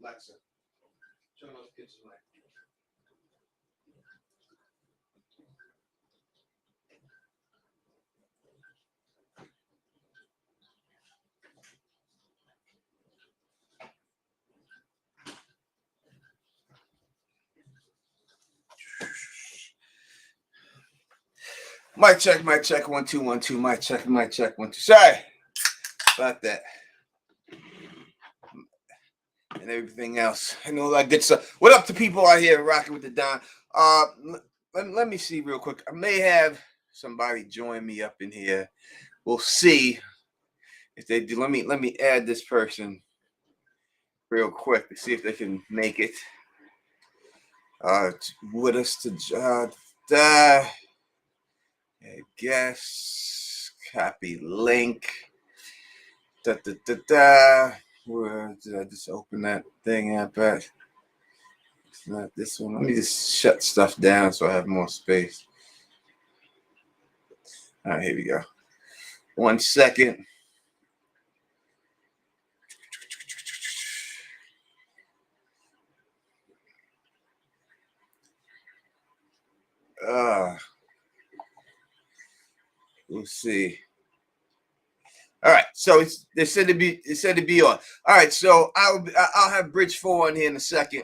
Alexa, turn those kids away. Mic check, 1 2 1 2. Mic check, 1 2. Sorry about that. And everything else. And all that good stuff. What up to people out here rocking with the Don? Let me see real quick. I may have somebody join me up in here. We'll see if they do. Let me add this person real quick to see if they can make it with us to I guess copy link. Where did I just open that thing up at? It's not this one. Let me just shut stuff down so I have more space. All right, here we go. 1 second. We'll see. All right, so it said to be on. All right, so I'll have Bridge 4 on here in a second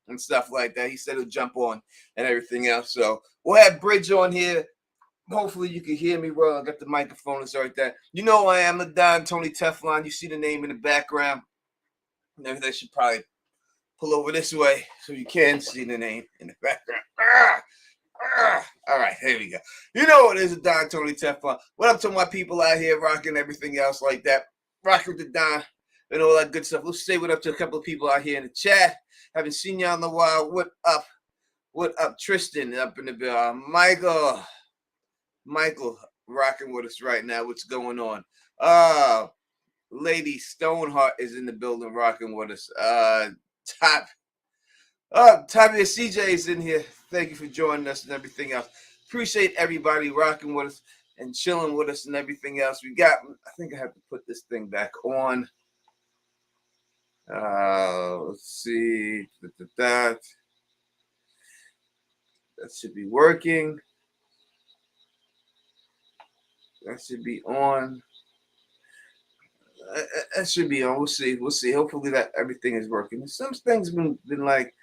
and stuff like that. He said he'll jump on and everything else. So we'll have Bridge on here. Hopefully you can hear me well. I got the microphone and stuff like that. You know I am the Don Tony Teflon. You see the name in the background. And everything should probably pull over this way so you can see the name in the background. All right, here we go. You know what it is, Don Tony Teflon. What up to my people out here rocking everything else like that? Rocking with the Don and all that good stuff. Let's say what up to a couple of people out here in the chat. Haven't seen y'all in a while. What up? What up, Tristan up in the bill? Michael rocking with us right now. What's going on? Lady Stoneheart is in the building rocking with us. Tommy CJ is in here. Thank you for joining us and everything else. Appreciate everybody rocking with us and chilling with us and everything else. I think I have to put this thing back on. Let's see. That should be working. That should be on. That should be on. We'll see. Hopefully that everything is working. Some things been like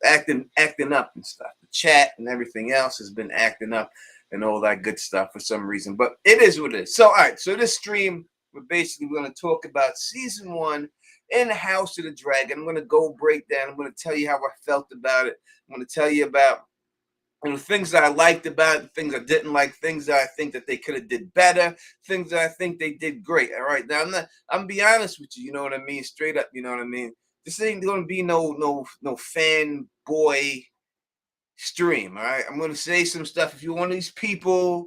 acting up and stuff. The chat and everything else has been acting up and all that good stuff for some reason. But it is what it is. So all right. So this stream, we're going to talk about season 1 in House of the Dragon. I'm going to go break down. I'm going to tell you how I felt about it. I'm going to tell you about things that I liked about it, things I didn't like, things that I think that they could have did better, things that I think they did great. All right. Now I'm gonna be honest with you, you know what I mean? Straight up, you know what I mean? This ain't gonna be no fanboy stream. All right. I'm gonna say some stuff. If you're one of these people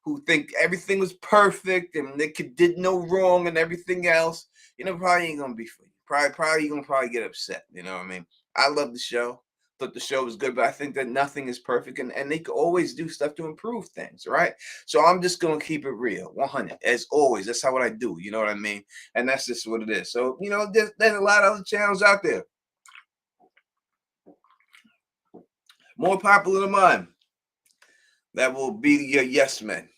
who think everything was perfect and they did no wrong and everything else, probably ain't gonna be for you. Probably you're gonna get upset. You know what I mean? I love the show. Thought the show was good, but I think that nothing is perfect and they can always do stuff to improve things, right? So I'm just gonna keep it real, 100, as always. That's how what I do, you know what I mean? And that's just what it is. So there's a lot of other channels out there, more popular than mine, that will be your yes men.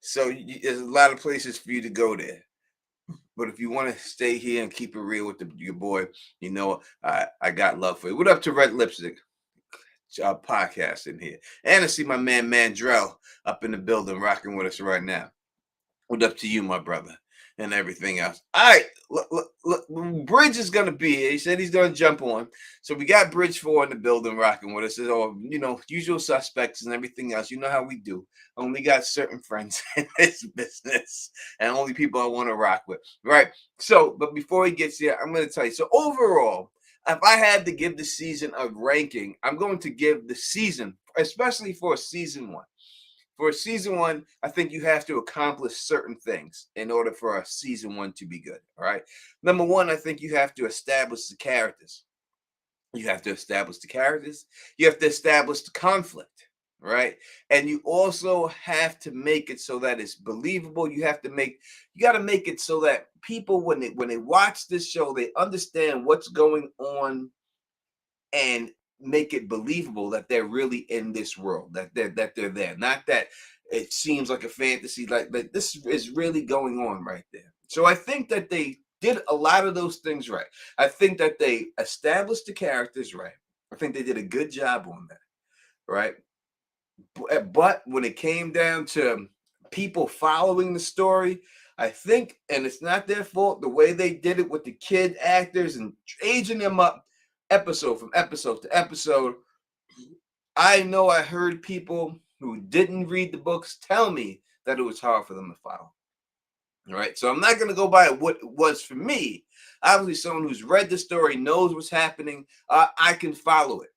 So there's a lot of places for you to go there. But if you want to stay here and keep it real with your boy, I got love for you. What up to Red Lipstick podcast in here? And I see my man Mandrell up in the building rocking with us right now. What up to you, my brother, and everything else? All right, look, Bridge is going to be here. He said he's going to jump on. So we got Bridge 4 in the building rocking with us. All, usual suspects and everything else. You know how we do. Only got certain friends in this business and only people I want to rock with, right? So, but before he gets here, I'm going to tell you. So overall, if I had to give the season a ranking, I'm going to give the season, especially for season 1. For season 1, I think you have to accomplish certain things in order for a season 1 to be good. All right. Number 1, I think you have to establish the characters. You have to establish the characters. You have to establish the conflict. right? And you also have to make it so that it's believable. You got to make it so that people, when they watch this show, they understand what's going on and make it believable that they're really in this world, that they're there. Not that it seems like a fantasy, like this is really going on right there. So I think that they did a lot of those things right. I think that they established the characters right. I think they did a good job on that, right? But when it came down to people following the story, I think, and it's not their fault, the way they did it with the kid actors and aging them up episode from episode to episode. I know I heard people who didn't read the books tell me that it was hard for them to follow. All right. So I'm not going to go by what it was for me. Obviously, someone who's read the story knows what's happening. I can follow it.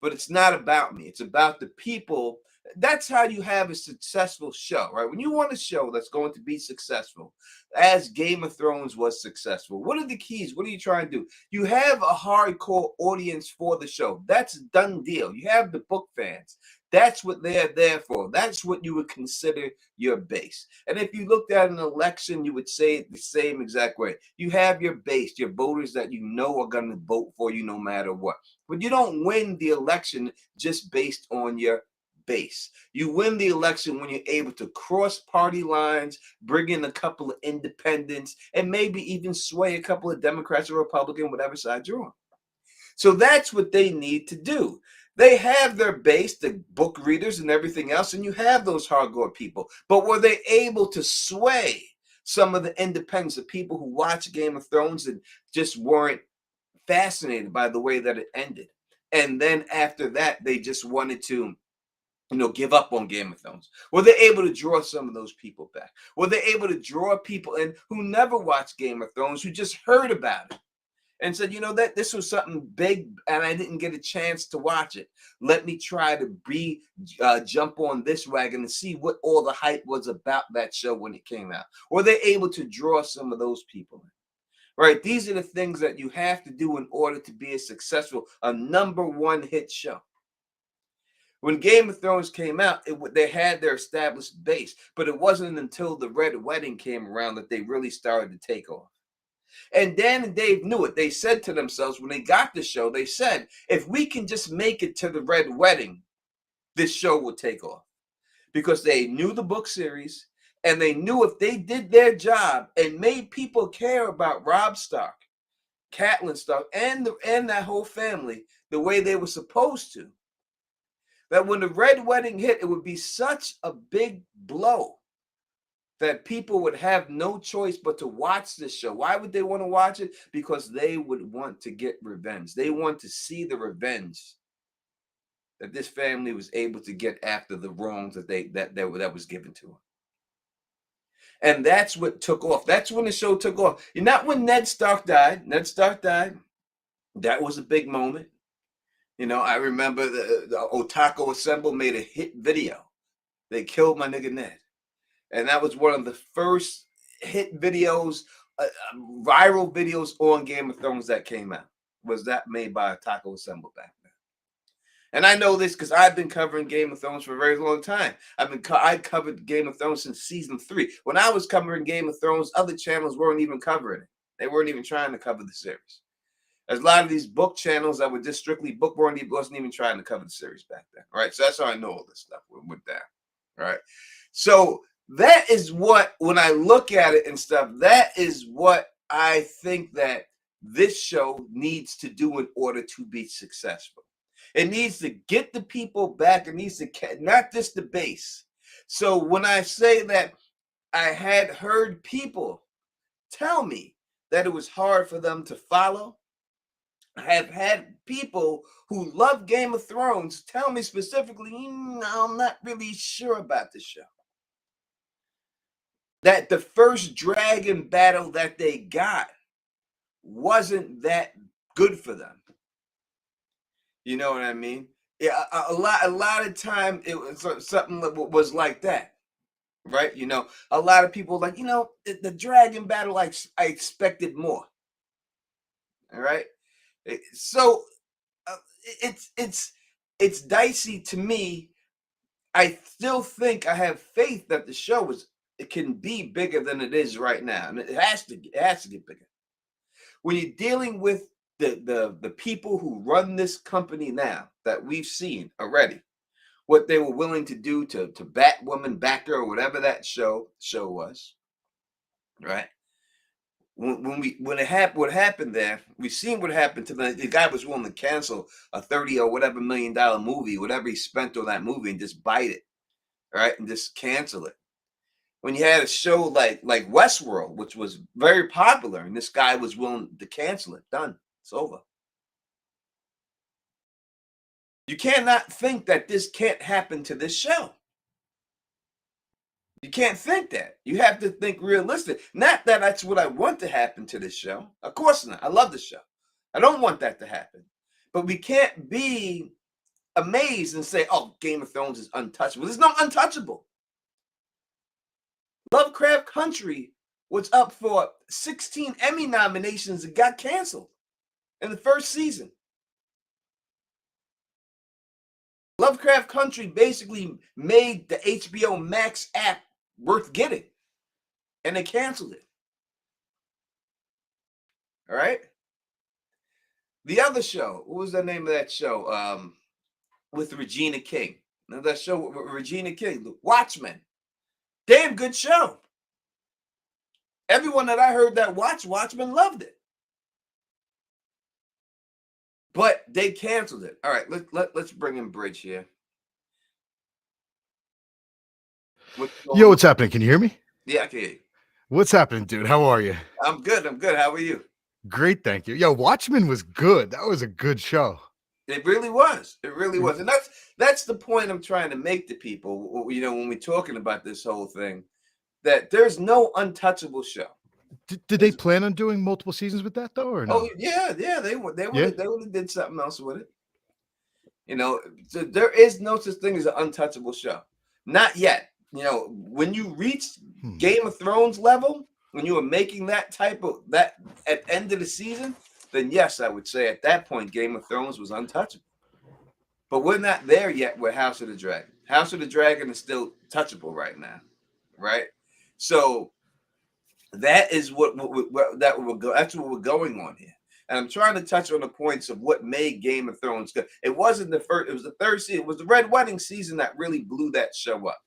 But it's not about me. It's about the people. That's how you have a successful show, right? When you want a show that's going to be successful, as Game of Thrones was successful, what are the keys? What are you trying to do? You have a hardcore audience for the show. That's a done deal. You have the book fans. That's what they're there for. That's what you would consider your base. And if you looked at an election, you would say it the same exact way. You have your base, your voters that you know are going to vote for you no matter what. But you don't win the election just based on your base. You win the election when you're able to cross party lines, bring in a couple of independents, and maybe even sway a couple of Democrats or Republicans, whatever side you're on. So that's what they need to do. They have their base, the book readers and everything else, and you have those hardcore people. But were they able to sway some of the independents, the people who watch Game of Thrones and just weren't fascinated by the way that it ended? And then after that, they just wanted to give up on Game of Thrones. Were they able to draw some of those people back? Were they able to draw people in who never watched Game of Thrones, who just heard about it and said, that this was something big and I didn't get a chance to watch it. Let me try to jump on this wagon and see what all the hype was about that show when it came out. Were they able to draw some of those people in? Right? These are the things that you have to do in order to be a number one hit show. When Game of Thrones came out, they had their established base, but it wasn't until the Red Wedding came around that they really started to take off. And Dan and Dave knew it. They said to themselves when they got the show, they said, if we can just make it to the Red Wedding, this show will take off. Because they knew the book series, and they knew if they did their job and made people care about Robb Stark, Catelyn Stark, and that whole family the way they were supposed to, that when the Red Wedding hit, it would be such a big blow that people would have no choice but to watch this show. Why would they want to watch it? Because they would want to get revenge. They want to see the revenge that this family was able to get after the wrongs that was given to them. And that's what took off. That's when the show took off. Not when Ned Stark died. Ned Stark died. That was a big moment. I remember the Otaku Assemble made a hit video. They killed my nigga Ned. And that was one of the first hit videos, viral videos on Game of Thrones that came out. Was that made by Otaku Assemble back then? And I know this because I've been covering Game of Thrones for a very long time. I covered Game of Thrones since season 3. When I was covering Game of Thrones, other channels weren't even covering it. They weren't even trying to cover the series. There's a lot of these book channels that were just strictly book, wasn't even trying to cover the series back then. All right, so that's how I know all this stuff went down. All right, so that is what, when I look at it and stuff, that is what I think that this show needs to do in order to be successful. It needs to get the people back. It needs to, not just the base. So when I say that I had heard people tell me that it was hard for them to follow, I have had people who love Game of Thrones tell me specifically, I'm not really sure about this show. That the first dragon battle that they got wasn't that good for them. You know what I mean? Yeah, a lot of time it was something that was like that, right? A lot of people like, the dragon battle, I expected more. All right, so it's dicey to me I still think I have faith that the show it can be bigger than it is right now, and it has to get bigger. When you're dealing with the people who run this company now that we've seen already, what they were willing to do to Batwoman, Batgirl, or whatever that show was, right? What happened there, we've seen what happened to the guy was willing to cancel a 30 or whatever $1 million movie, whatever he spent on that movie, and just bite it, right? And just cancel it. When you had a show like Westworld, which was very popular, and this guy was willing to cancel it, done. It's over. You cannot think that this can't happen to this show. You can't think that. You have to think realistic. Not that that's what I want to happen to this show. Of course not. I love the show. I don't want that to happen. But we can't be amazed and say, oh, Game of Thrones is untouchable. There's no untouchable. Lovecraft Country was up for 16 Emmy nominations and got canceled in the first season. Lovecraft Country basically made the HBO Max app worth getting, and they canceled it. All right. The other show, what was the name of that show? With Regina King. Now that show with Regina King, Watchmen. Damn good show. Everyone that I heard that watched Watchmen loved it. But they canceled it. All right, let's bring in Bridge here. Yo, what's happening? Can you hear me? Yeah, I can hear you. What's happening, dude? How are you? I'm good. How are you? Great, thank you. Yo, Watchmen was good. That was a good show. It really was. It really was. And that's the point I'm trying to make to people, you know, when we're talking about this whole thing, that there's no untouchable show. Did they plan on doing multiple seasons with that though, or no? Oh yeah, they would have did something else with it. You know, so there is no such thing as an untouchable show. Not yet. You know, when you reach Game of Thrones level, when you are making that type of that at the end of the season, then yes, I would say at that point Game of Thrones was untouchable. But we're not there yet with House of the Dragon. House of the Dragon is still touchable right now, right? So that is that's what we're going on here. And I'm trying to touch on the points of what made Game of Thrones good. It wasn't the first, it was the third season. It was the Red Wedding season that really blew that show up.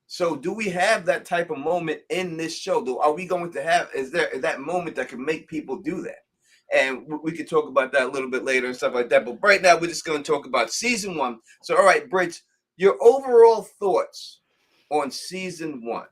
So do we have that type of moment in this show? Are we going to have, is there that moment that can make people do that? And we could talk about that a little bit later and stuff like that. But right now, we're just going to talk about season 1. So, all right, Bridge, your overall thoughts on season 1.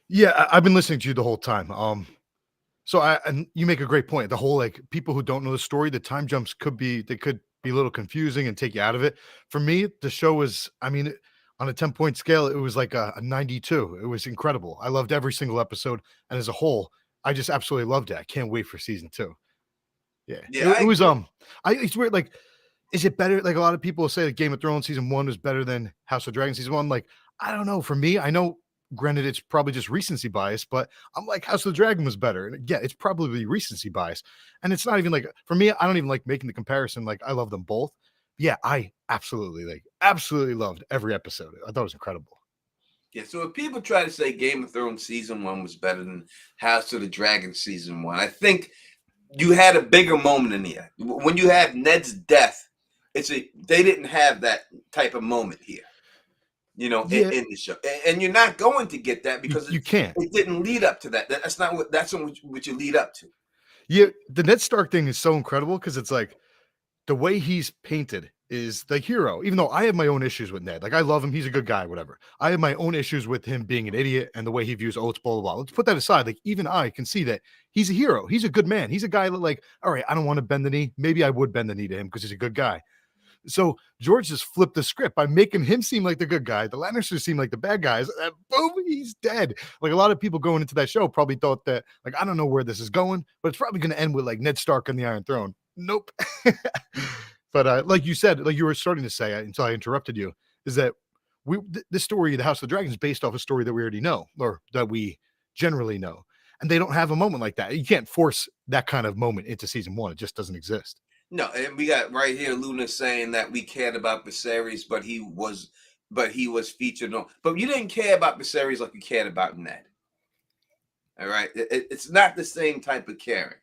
Yeah, I've been listening to you the whole time. And you make a great point. The whole, like, people who don't know the story, the time jumps could be a little confusing and take you out of it. For me, the show was, I mean, on a 10-point scale, it was like a 92. It was incredible. I loved every single episode. And as a whole, I just absolutely loved it. I can't wait for season 2. Yeah. It was, it's weird. Like, is it better? Like, a lot of people say that Game of Thrones season 1 was better than House of Dragon season 1. Like, I don't know. For me, I know, granted, it's probably just recency bias, but I'm like, House of the Dragon was better. And yeah, it's probably recency bias. And it's not even like, for me, I don't even like making the comparison. Like, I love them both. Yeah, I absolutely loved every episode. I thought it was incredible. Yeah, so if people try to say Game of Thrones season 1 was better than House of the Dragon season 1, I think you had a bigger moment in here. When you have Ned's death, they didn't have that type of moment here, you know, in the show. And you're not going to get that because you can't. It didn't lead up to that. That's not what you lead up to. Yeah, the Ned Stark thing is so incredible because it's like the way he's painted is the hero, even though I have my own issues with Ned. Like, I love him. He's a good guy, whatever. I have my own issues with him being an idiot and the way he views Oates, blah, blah, blah. Let's put that aside. Like, even I can see that he's a hero. He's a good man. He's a guy that, like, all right, I don't want to bend the knee. Maybe I would bend the knee to him because he's a good guy. So George just flipped the script by making him seem like the good guy. The Lannisters seem like the bad guys. And boom, he's dead. Like, a lot of people going into that show probably thought that, like, I don't know where this is going, but it's probably going to end with, like, Ned Stark on the Iron Throne. Nope. But like you said, like you were starting to say until I interrupted you, is that this story, the House of the Dragon, is based off a story that we already know, or that we generally know. And they don't have a moment like that. You can't force that kind of moment into season 1. It just doesn't exist. No, and we got right here Luna saying that we cared about Viserys, but he was featured on. But you didn't care about Viserys like you cared about Ned. All right, it's not the same type of caring.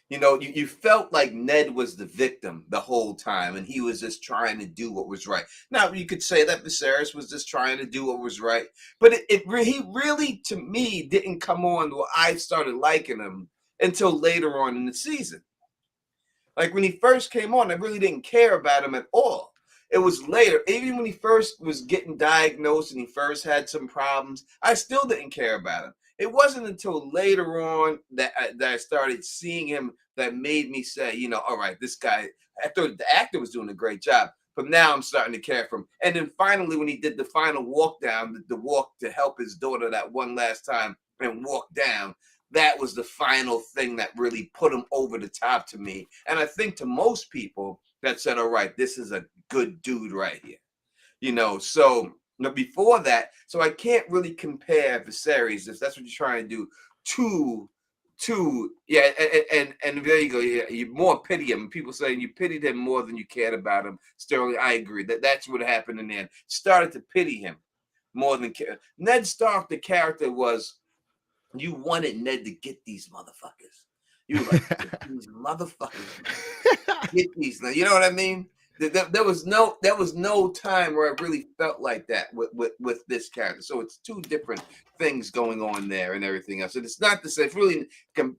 You know, you felt like Ned was the victim the whole time, and he was just trying to do what was right. Now, you could say that Viserys was just trying to do what was right, but he really, to me, didn't come on. Well, I started liking him until later on in the season. Like when he first came on, I really didn't care about him at all. It was later, even when he first was getting diagnosed and he first had some problems, I still didn't care about him. It wasn't until later on that I started seeing him that made me say, you know, all right, this guy, I thought the actor was doing a great job, but now I'm starting to care for him. And then finally, when he did the final walk down, the walk to help his daughter that one last time and walk down, that was the final thing that really put him over the top to me. And I think to most people that said, all right, this is a good dude right here. You know, so before that, so I can't really compare Viserys, if that's what you're trying to do, to yeah, and there you go. Yeah, you more pity him. People saying you pitied him more than you cared about him. Sterling, I agree. That's what happened in the end. Started to pity him more than care. Ned Stark, the character was, you wanted Ned to get these motherfuckers. You were like, get these motherfuckers. Get these. You know what I mean? There was no time where I really felt like that with this character. So it's two different things going on there and everything else. And it's not to say it's really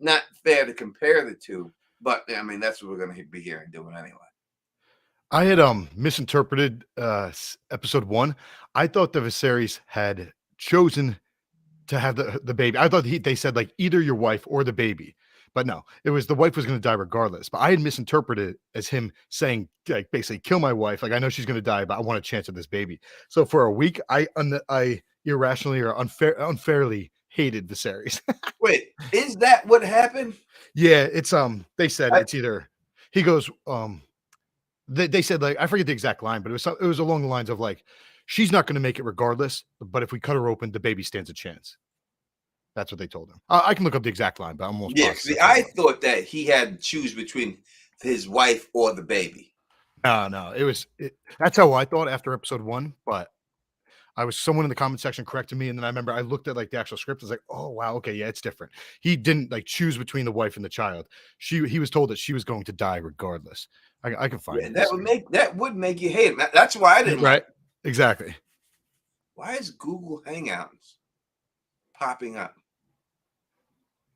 not fair to compare the two. But I mean, that's what we're going to be here and doing anyway. I had misinterpreted episode 1. I thought the Viserys had chosen to have the baby. I thought they said like either your wife or the baby. But no, it was the wife was going to die regardless. But I had misinterpreted it as him saying, like, basically, kill my wife. Like, I know she's going to die, but I want a chance of this baby. So for a week, I irrationally or unfairly hated Viserys. Wait, is that what happened? Yeah, it's they said it's either he goes they said, like, I forget the exact line, but it was along the lines of like, she's not going to make it regardless, but if we cut her open, the baby stands a chance. That's what they told him. I can look up the exact line, but I'm almost Yeah, positive. see, I thought that he had to choose between his wife or the baby. No, that's how I thought after episode 1, but I was someone in the comment section corrected me, and then I remember I looked at like the actual script. I was like, oh wow, okay, yeah, it's different. He didn't like choose between the wife and the child. He was told that she was going to die regardless. I can find Yeah, it. that would make you hate him. That's why I didn't right. like. Exactly. Why is Google Hangouts popping up?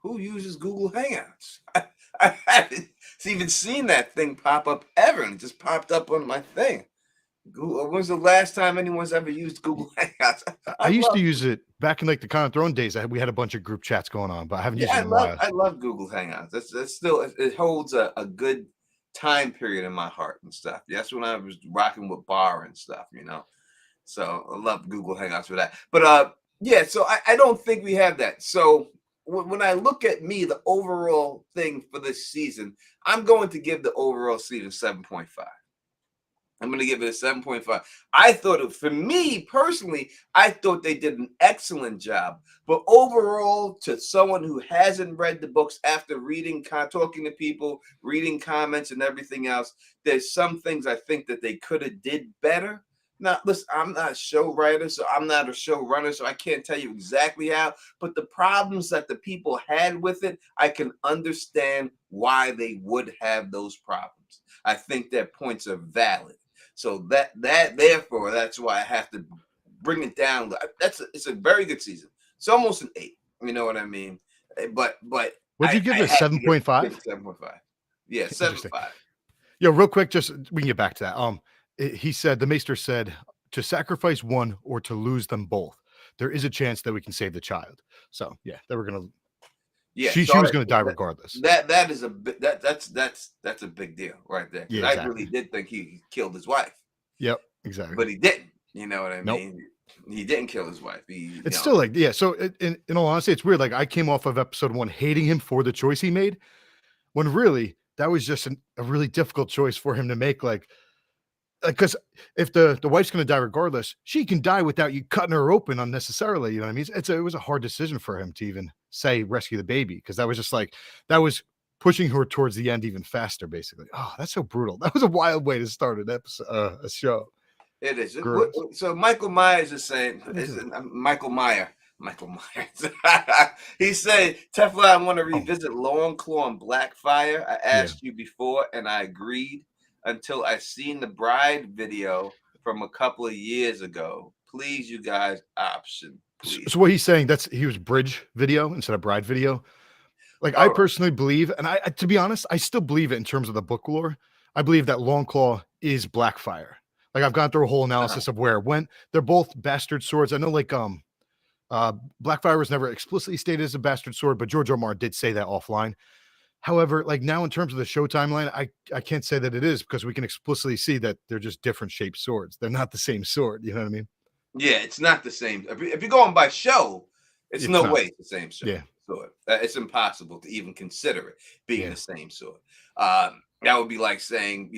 Who uses Google Hangouts? I haven't even seen that thing pop up ever, and it just popped up on my thing. Google, when's the last time anyone's ever used Google Hangouts? I used to use it back in like the Con of Throne days. We had a bunch of group chats going on, but I haven't used it in a while. I love Google Hangouts. That's still, it holds a good time period in my heart and stuff. That's when I was rocking with Bar and stuff, you know. So I love Google Hangouts for that. But yeah, so I don't think we have that. So when I look at me, the overall thing for this season, I'm going to give the overall season 7.5. I'm going to give it a 7.5. I thought, for me personally, I thought they did an excellent job. But overall, to someone who hasn't read the books after reading, talking to people, reading comments and everything else, there's some things I think that they could have did better. Now, listen, I'm not a show writer, so I'm not a show runner, so I can't tell you exactly how. But the problems that the people had with it, I can understand why they would have those problems. I think their points are valid. So therefore, that's why I have to bring it down. It's a very good season. It's almost an 8. You know what I mean? But would you give it 7.5? 7.5. Yeah, 7.5. Yo, real quick, just we can get back to that. He said, the Maester said, to sacrifice one or to lose them both. There is a chance that we can save the child. So yeah, they were gonna. Yeah, she was going to die regardless. That is that's a big deal right there. Yeah, exactly. I really did think he killed his wife. Yep, exactly. But he didn't. You know what I Nope. mean? He didn't kill his wife. It's still like, yeah. So in all honesty, it's weird. Like I came off of episode 1 hating him for the choice he made, when really that was just a really difficult choice for him to make. Like because if the wife's going to die regardless, she can die without you cutting her open unnecessarily. You know what I mean? It was a hard decision for him to even say rescue the baby, because that was just like, that was pushing her towards the end even faster, basically. Oh, that's so brutal. That was a wild way to start an episode, a show. It is. Gross. So Michael Myers is saying, Michael Myers. He said, Teflon, I want to revisit Long Claw and Blackfire. I asked you before, and I agreed until I seen the Bride video from a couple of years ago. Please, you guys, option. Please. So what he's saying, he was Bridge video instead of Bride video. Like, I personally believe, and I to be honest, I still believe it in terms of the book lore. I believe that Longclaw is Blackfire. Like, I've gone through a whole analysis of where it went. They're both bastard swords. I know, like, Blackfire was never explicitly stated as a bastard sword, but George R. R. Martin did say that offline. However, like, now in terms of the show timeline, I can't say that it is, because we can explicitly see that they're just different shaped swords. They're not the same sword. You know what I mean? Yeah, it's not the same. If you're going by show, it's no way it's the same sword. Yeah. Sword. It's impossible to even consider it being the same sword. That would be like saying,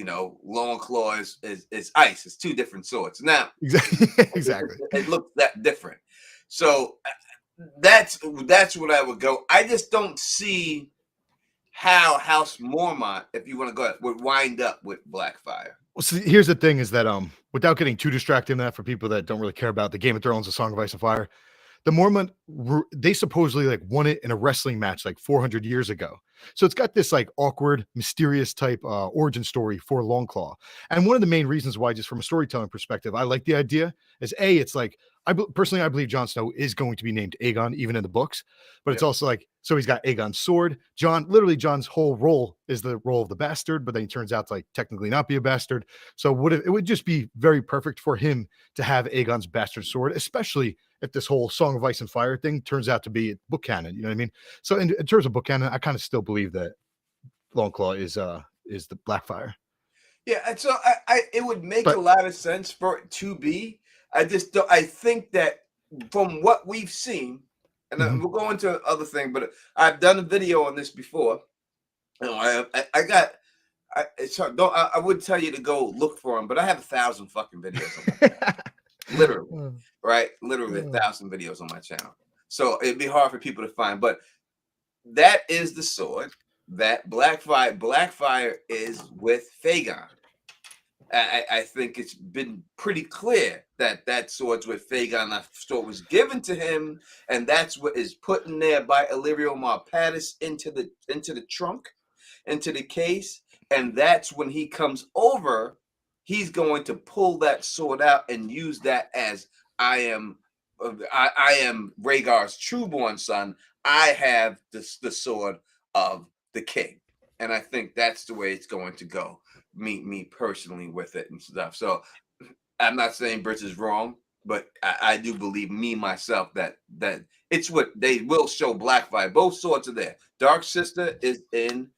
Long Claw is ice. It's two different swords. Now, exactly. It looks that different. So that's what I would go. I just don't see how House Mormont, if you want to go ahead, would wind up with Blackfire. Well, so here's the thing: is that without getting too distracted in that, for people that don't really care about the Game of Thrones, A Song of Ice and Fire, the Mormont, they supposedly like won it in a wrestling match like 400 years ago. So it's got this like awkward, mysterious type origin story for Longclaw. And one of the main reasons why, just from a storytelling perspective, I like the idea is it's like, personally, I believe Jon Snow is going to be named Aegon, even in the books. But it's also like, so he's got Aegon's sword. John's whole role is the role of the bastard, but then he turns out to like technically not be a bastard. So it would just be very perfect for him to have Aegon's bastard sword, especially if this whole Song of Ice and Fire thing turns out to be book canon. You know what I mean? So in terms of book canon, I kind of still believe that Longclaw is the Blackfire. Yeah, and so it would make a lot of sense for it to be. I think that from what we've seen, and we'll go into other thing, but I've done a video on this before. I wouldn't tell you to go look for them, but I have 1,000 fucking videos on my literally, right? Literally 1,000 videos on my channel. So it'd be hard for people to find, but that is the sword that Blackfire is with Fagon. I think it's been pretty clear that sword's with Fagon. That sword was given to him, and that's what is put in there by Illyrio Marpatis into the trunk, into the case, and that's when he comes over. He's going to pull that sword out and use that as I am Rhaegar's trueborn son. I have the sword of the king, and I think that's the way it's going to go. Me personally with it and stuff. So I'm not saying Bridge is wrong, but I do believe myself that it's what they will show Blackfire. Both swords are there. Dark Sister is in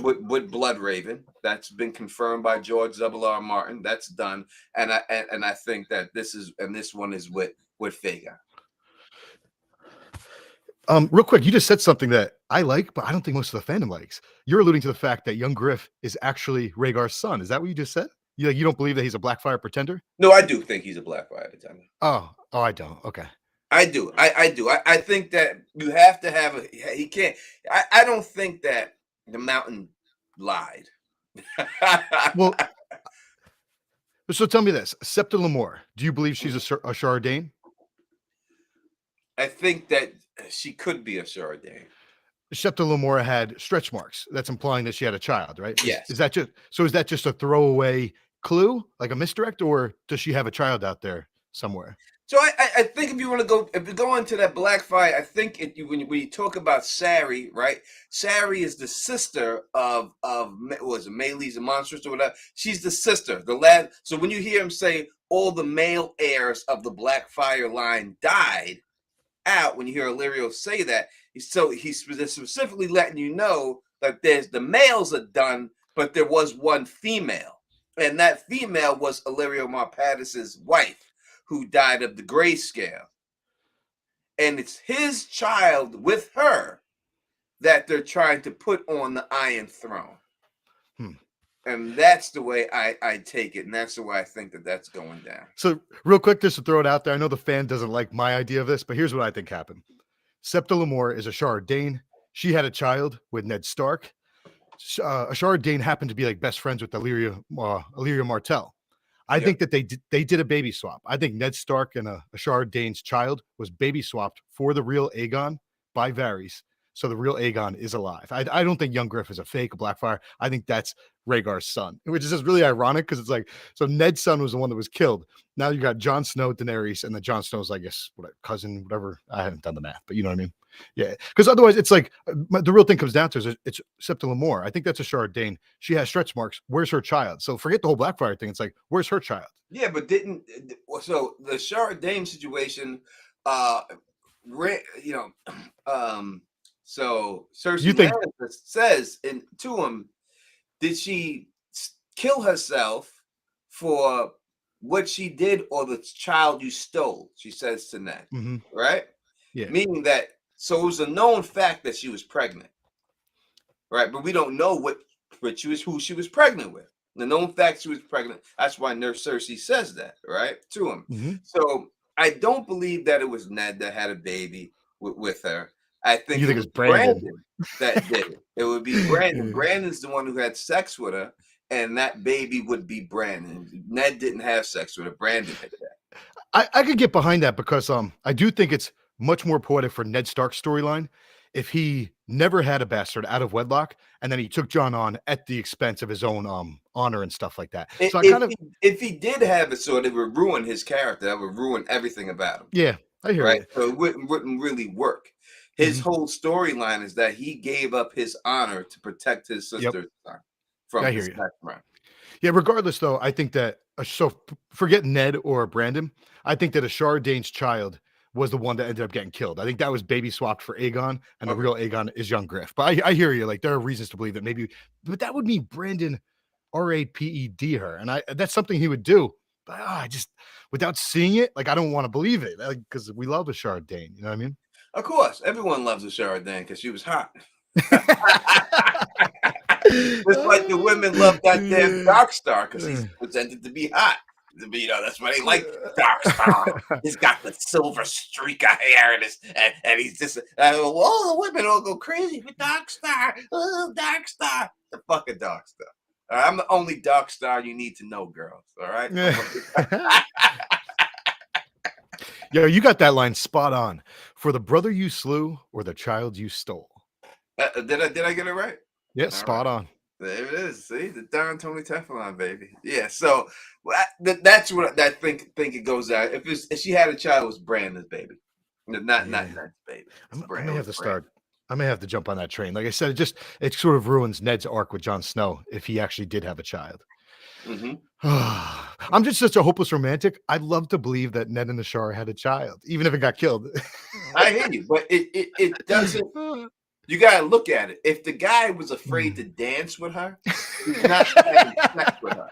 with Bloodraven. That's been confirmed by George R. Martin. That's done. And I think that this one is with Fagon. Real quick, you just said something that I like, but I don't think most of the fandom likes. You're alluding to the fact that young Griff is actually Rhaegar's son. Is that what you just said? You don't believe that he's a Blackfire pretender? No, I do think he's a Blackfire pretender. Oh, I don't. Okay. I do. I do. I think that you have to have he can't. I don't think that the Mountain lied. Well, so tell me this. Septa Lemore, do you believe she's a Ashara Dayne? I think that she could be a Ashara Dayne. Septa Lemore had stretch marks. That's implying that she had a child, right? Yes. Is that just a throwaway clue, like a misdirect, or does she have a child out there somewhere? So I think if you go into that Blackfire, I think when you talk about Sari, right? Sari is the sister of was it Meleys and Monstrous or whatever? She's the sister, the lad. So when you hear him say all the male heirs of the Blackfire line died out, when you hear Illyrio say that, he's specifically letting you know that the males are done, but there was one female, and that female was Illyrio Marpatis's wife, who died of the grayscale. And it's his child with her that they're trying to put on the Iron Throne. And that's the way I take it. And that's the way I think that's going down. So real quick, just to throw it out there, I know the fan doesn't like my idea of this, but here's what I think happened. Septa Lemore is a Ashara Dayne. She had a child with Ned Stark. Ashara Dane happened to be like best friends with Illyria Martell. I Yeah. think that they did a baby swap. I think Ned Stark and Ashara Dane's child was baby swapped for the real Aegon by Varys. So the real Aegon is alive. I don't think young Griff is a fake, a Blackfire. I think that's Rhaegar's son, which is just really ironic because it's like, so Ned's son was the one that was killed. Now you got Jon Snow, Daenerys, and then Jon Snow's, I guess, cousin, whatever. I haven't done the math, but you know what I mean? Yeah. Because otherwise, it's like the real thing comes down to is it's Septa Lemore. I think that's Ashara Dane. She has stretch marks. Where's her child? So forget the whole Blackfire thing. It's like, where's her child? Yeah, but so the Shara Dame situation, you know, so Cersei You think says to him, did she kill herself for what she did or the child you stole? She says to Ned, right? Yeah. Meaning that, so it was a known fact that she was pregnant, right? But we don't know who she was pregnant with. The known fact she was pregnant. That's why Nurse Cersei says that, right, to him. So I don't believe that it was Ned that had a baby with her. I think you think it's Brandon that did it. It would be Brandon. Brandon's the one who had sex with her, and that baby would be Brandon. Ned didn't have sex with her. Brandon did that. I could get behind that because I do think it's much more poetic for Ned Stark's storyline if he never had a bastard out of wedlock and then he took Jon on at the expense of his own honor and stuff like that. So if he did have it, so it would ruin his character. That would ruin everything about him. Yeah, I hear you. So it wouldn't really work. His whole storyline is that he gave up his honor to protect his sister's son from his background. Yeah, regardless, though, I think that so forget Ned or Brandon. I think that Ashara Dane's child was the one that ended up getting killed. I think that was baby swapped for Aegon, and the real Aegon is young Griff. But I hear you. Like, there are reasons to believe that maybe, but that would mean Brandon raped her, and that's something he would do. But I just, without seeing it, like, I don't want to believe it, because we love Ashara Dane. You know what I mean? Of course, everyone loves Ashara Dane because she was hot. Just like the women love that damn Darkstar because he's presented to be hot. You know, that's why they like Darkstar. He's got the silver streak of hair and he's just the women all go crazy for Darkstar. Oh, Darkstar. The fucking Darkstar. I'm the only Darkstar you need to know, girls. All right. Yo, you got that line spot on. For the brother you slew or the child you stole. Did I get it right? Yeah, spot on. There it is. See, the Don Tony Teflon, baby. Yeah. So that's what I think it goes out. If she had a child, it was Brandon's baby, not Ned's baby. I may have to start. I may have to jump on that train. Like I said, it sort of ruins Ned's arc with Jon Snow if he actually did have a child. I'm just such a hopeless romantic. I'd love to believe that Ned and Ashara had a child, even if it got killed. I hear you, but it doesn't. You gotta look at it. If the guy was afraid to dance with her, he's not having sex with her.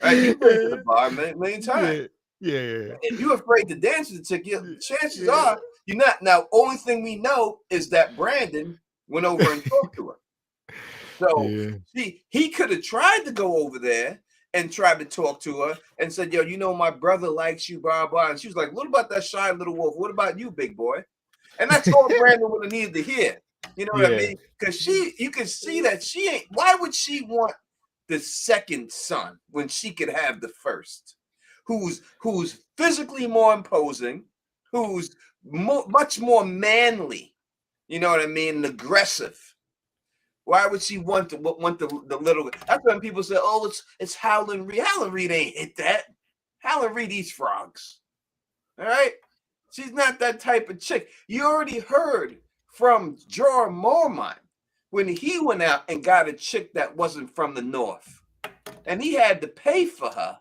Right? You've been to the bar a million times. Yeah. If you're afraid to dance with the chick, chances are you're not. Now, only thing we know is that Brandon went over and talked to her. So he could have tried to go over there and tried to talk to her and said, yo, you know, my brother likes you, blah, blah. And she was like, what about that shy little wolf? What about you, big boy? And that's all Brandon would have needed to hear. You know what I mean? Because you can see that she ain't. Why would she want the second son when she could have the first? Who's physically more imposing, who's much more manly. You know what I mean? And aggressive. Why would she want the little? That's when people say, "Oh, it's Howland Reed." Howland Reed ain't hit that. Howland Reed eats frogs. All right, she's not that type of chick. You already heard from Jorah Mormont when he went out and got a chick that wasn't from the north, and he had to pay for her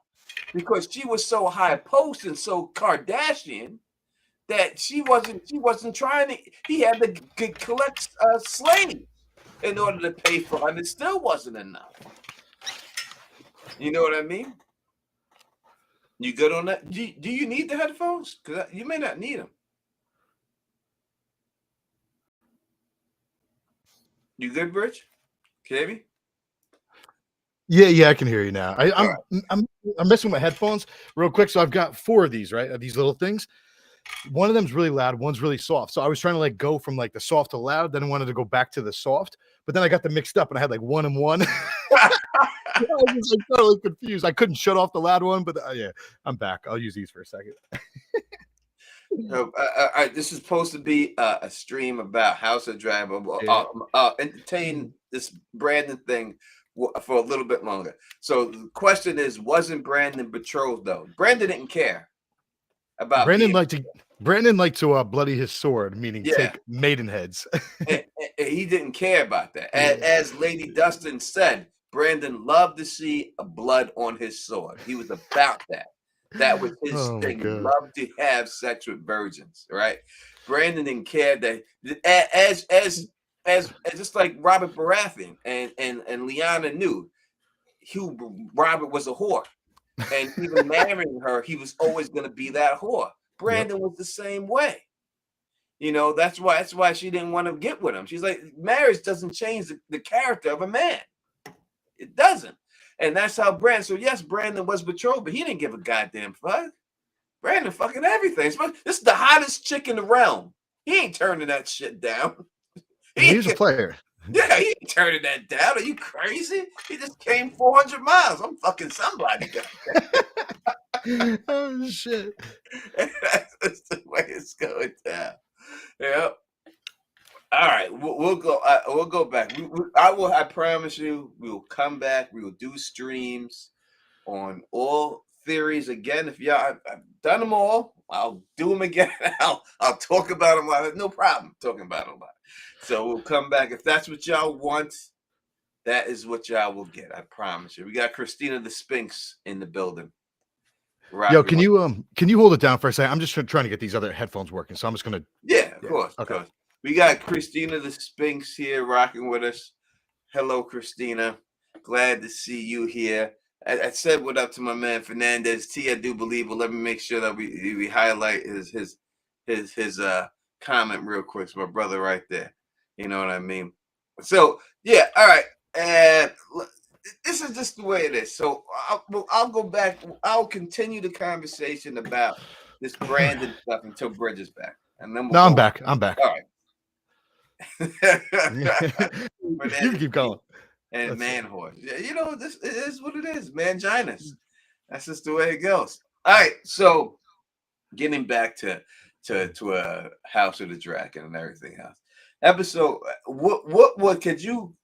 because she was so high post and so Kardashian that she wasn't trying to. He had to collect slaves in order to pay for her, and it still wasn't enough. You know what I mean? You good on that? Do you need the headphones? Because you may not need them. You good, Rich? KB? Yeah, I can hear you now. I'm messing with my headphones real quick. So I've got 4 of these, right? These little things. One of them's really loud, one's really soft. So I was trying to like go from like the soft to loud, then I wanted to go back to the soft. but then I got them mixed up and I had like 1 and 1. I was just like totally confused. I couldn't shut off the loud one, but yeah, I'm back. I'll use these for a second. So, this is supposed to be a stream about House of Dragon. Yeah. Entertain this Brandon thing for a little bit longer. So the question is, wasn't Brandon betrothed though? Brandon didn't care about Brandon liked to bloody his sword, meaning Yeah. take maiden heads. and he didn't care about that. As Lady Dustin said, Brandon loved to see a blood on his sword. He was about that. That was his Oh my thing. He God. loved to have sex with virgins, right? Brandon didn't care that as just like Robert Baratheon and Lyanna knew, Robert was a whore. And even marrying her, he was always going to be that whore. Brandon was the same way. You know, that's why she didn't want to get with him. She's like, marriage doesn't change the character of a man. It doesn't. And that's how Brandon. So yes, Brandon was betrothed, but he didn't give a goddamn fuck. Brandon fucking everything. This is the hottest chick in the realm. He ain't turning that shit down. He's a player. Yeah, he ain't turning that down. Are you crazy? He just came 400 miles. I'm fucking somebody. Oh shit. That's the way it's going down. Yeah. All right, we'll go. We'll go back. I promise you, we will come back. We will do streams on all theories again. If y'all, I've done them all. I'll do them again. I'll talk about them. No problem talking about them. So we'll come back. If that's what y'all want, that is what y'all will get. I promise you. We got Christina the Sphinx in the building. Yo, can you hold it down for a second? I'm just trying to get these other headphones working, so I'm just gonna. Yeah, of course. Okay. Of course. We got Christina the Sphinx here rocking with us. Hello, Christina. Glad to see you here. I said what up to my man Fernandez T. I do believe, but let me make sure that we highlight his comment real quick. It's my brother right there. You know what I mean? So yeah, all right. And this is just the way it is. So I'll go back. I'll continue the conversation about this Brandon stuff until Bridge is back. And then I'm back. I'm back. All right. You keep going. And man horse. Yeah, you know, this is what it is, manginus. That's just the way it goes. All right. So getting back to House of the Dragon and everything else. Episode what could you,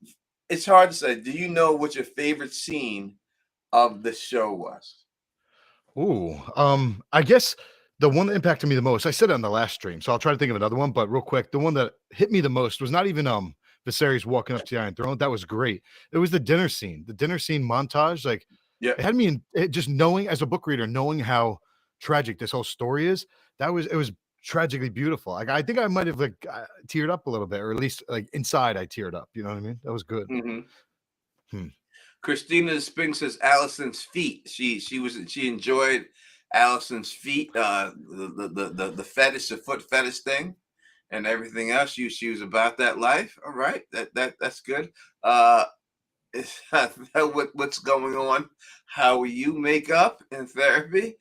it's hard to say. Do you know what your favorite scene of the show was? Ooh, I guess the one that impacted me the most, I said it on the last stream, so I'll try to think of another one, but real quick, the one that hit me the most was not even Viserys walking up to the Iron Throne. That was great. It was the dinner scene montage. Like, it had me just knowing, as a book reader, knowing how tragic this whole story is. It was tragically beautiful. Like, I think I might have teared up a little bit, or at least like inside I teared up. You know what I mean? That was good. Christina the Sphinx says Allison's feet. She enjoyed Allison's feet, the fetish, the foot fetish thing, and everything else. She was about that life. All right, that's good. What's going on? How you make up in therapy?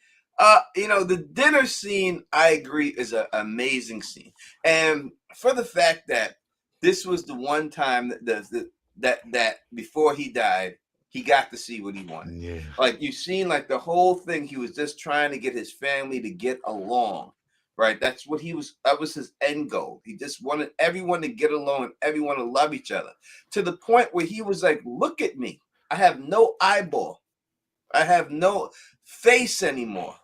You know, the dinner scene, I agree, is an amazing scene, and for the fact that this was the one time that before he died, he got to see what he wanted. Yeah. Like, you've seen, like, the whole thing, he was just trying to get his family to get along, right? That was his end goal. He just wanted everyone to get along and everyone to love each other, to the point where he was like, look at me. I have no eyeball. I have no face anymore.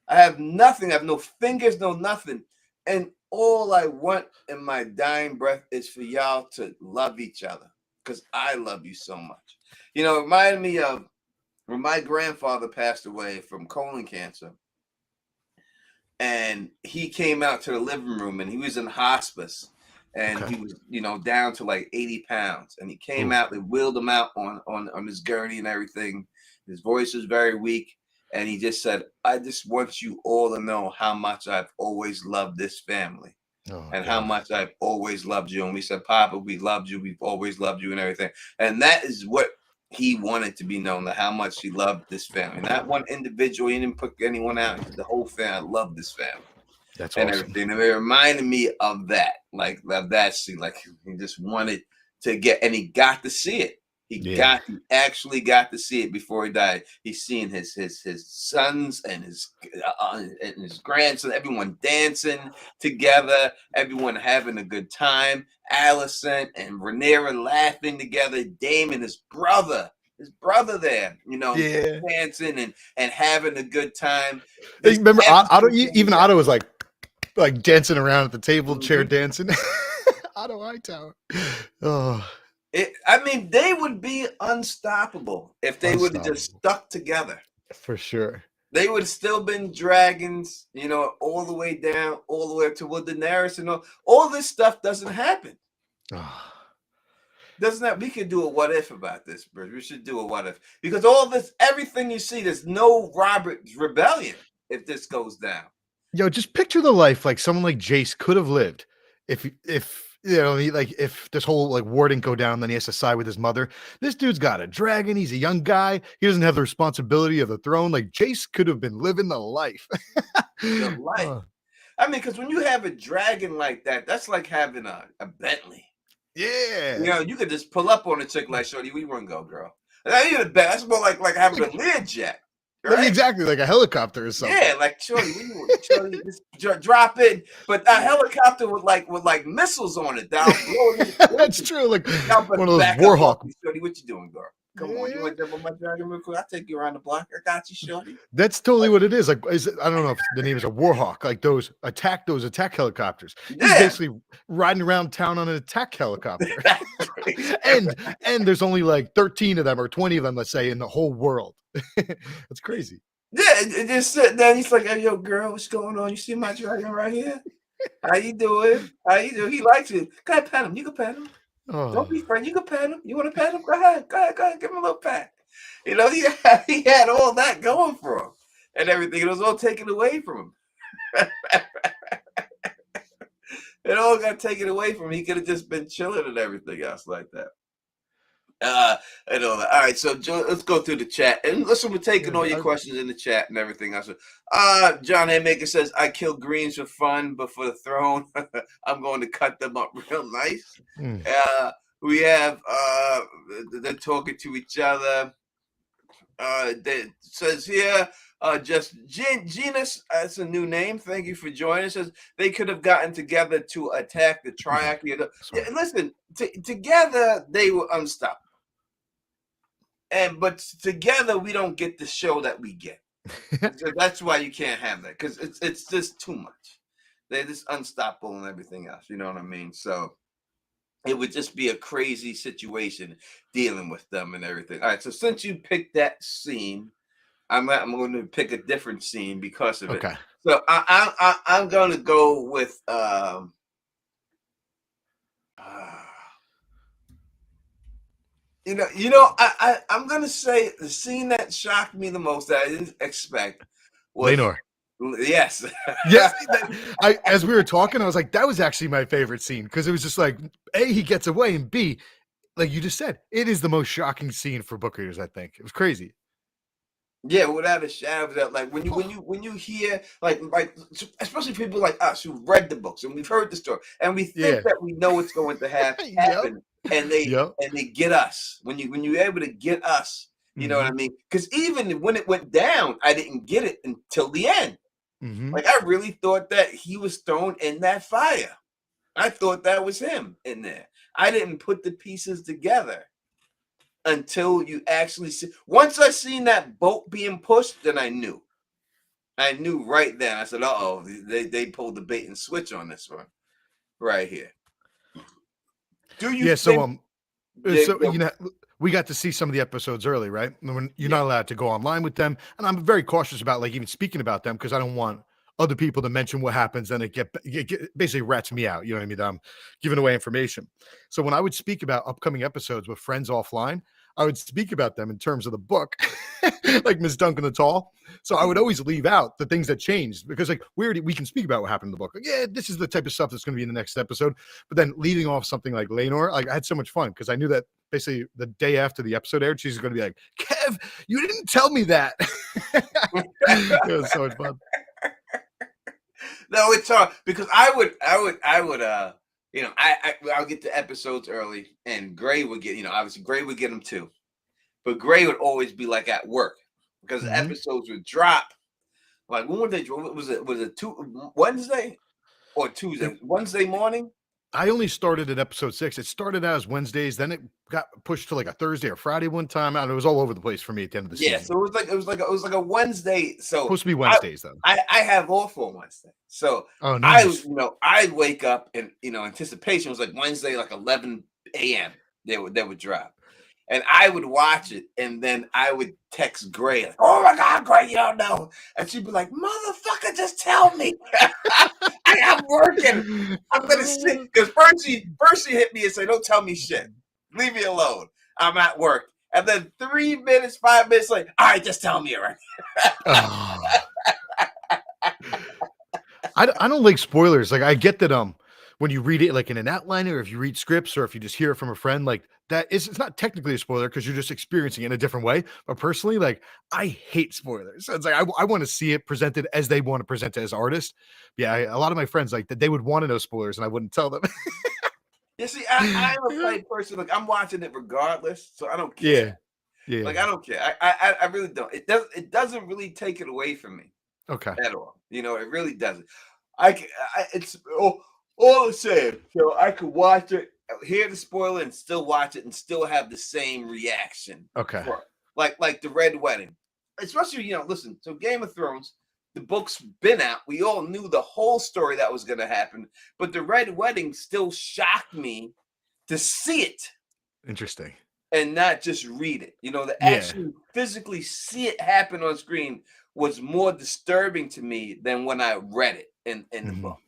I have nothing. I have no fingers, no nothing. And all I want in my dying breath is for y'all to love each other, because I love you so much. You know, it reminded me of when my grandfather passed away from colon cancer, and he came out to the living room, and he was in hospice, and he was, you know, down to like 80 pounds, and he came out, they wheeled him out on his gurney and everything. His voice was very weak, and he just said, I just want you all to know how much I've always loved this family. And how much I've always loved you. And we said, Papa, we loved you. We've always loved you and everything. And that is what he wanted to be known, that how much he loved this family. Not one individual. He didn't put anyone out. The whole family loved this family. That's and awesome. Everything. And it reminded me of that, like of that scene. Like, he just wanted to get, and he got to see it. He actually got to see it before he died. He's seeing his sons and his grandson, everyone dancing together, everyone having a good time. Alicent and Rhaenyra laughing together. Daemon, his brother there, dancing and having a good time. Remember, Otto, even Otto was like dancing around at the table, chair dancing. Otto Hightower. Oh. They would be unstoppable if they would have just stuck together. For sure. They would have still been dragons, all the way down, all the way up to Daenerys and all this stuff doesn't happen. We could do a what if about this, Bruce. We should do a what if. Because all this, everything you see, there's no Robert's rebellion if this goes down. Yo, just picture the life like someone like Jace could have lived if if this whole war didn't go down, then he has to side with his mother. This dude's got a dragon. He's a young guy. He doesn't have the responsibility of the throne. Like, Jace could have been living the life. The life. Because when you have a dragon like that, that's like having a Bentley. Yeah. You could just pull up on a chick like, shorty, we want to go, girl. That's more like having a Learjet. Right? Exactly, like a helicopter or something. Yeah, like shorty, just drop in, but a helicopter with like missiles on it down. That's true, like one of those Warhawk. Shorty, what you doing, girl? Come on, you want to jump on my dragon real quick? I'll take you around the block. I got you, shorty. That's totally what it is. Like, I don't know if the name is a Warhawk. Like those attack helicopters. He's basically riding around town on an attack helicopter. and there's only like 13 of them or 20 of them, let's say, in the whole world. That's crazy. Yeah, and just sitting there. He's like, "Hey, yo, girl, what's going on? You see my dragon right here? How you doing? He likes it. Go ahead, pet him. You can pet him. Oh. Don't be afraid. You can pet him. You want to pet him? Go ahead. Give him a little pat. He had all that going for him and everything. It was all taken away from him. It all got taken away from him. He could have just been chilling and everything else like that. And all that. All right, so Joe, let's go through the chat. And listen, we're taking all your questions in the chat and everything else. John Haymaker says, I kill greens for fun, but for the throne, I'm going to cut them up real nice. We have they're talking to each other. That says here, just Genus, that's a new name. Thank you for joining us. Says they could have gotten together to attack the Triarchy. Listen, together they were unstoppable. But together we don't get the show that we get. So that's why you can't have that, because it's just too much. They're just unstoppable and everything else. You know what I mean? So it would just be a crazy situation dealing with them and everything. All right. So since you picked that scene, I'm going to pick a different scene because of it. So I'm going to go with I'm gonna say the scene that shocked me the most that I didn't expect was Laenor. Yes. Yes. As we were talking, I was like, that was actually my favorite scene, because it was just like, A, he gets away, and B, like you just said, it is the most shocking scene for book readers, I think. It was crazy. Yeah, without a shadow of a doubt. Like when you hear like especially people like us who read the books and we've heard the story and we think that we know what's going to happen. And they get us when you're able to get us, you know what I mean? Because even when it went down, I didn't get it until the end. Like I really thought that he was thrown in that fire. I thought that was him in there. I didn't put the pieces together until you actually see. Once I seen that boat being pushed, then I knew. I knew right then. I said, "Uh-oh, they pulled the bait and switch on this one right here." Do you? Yeah. So we got to see some of the episodes early, right? When you're not allowed to go online with them, and I'm very cautious about like even speaking about them because I don't want other people to mention what happens, and it basically rats me out. You know what I mean? I'm giving away information. So when I would speak about upcoming episodes with friends offline, I would speak about them in terms of the book, like Miss Duncan the Tall. So I would always leave out the things that changed because like we can speak about what happened in the book. Like, yeah, this is the type of stuff that's going to be in the next episode. But then leaving off something like Laenor, like I had so much fun because I knew that basically the day after the episode aired, she's going to be like, Kev, you didn't tell me that. It was so much fun. No, it's hard because I would I'll get the episodes early, and Gray would get, obviously Gray would get them too, but Gray would always be like at work because the Mhm. episodes would drop. Like when would they drop? Was it Wednesday or It Tuesday? Wednesday morning. I only started at episode 6. It started out as Wednesdays, then it got pushed to, like, a Thursday or Friday one time, and it was all over the place for me at the end of the Yeah, season. so it was like a Wednesday. So Supposed to be I Wednesdays, though. I have off on Wednesday. So Oh, I nice. I'd wake up and anticipation was like Wednesday, like 11 a.m. They would drop. And I would watch it, and then I would text Gray, like, "Oh my God, Gray, you don't know." And she'd be like, "Motherfucker, just tell me." I'm working. I'm gonna sit because first she hit me and say, "Don't tell me shit. Leave me alone. I'm at work." And then 3 minutes, 5 minutes later, all right, just tell me already. Oh. I don't like spoilers. Like, I get that, when you read it, like, in an outline, or if you read scripts, or if you just hear it from a friend, like, that is it's not technically a spoiler because 'cause you're just experiencing it in a different way, but personally, like, I hate spoilers. So it's like, I wanna see it presented as they wanna present it as artists. Yeah, a lot of my friends, like, that they would wanna know spoilers, and I wouldn't tell them. You see, I'm a type person. Like I'm watching it regardless, so I don't care. Yeah, yeah. Like I don't care. I really don't. It doesn't really take it away from me Okay. at all. It really doesn't. I, c- it's all the same. So I could watch it, hear the spoiler, and still watch it, and still have the same reaction. Okay. For it. Like the Red Wedding, especially listen. So Game of Thrones, the book's been out. We all knew the whole story that was going to happen, but the Red Wedding still shocked me to see it Interesting. and not just read it. To Yeah. actually physically see it happen on screen was more disturbing to me than when I read it in the Mhm. book.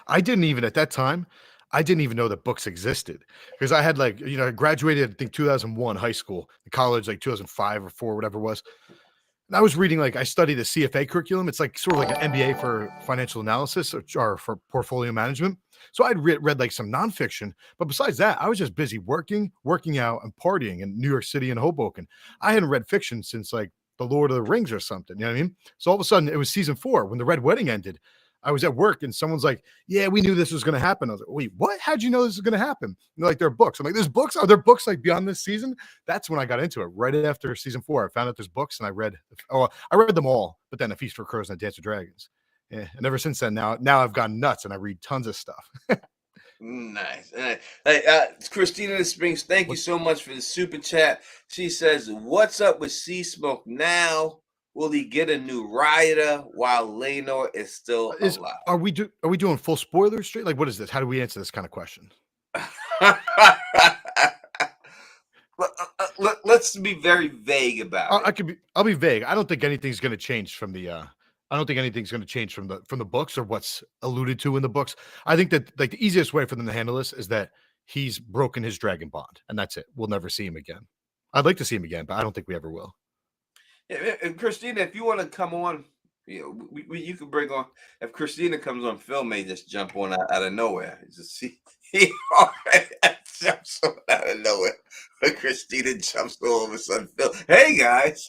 I didn't even at that time, I didn't even know that books existed because I had, like, I graduated, I think, 2001 high school, college, like, 2005 or 4, whatever it was. And I was reading, like, I studied the CFA curriculum. It's like sort of like an MBA for financial analysis, or for portfolio management. So I'd read like some nonfiction, but besides that, I was just busy working out, and partying in New York City and Hoboken. I hadn't read fiction since, like, The Lord of the Rings or something. You know what I mean? So all of a sudden, it was season 4 when the Red Wedding ended. I was at work and someone's like, "Yeah, we knew this was going to happen." I was like, "Wait, what? How'd you know this was going to happen?" And they're like, "There are books." I'm like, "There's books? Are there books like beyond this season?" That's when I got into it. Right after season 4, I found out there's books, and I read them all, but then A Feast for Crows and A Dance with Dragons. Yeah, and ever since then, now I've gone nuts and I read tons of stuff. Nice. Hey, Christina Springs, thank you What so much for the super chat. She says, "What's up with Sea Smoke now? Will he get a new rioter while Lenor is still is alive?" are we doing full spoilers straight? Like, what is this? How do we answer this kind of question? Let's be very vague about it. I'll be vague. I don't think anything's going to change from the I don't think anything's going to change from the books or what's alluded to in the books. I think that, like, the easiest way for them to handle this is that he's broken his dragon bond, and that's it. We'll never see him again. I'd like to see him again, but I don't think we ever will. Yeah, and Christina, if you want to come on, you can bring on. If Christina comes on, Phil may just jump on out of nowhere. It's just he already jumps on out of nowhere. But Christina jumps all of a sudden. Phil, hey guys.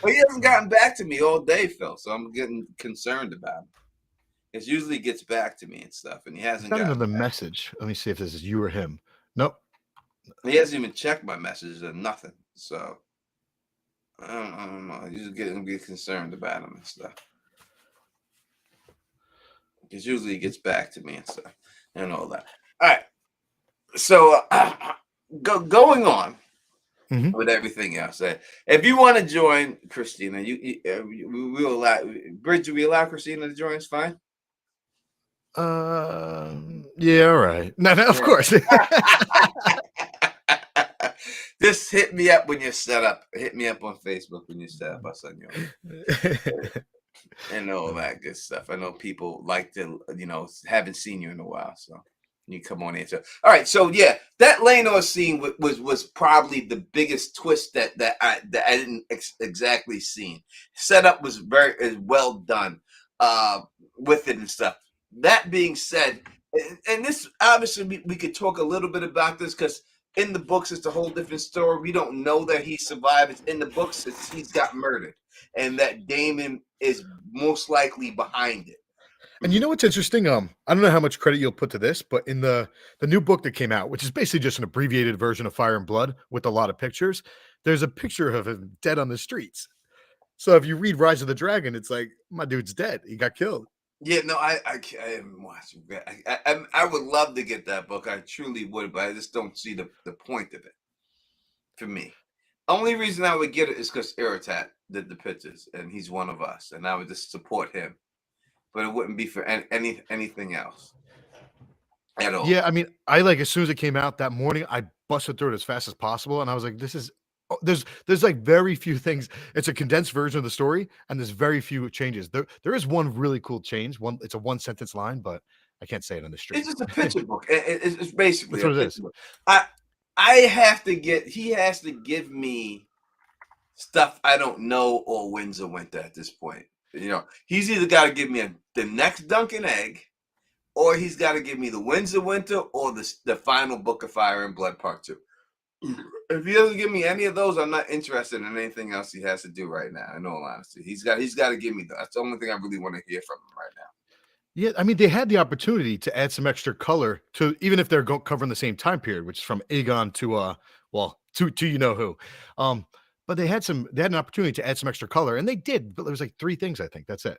But he hasn't gotten back to me all day, Phil. So I'm getting concerned about him. Because usually he gets back to me and stuff, and he I hasn't got gotten another back. message. Let me see if this is you or him. Nope. He hasn't even checked my messages or nothing. So I don't know. You just get concerned about him and stuff. Because usually he gets back to me and stuff and all that. All right. So going on Mhm. with everything else. If you want to join Christina, we will allow. Bridge, we allow Christina to join? It's fine. Yeah, all right. No, no, of Yeah. course. Just hit me up when you're set up. Hit me up on Facebook when you're set up. I'll send you and all that good stuff. I know people like to, haven't seen you in a while, so you come on in. So, all right, so yeah, that Lenore scene was probably the biggest twist that I didn't exactly see. Setup was very well done with it and stuff. That being said, and this obviously we could talk a little bit about this because in the books it's a whole different story. We don't know that he survived. It's in the books he's got murdered, and that Damon is most likely behind it. And you know what's interesting? I don't know how much credit you'll put to this, but in the new book that came out, which is basically just an abbreviated version of Fire and Blood with a lot of pictures, there's a picture of him dead on the streets. So if you read Rise of the Dragon, it's like my dude's dead. He got killed. Yeah, no, I haven't watched it. I would love to get that book. I truly would, but I just don't see the point of it for me. Only reason I would get it is because Iritat did the pictures, and he's one of us, and I would just support him. But it wouldn't be for anything else at all. Yeah, I mean, I like as soon as it came out that morning, I busted through it as fast as possible, and I was like, "This is." There's like very few things. It's a condensed version of the story, and there's very few changes. There is one really cool change. One, it's a one sentence line, but I can't say it on the It's stream. just a picture book. It's basically That's a what it picture is. book. I I have to get. He has to give me stuff I don't know or Windsor Winter at this point. He's either got to give me the next Duncan Egg, or he's got to give me the Windsor Winter or the final Book of Fire and Blood Part 2. If he doesn't give me any of those, I'm not interested in anything else he has to do right now. In all honesty, he's got to give me that. That's the only thing I really want to hear from him right now. Yeah, I mean, they had the opportunity to add some extra color to even if they're covering the same time period, which is from Aegon to well, to you know who. Um, but they had an opportunity to add some extra color, and they did. But there was like three things. I think that's it.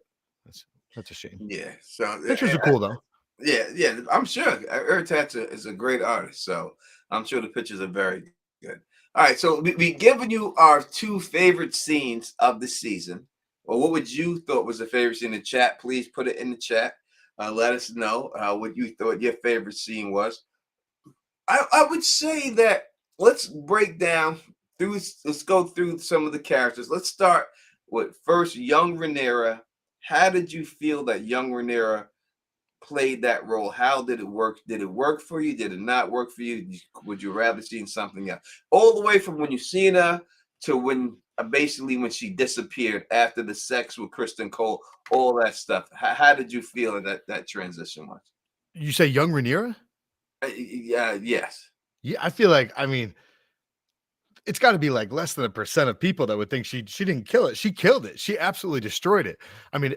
That's a shame. Yeah. So Pictures are cool though. yeah. I'm sure Iritat is a great artist, so I'm sure the pictures are very good. All right, so we given you our two favorite scenes of the season. Well, what would you thought was the favorite scene in the chat? Please put it in the chat. Let us know what you thought your favorite scene was. I would say that let's break down let's go through some of the characters. Let's start with first young Rhaenyra. How did you feel that young Rhaenyra played that role? How did it work? Did it work for you? Did it not work for you? Would you rather seen something else? All the way from when you seen her to when basically when she disappeared after the sex with Kristen Cole, all that stuff. How did you feel that transition was? You say young Rhaenyra? Yeah, yes. Yeah, I feel like I mean it's got to be like less than 1% of people that would think she didn't kill it. She killed it. She absolutely destroyed it. I mean,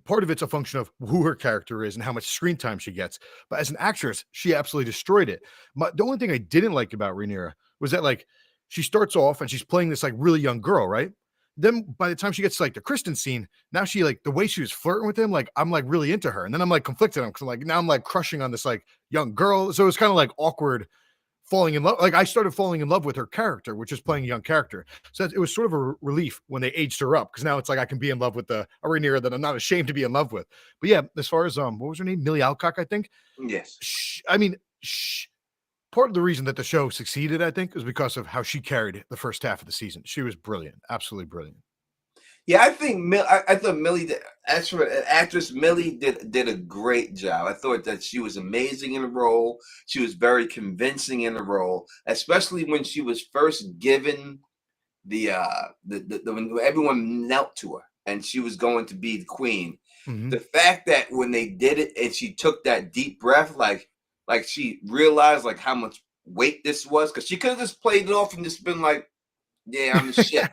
part of it's a function of who her character is and how much screen time she gets. But as an actress, she absolutely destroyed it. The only thing I didn't like about Rhaenyra was that like she starts off and she's playing this like really young girl, right? Then by the time she gets to like the Kristen scene, now she like the way she was flirting with him, like I'm like really into her, and then I'm like conflicted because like now I'm like crushing on this like young girl, so it's kind of like awkward falling in love. Like I started falling in love with her character, which is playing a young character. So it was sort of a relief when they aged her up because now it's like I can be in love with the Rhaenyra that I'm not ashamed to be in love with. But yeah, as far as what was her name, Millie Alcock, I think. Yes. I mean, part of the reason that the show succeeded, I think, is because of how she carried the first half of the season. She was brilliant, absolutely brilliant. Yeah, I think I thought Millie did, as for an actress, Millie did a great job. I thought that she was amazing in the role. She was very convincing in the role, especially when she was first given when everyone knelt to her and she was going to be the queen. Mhm. The fact that when they did it and she took that deep breath, like she realized like how much weight this was, because she could have just played it off and just been like, "Yeah, I'm the shit."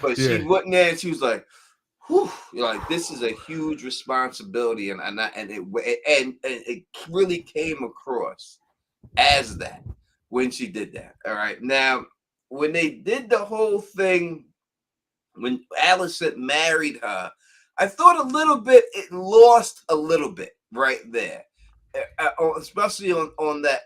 But she Yeah. wasn't there, and she was like, "Whew!" Like this is a huge responsibility, and it really came across as that when she did that. All right, now when they did the whole thing, when Alicent married her, I thought a little bit it lost a little bit right there, especially on that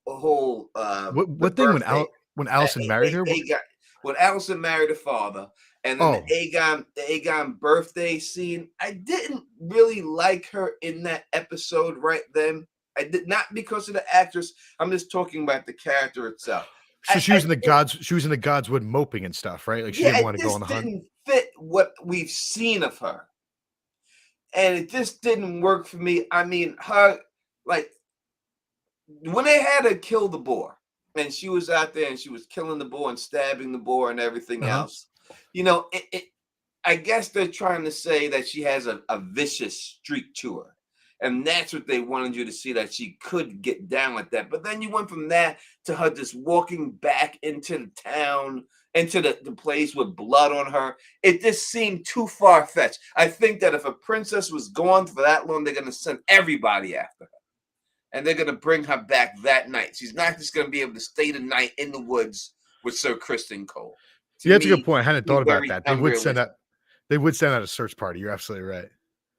whole the What thing birthday. when Allison married her? Aegon, when Alicent married her father, and then Oh, the Aegon birthday scene, I didn't really like her in that episode right then. I did not because of the actress. I'm just talking about the character itself. so she I was in the gods. She was in the Godswood moping and stuff, right? Like she Yeah, didn't it want to go on the just hunt. didn't fit what we've seen of her, and it just didn't work for me. I mean, her like when they had her kill the boar, and she was out there and she was killing the boar and stabbing the boar and everything Uh-huh. else. I guess they're trying to say that she has a vicious streak to her. And that's what they wanted you to see, that she could get down like that. But then you went from that to her just walking back into the town into the place with blood on her. It just seemed too far fetched. I think that if a princess was gone for that long, they're gonna send everybody after her, and they're gonna bring her back that night. She's not just gonna be able to stay the night in the woods with Sir Kristen Cole. To Yeah, that's a good me, point. I hadn't thought about very that. unrealistic. They would send out a search party. You're absolutely right.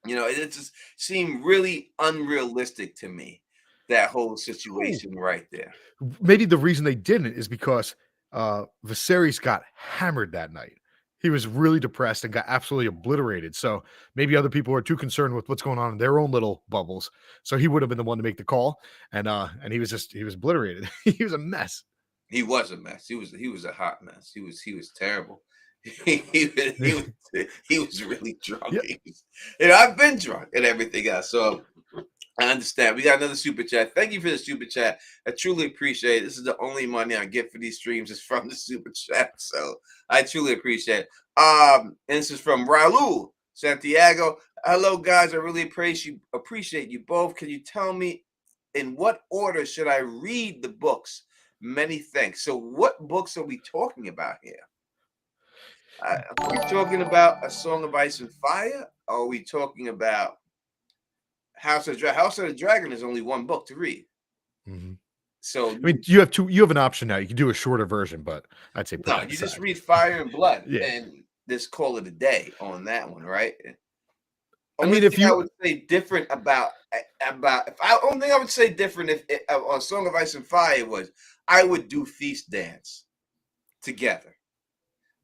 It just seemed really unrealistic to me. That whole Oh, situation right there. maybe the reason they didn't is because Viserys got hammered that night. He was really depressed and got absolutely obliterated. So maybe other people were too concerned with what's going on in their own little bubbles. So he would have been the one to make the call, and he was obliterated. He was a mess. He was a mess. He was a hot mess. He was terrible. He was really drunk. Yeah. I've been drunk and everything else. So I understand. We got another super chat. Thank you for the super chat. I truly appreciate it. This is the only money I get for these streams is from the super chat. So I truly appreciate it. And this is from Raul Santiago. Hello, guys. I really appreciate you both. Can you tell me in what order should I read the books? Many thanks. So, what books are we talking about here? Are we talking about A Song of Ice and Fire? Or are we talking about House of the Dragon is only one book to read. Mhm. So I mean, you have an option now. You can do a shorter version, but I'd say put no, that you just aside. read Fire and Blood Yeah. and just call it a day on that one, right? I mean, if I you would say different about only thing I would say different if on Song of Ice and Fire was I would do Feast Dance together.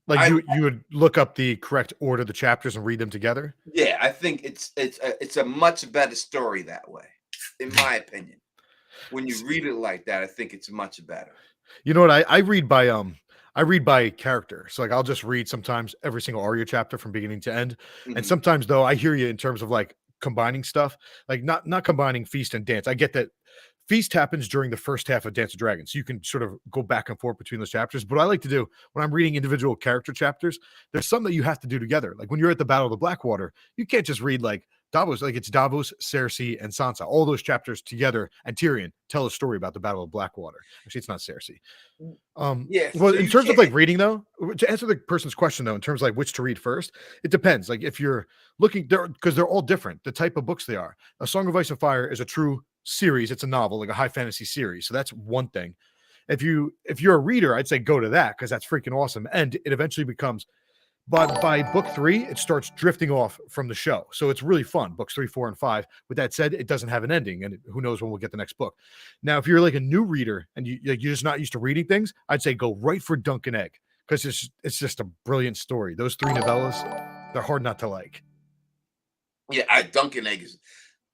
like I you would look up the correct order of the chapters and read them together. Yeah, I think it's a much better story that way, in my opinion. When you read it like that, I think it's much better. You know what? I read by character. So like I'll just read sometimes every single Arya chapter from beginning to end. And Mhm. sometimes though, I hear you in terms of like combining stuff, like not combining feast and dance. I get that feast happens during the first half of Dance of Dragons. So you can sort of go back and forth between those chapters. But what I like to do when I'm reading individual character chapters, there's some that you have to do together. Like when you're at the Battle of the Blackwater, you can't just read like Davos, like it's Davos, Cersei, and Sansa. All those chapters together, and Tyrion tell a story about the Battle of Blackwater. Actually, it's not Cersei. Yeah, Well, so in you terms of can't. like reading though, to answer the person's question though, in terms of like which to read first, it depends. Like if you're looking there, because they're all different, the type of books they are. A Song of Ice and Fire is a true series. It's a novel, like a high fantasy series. So that's one thing. If you're a reader, I'd say go to that because that's freaking awesome. And it eventually becomes, but by book 3, it starts drifting off from the show. So it's really fun. Books 3, 4, and 5. With that said, it doesn't have an ending, and who knows when we'll get the next book. Now, if you're like a new reader and you're just not used to reading things, I'd say go right for Dunk and Egg because it's just a brilliant story. Those 3 novellas, they're hard not to like. Yeah, Dunkin' Egg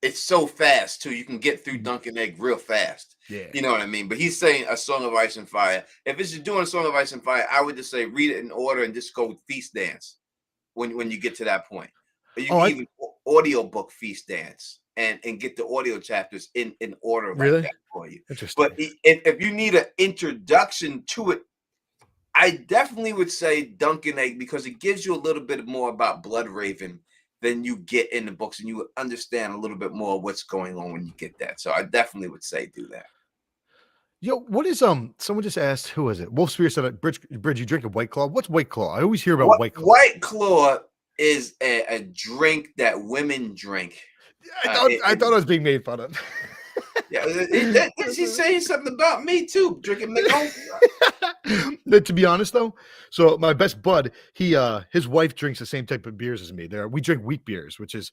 it's so fast too. You can get through Dunkin' Egg real fast. Yeah. You know what I mean? But he's saying A Song of Ice and Fire. If it's just doing A Song of Ice and Fire, I would just say read it in order and just go Feast Dance when you get to that point. Or you Oh, can even audio book Feast Dance and get the audio chapters in order like really? that for you. Interesting. But if you need an introduction to it, I definitely would say Dunkin' Egg because it gives you a little bit more about Bloodraven than you get in the books, and you would understand a little bit more of what's going on when you get that. So I definitely would say do that. Yo, what is someone just asked, who is it? Wolf Spear said, Bridge, you drink a White Claw. What's White Claw? I always hear about White Claw. White Claw is a drink that women drink. I thought I was being made fun of. Yeah, he's saying something about me too, drinking McOlder. To be honest though, so my best bud, his wife drinks the same type of beers as me. We drink wheat beers, which is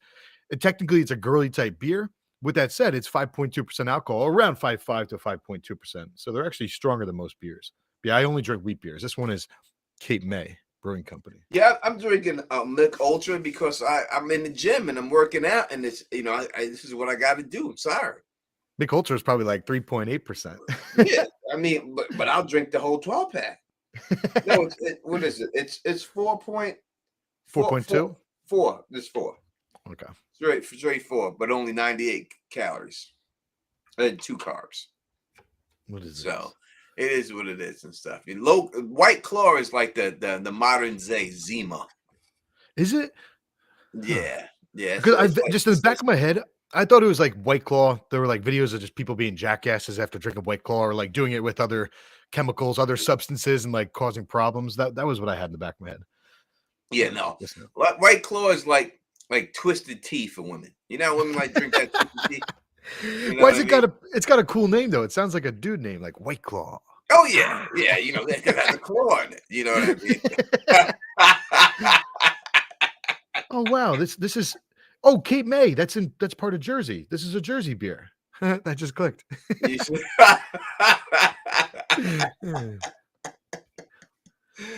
technically it's a girly type beer. With that said, it's 5.2% alcohol, around 5.5 to 5.2%. So they're actually stronger than most beers. But yeah, I only drink wheat beers. This one is Cape May Brewing Company. Yeah, I'm drinking Mick Ultra because I'm in the gym and I'm working out, and it's this is what I got to do. I'm sorry. Mick Ultra is probably like 3.8%. Yeah, I mean, but I'll drink the whole 12 pack. No, what is it? It's 4.2? 4. This 4. Okay. Straight 4, but only 98 calories and 2 carbs. What is so? It is what it is and stuff. White Claw is like the modern day Zima. Is it? Yeah, yeah. Because just in the back of my head, I thought it was like White Claw. There were like videos of just people being jackasses after drinking White Claw, or like doing it with other chemicals, other substances, and like causing problems. That was what I had in the back of my head. Yeah, no. Yes, no. White Claw is like twisted tea for women. You know, women like drink that twisted tea. You know Why what is I it mean? it's got a cool name though. It sounds like a dude name, like White Claw. Oh yeah, yeah. You know, that has a claw in it. You know what I mean? Oh wow, this is Cape May. That's part of Jersey. This is a Jersey beer. That just clicked. You should-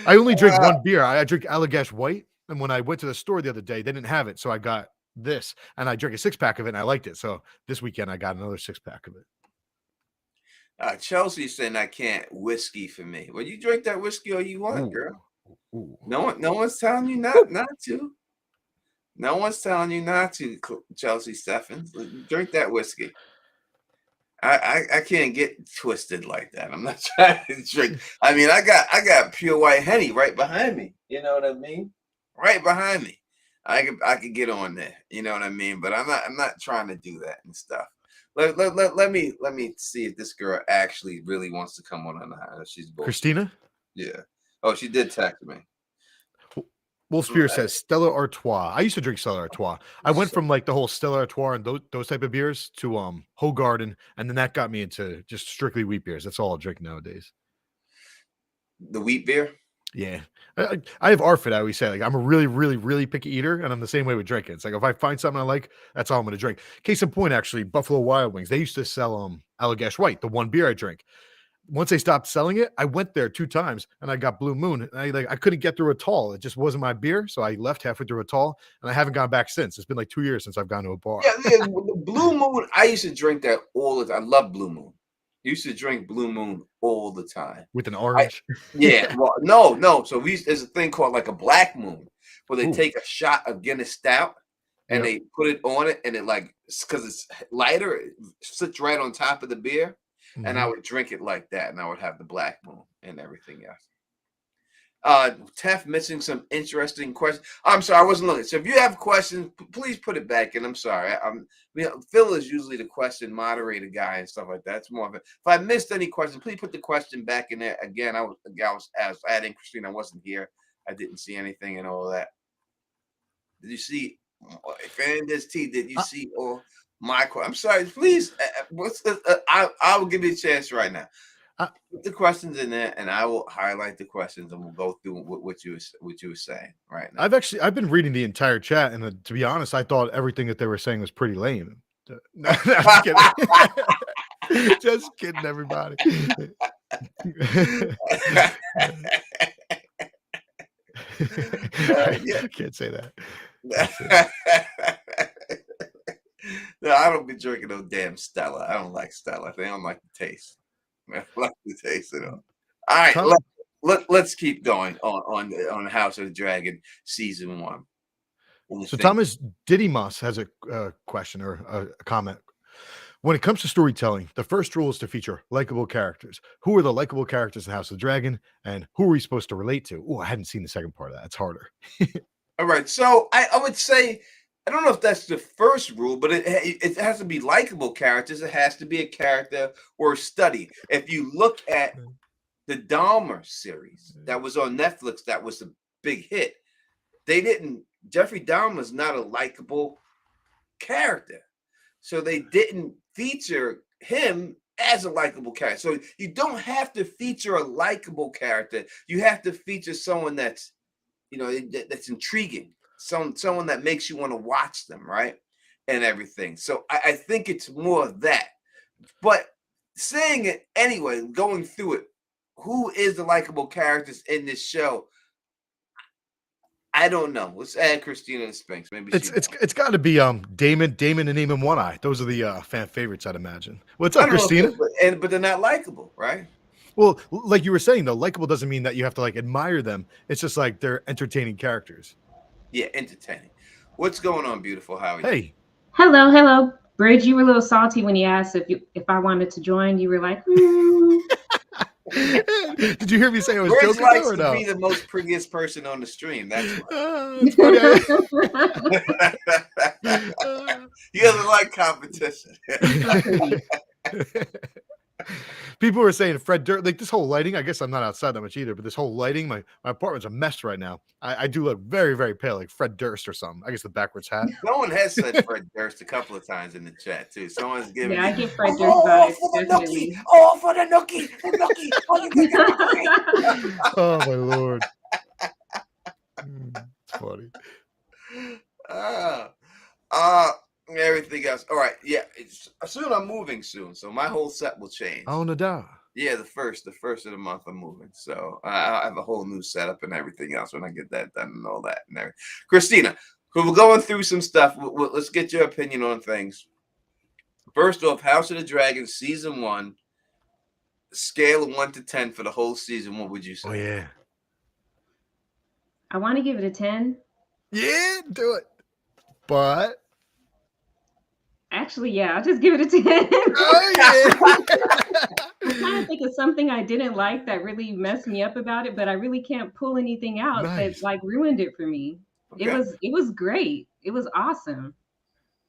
I only drink one beer. I drink Allagash White, and when I went to the store the other day, they didn't have it, so I got this, and I drank a 6-pack of it, and I liked it. So this weekend, I got another 6-pack of it. Chelsea's saying I can't whiskey for me. Well, you drink that whiskey all you want, Ooh. girl. Ooh. No one's telling you not to. No one's telling you not to, Chelsea Stephens. Drink that whiskey. I can't get twisted like that. I'm not trying to drink. I mean, I got pure white Henny right behind me. You know what I mean? Right behind me. I could get on there. You know what I mean? But I'm not trying to do that and stuff. Let me see if this girl actually really wants to come on the house. She's both. Christina? Yeah. Oh, she did text me. Wolf Spear says Stella Artois. I used to drink Stella Artois. I went from like the whole Stella Artois and those type of beers to Hoegaarden, and then that got me into just strictly wheat beers. That's all I drink nowadays. The wheat beer? Yeah. I have ARFID, I always say. Like, I'm a really, really, really picky eater, and I'm the same way with drinking. It's like if I find something I like, that's all I'm going to drink. Case in point, actually, Buffalo Wild Wings. They used to sell Allagash White, the one beer I drink. Once they stopped selling it, I went there 2 times and I got Blue Moon. And I couldn't get through a tall. It just wasn't my beer. So I left halfway through a tall, and I haven't gone back since. It's been like 2 years since I've gone to a bar. Yeah, the Blue Moon. I used to drink that all the time. I love Blue Moon. Used to drink Blue Moon all the time. With an orange? Yeah. Well, no. So there's a thing called like a Black Moon where they take a shot of Guinness Stout and they put it on it, and it because it's lighter, it sits right on top of the beer. Mm-hmm. And I would drink it like that, and I would have the Black Moon and everything else. Tef missing some interesting questions. I'm sorry, I wasn't looking. So if you have questions, please put it back in. I'm sorry. Phil is usually the question moderator guy and stuff like that. It's more of it. If I missed any questions, please put the question back in there. Again, I was adding Christina. I wasn't here. I didn't see anything and all that. Did you see Fernandez T? Did you see all my question? I'm sorry. Please, I will give you a chance right now. Put the questions in there, and I will highlight the questions, and we'll go through what you were saying right now. I've been reading the entire chat, and to be honest, I thought everything that they were saying was pretty lame. No, I'm kidding. Just kidding, everybody. I can't say that. No, I don't be drinking no damn Stella. I don't like Stella. They don't like the taste. I like the taste at all. All right, let's keep going on House of the Dragon season 1. So Thomas Didymas has a question or a comment. When it comes to storytelling, the first rule is to feature likable characters. Who are the likable characters in House of the Dragon, and who are we supposed to relate to? Oh, I hadn't seen the second part of that. It's harder. All right, so I would say, I don't know if that's the first rule, but it has to be likable characters. It has to be a character or a study. If you look at the Dahmer series that was on Netflix, that was a big hit. Jeffrey Dahmer's not a likable character. So they didn't feature him as a likable character. So you don't have to feature a likable character. You have to feature someone that's, that's intriguing. Someone that makes you want to watch them, right? And everything. So I think it's more of that. But saying it anyway, going through it, who is the likable characters in this show? I don't know. Let's add Christina and Spinks. Maybe it's got to be Damon and Naaman One Eye. Those are the fan favorites, I'd imagine. What's up, Christina? But they're not likable, right? Well, like you were saying, though, likable doesn't mean that you have to admire them. It's just like they're entertaining characters. Yeah, entertaining. What's going on, beautiful? How are you? Hey. Hello. Bridge, you were a little salty when you asked if I wanted to join. You were like, Did you hear me say I was Bridge joking? Likes or to no? be the most prettiest person on the stream. That's why. It's funny. He doesn't like competition. People were saying Fred Durst, like this whole lighting. I guess I'm not outside that much either, but this whole lighting, my apartment's a mess right now. I do look very, very pale, like Fred Durst or something. I guess the backwards hat. Someone has said Fred Durst a couple of times in the chat too. Someone's giving Yeah, I me, get Fred Durst vibes, definitely. oh, for the nookie, the nookie. Oh, you get the nookie. Oh my lord. It's funny. Everything else. All right, yeah. Soon I'm moving soon, so my whole set will change. Oh no doubt. Yeah, the first of the month I'm moving, so I have a whole new setup and everything else when I get that done and all that and everything. Christina, so we're going through some stuff. Let's get your opinion on things. First off, House of the Dragon season 1, scale of 1 to 10 for the whole season. What would you say? Oh yeah. I want to give it a 10. Yeah, do it. But Actually, yeah, I'll just give it a 10. oh yeah. I'm trying to think of something I didn't like that really messed me up about it, but I really can't pull anything out Nice. that like ruined it for me. Okay. It was great. It was awesome.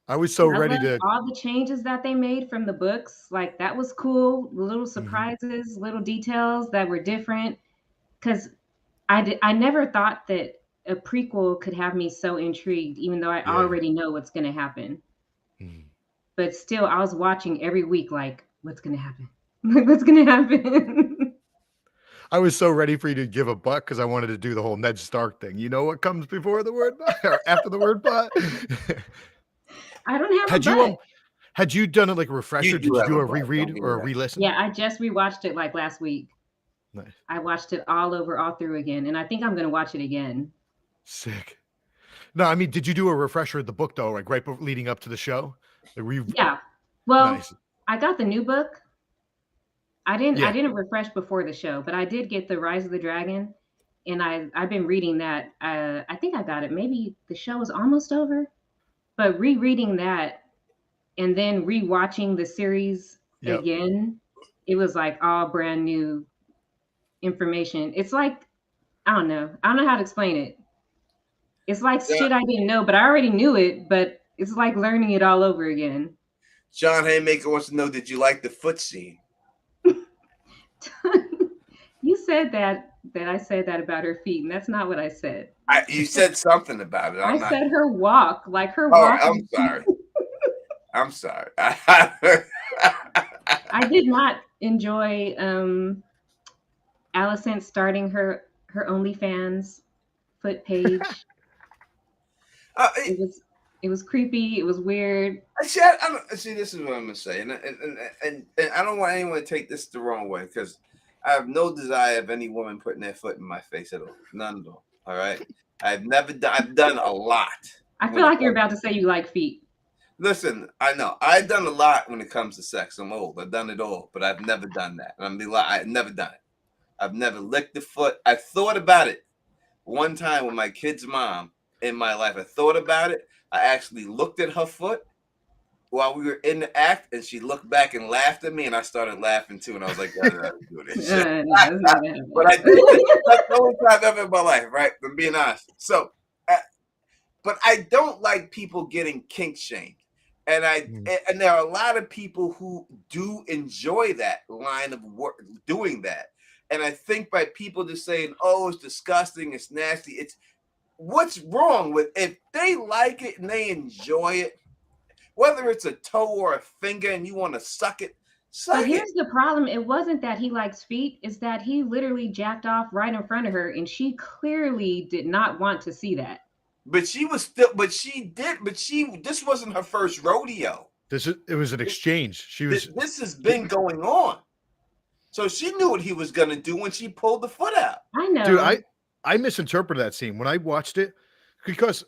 I was so I ready loved to. all the changes that they made from the books. Like that was cool. Little surprises, little details that were different. Because I never thought that a prequel could have me so intrigued, even though I Yeah. already know what's going to happen. Mhm. But still, I was watching every week, like, what's going to happen? What's going to happen? I was so ready for you to give a butt because I wanted to do the whole Ned Stark thing. You know what comes before the word butt or after the word butt? I don't have Had a you butt. had you done it like a refresher? Did do you have do a a butt, don't reread give me or a that. re-listen? Yeah, I just rewatched it like last week. Nice. I watched it all through again, and I think I'm going to watch it again. Sick. No, I mean, did you do a refresher of the book though, like right leading up to the show? Yeah. Well, Nice. I got the new book. I didn't Yeah. refresh before the show, but I did get the Rise of the Dragon, and I've been reading that. I think I got it. Maybe the show was almost over, but rereading that and then rewatching the series Yep. again, it was like all brand new information. It's like I don't know how to explain it. It's like Yeah. shit I didn't know, but I already knew it. But it's like learning it all over again. John Haymaker wants to know, did you like the foot scene? You said that I said that about her feet, and that's not what I said. You said something about it. I said her walk, like her Oh, walk. I'm sorry. I'm sorry. I did not enjoy Alicent starting her OnlyFans foot page. It was creepy. It was weird. See, this is what I'm gonna say, and I don't want anyone to take this the wrong way because I have no desire of any woman putting their foot in my face at all. None at all. All right. I've done a lot. I feel like you're about to say you like feet. Listen, I know I've done a lot when it comes to sex. I'm old. I've done it all, but I've never done that. I've never done it. I've never licked the foot. I thought about it one time with my kid's mom in my life. I thought about it. I actually looked at her foot while we were in the act, and she looked back and laughed at me, and I started laughing too. And I was like, "I don't do this shit." But I did it. That's the only time ever in my life, right? I'm being honest. So, but I don't like people getting kink shamed, and and there are a lot of people who do enjoy that line of work, doing that. And I think by people just saying, "Oh, it's disgusting, it's nasty," it's what's wrong with if they like it and they enjoy it, whether it's a toe or a finger and you want to suck it. But here's the problem. It wasn't that he likes feet. It's that he literally jacked off right in front of her, and she clearly did not want to see that. But this wasn't her first rodeo. It was an exchange. This has been going on. So she knew what he was going to do when she pulled the foot out. I know. Dude, I misinterpreted that scene when I watched it because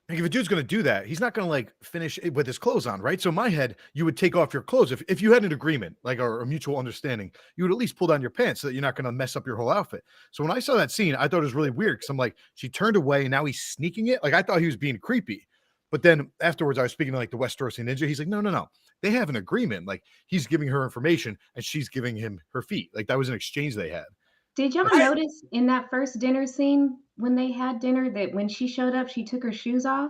like, if a dude's going to do that, he's not going to like finish it with his clothes on, right? So in my head, you would take off your clothes. If you had an agreement, like or a mutual understanding, you would at least pull down your pants so that you're not going to mess up your whole outfit. So when I saw that scene, I thought it was really weird because I'm like, she turned away and now he's sneaking it. Like I thought he was being creepy. But then afterwards, I was speaking to like the Westerosi Ninja. He's like, no. They have an agreement. Like he's giving her information and she's giving him her feet. Like that was an exchange they had. Did y'all notice in that first dinner scene when they had dinner that when she showed up, she took her shoes off?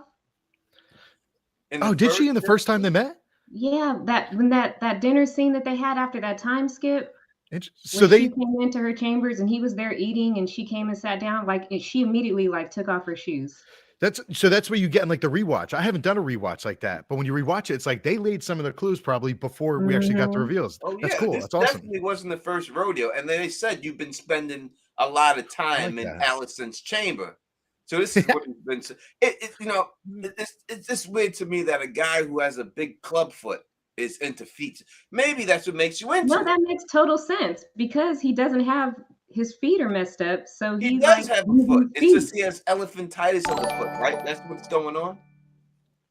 Did she in the first time they met? Yeah, that when that dinner scene that they had after that time skip, So when she they came into her chambers and he was there eating and she came and sat down, like, she immediately, like, took off her shoes. that's what you get in like the rewatch. I haven't done a rewatch like that, but when you rewatch it, it's like they laid some of the clues probably before we actually got the Mhm. reveals. Oh That's yeah, cool. this That's awesome. definitely wasn't the first rodeo. And they said you've been spending a lot of I like time in that. Allison's chamber. So this is what has been. It's just weird to me that a guy who has a big club foot is into feet. Maybe that's what makes you No, into it. that makes total sense because he doesn't have his feet are messed up, so He he's, like, does have a foot. using It's just feet. he has elephantitis of the foot, right? That's what's going on.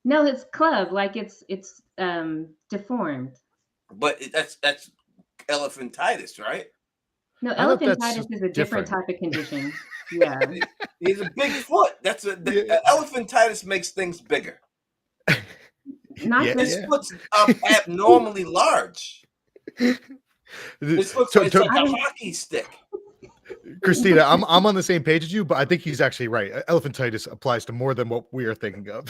No, it's club, like, it's, deformed. But that's elephantitis, right? No, I thought that's elephantitis is a different different. type of condition. Yeah. He has a big foot. Yeah. Elephantitis makes things bigger. Not Yeah, His just yeah. foot's up abnormally large. This looks To like it's to like I a don't hockey stick. Christina, I'm on the same page as you, but I think he's actually right. Elephantitis applies to more than what we are thinking of.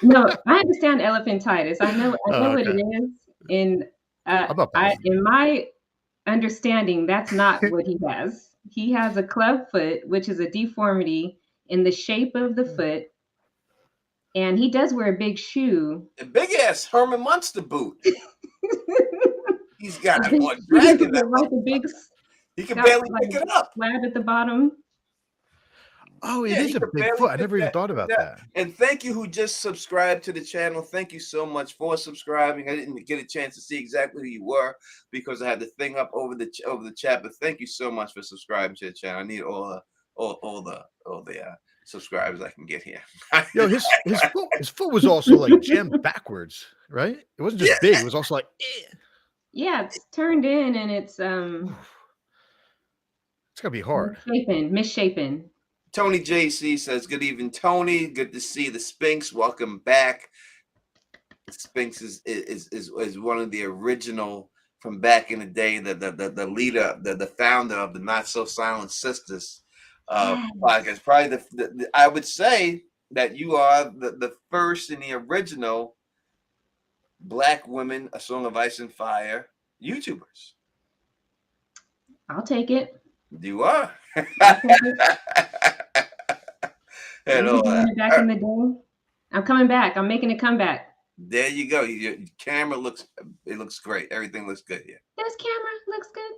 No, I understand elephantitis. I know Oh, what it okay. is, and, I'm not I positive. in my understanding, that's not what he has. He has a club foot, which is a deformity in the shape of the foot, and he does wear a big shoe. A big ass Herman Munster boot. He's A got big one shoe dragging that with, like, a big motherfucker. He can got, barely like, pick it up. slab at the bottom. Oh, it Yeah, is he a can big barely foot. I pick never even that thought thing about up. that. And thank you who just subscribed to the channel. Thank you so much for subscribing. I didn't get a chance to see exactly who you were because I had the thing up over the chat. But thank you so much for subscribing to the channel. I need all the subscribers I can get here. Yo, his foot was also like jammed backwards, right? It wasn't Yeah, just big. It was also like, Yeah, it's turned in and it's, it's gotta be hard. misshapen. Tony JC says, "Good evening, Tony. Good to see the Sphinx. Welcome back. The Sphinx is one of the original from back in the day. The leader, the founder of the Not So Silent Sisters Yes. podcast. Probably I would say that you are the first and the original Black women, A Song of Ice and Fire YouTubers. I'll take it. You are." I'll take it. And We were all doing that. it back in the day. I'm coming back. I'm making a comeback. There you go. Your camera looks great. Everything looks good here. This camera looks good.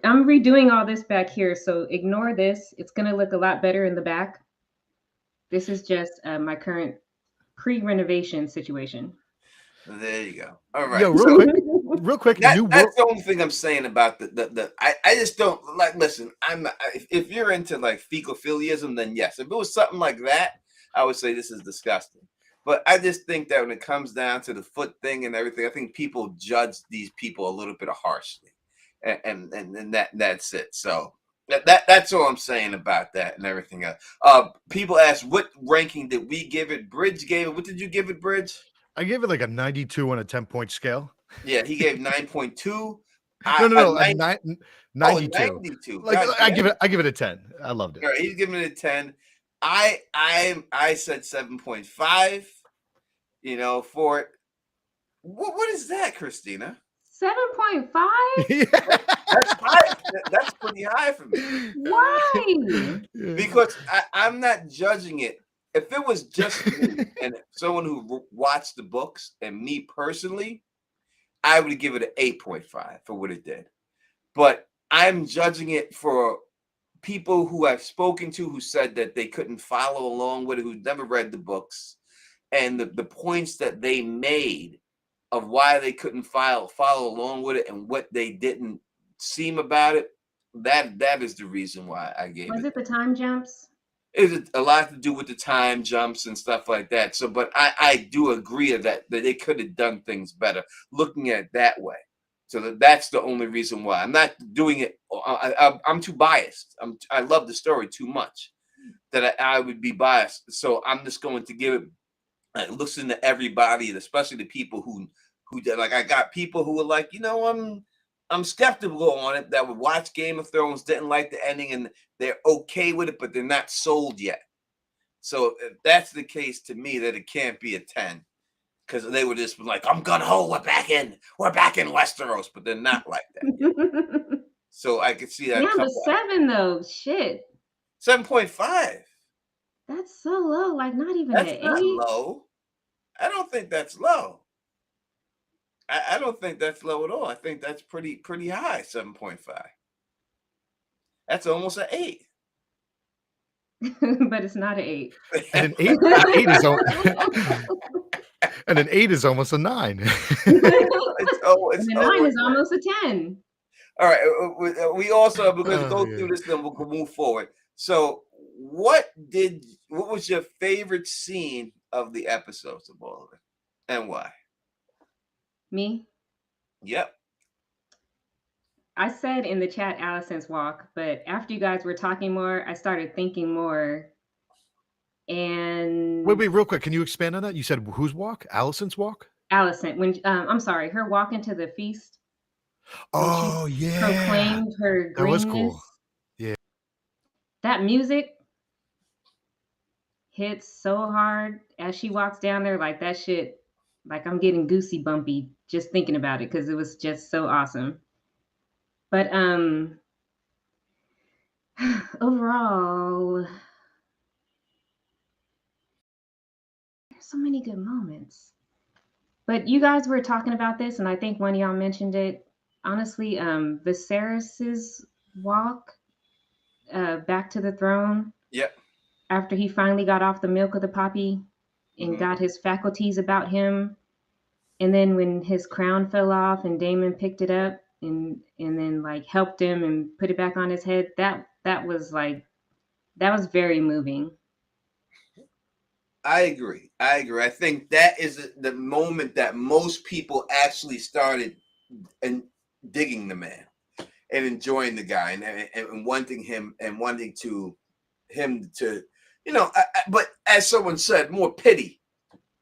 I'm redoing all this back here, so ignore this. It's gonna look a lot better in the back. This is just my current pre-renovation situation. There you go. All Yo, right. So real quick, New World. that's the only thing I'm saying about I just don't like. Listen, if you're into like fecophiliism, then yes. If it was something like that, I would say this is disgusting. But I just think that when it comes down to the foot thing and everything, I think people judge these people a little bit harshly, and that's it. So that's all I'm saying about that and everything else. People ask what ranking did we give it? Bridge gave it. What did you give it, Bridge? I gave it like a 92 on a 10-point scale. Yeah, he gave 9.2. No, a 92. 92. Like God I damn give it. I give it a 10. I loved All it. right, he's giving it a 10. I said 7.5, for it. What is that, Christina? 7.5? That's high. That's pretty high for me. Why? Because I'm not judging it. If it was just me and someone who watched the books and me personally, I would give it an 8.5 for what it did. But I'm judging it for people who I've spoken to who said that they couldn't follow along with it, who never read the books, and the points that they made of why they couldn't follow along with it and what they didn't seem about it. That is the reason why I gave Was it. it the time jumps? It's a lot to do with the time jumps and stuff like that. So, but I do agree that they could have done things better looking at it that way. So that's the only reason why I'm not doing it. I'm too biased. I love the story too much that I would be biased. So I'm just going to give it. Listen to everybody, especially the people who like. I got people who were like, I'm skeptical on it, that would watch Game of Thrones, didn't like the ending, and they're okay with it, but they're not sold yet. So if that's the case, to me, that it can't be a 10. because they were just like, I'm gung ho, we're back in Westeros, but they're not like that yet. So I could see that. Yeah, but 7 though, shit. 7.5. That's so low. Like not even That's an not 8. low. I don't think that's low. I don't think that's low at all. I think that's pretty high. 7.5. That's almost an 8. But it's not an 8. And an 8, and an 8 is almost a 9. It's And a 9 is almost a 10. All right. We also we're going to go yeah. through this, then we'll move forward. So, what was your favorite scene of the episodes of all of it, and why? Me? Yep. I said in the chat Allison's walk, but after you guys were talking more, I started thinking more. And Wait, real quick. Can you expand on that? You said whose walk? Allison's walk? Allison, when I'm sorry, her walk into the feast. Oh, yeah. Proclaimed her That was greenness. cool. Yeah. That music hits so hard as she walks down there, like that shit, like I'm getting goosey bumpy just thinking about it because it was just so awesome. But overall, there's so many good moments. But you guys were talking about this, and I think one of y'all mentioned it. Honestly, Viserys's walk back to the throne. Yep. After he finally got off the milk of the poppy and got his faculties about him. And then when his crown fell off and Daemon picked it up and then like helped him and put it back on his head, that was very moving. I agree. I think that is the moment that most people actually started digging the man and enjoying the guy and wanting him to but as someone said, more pity,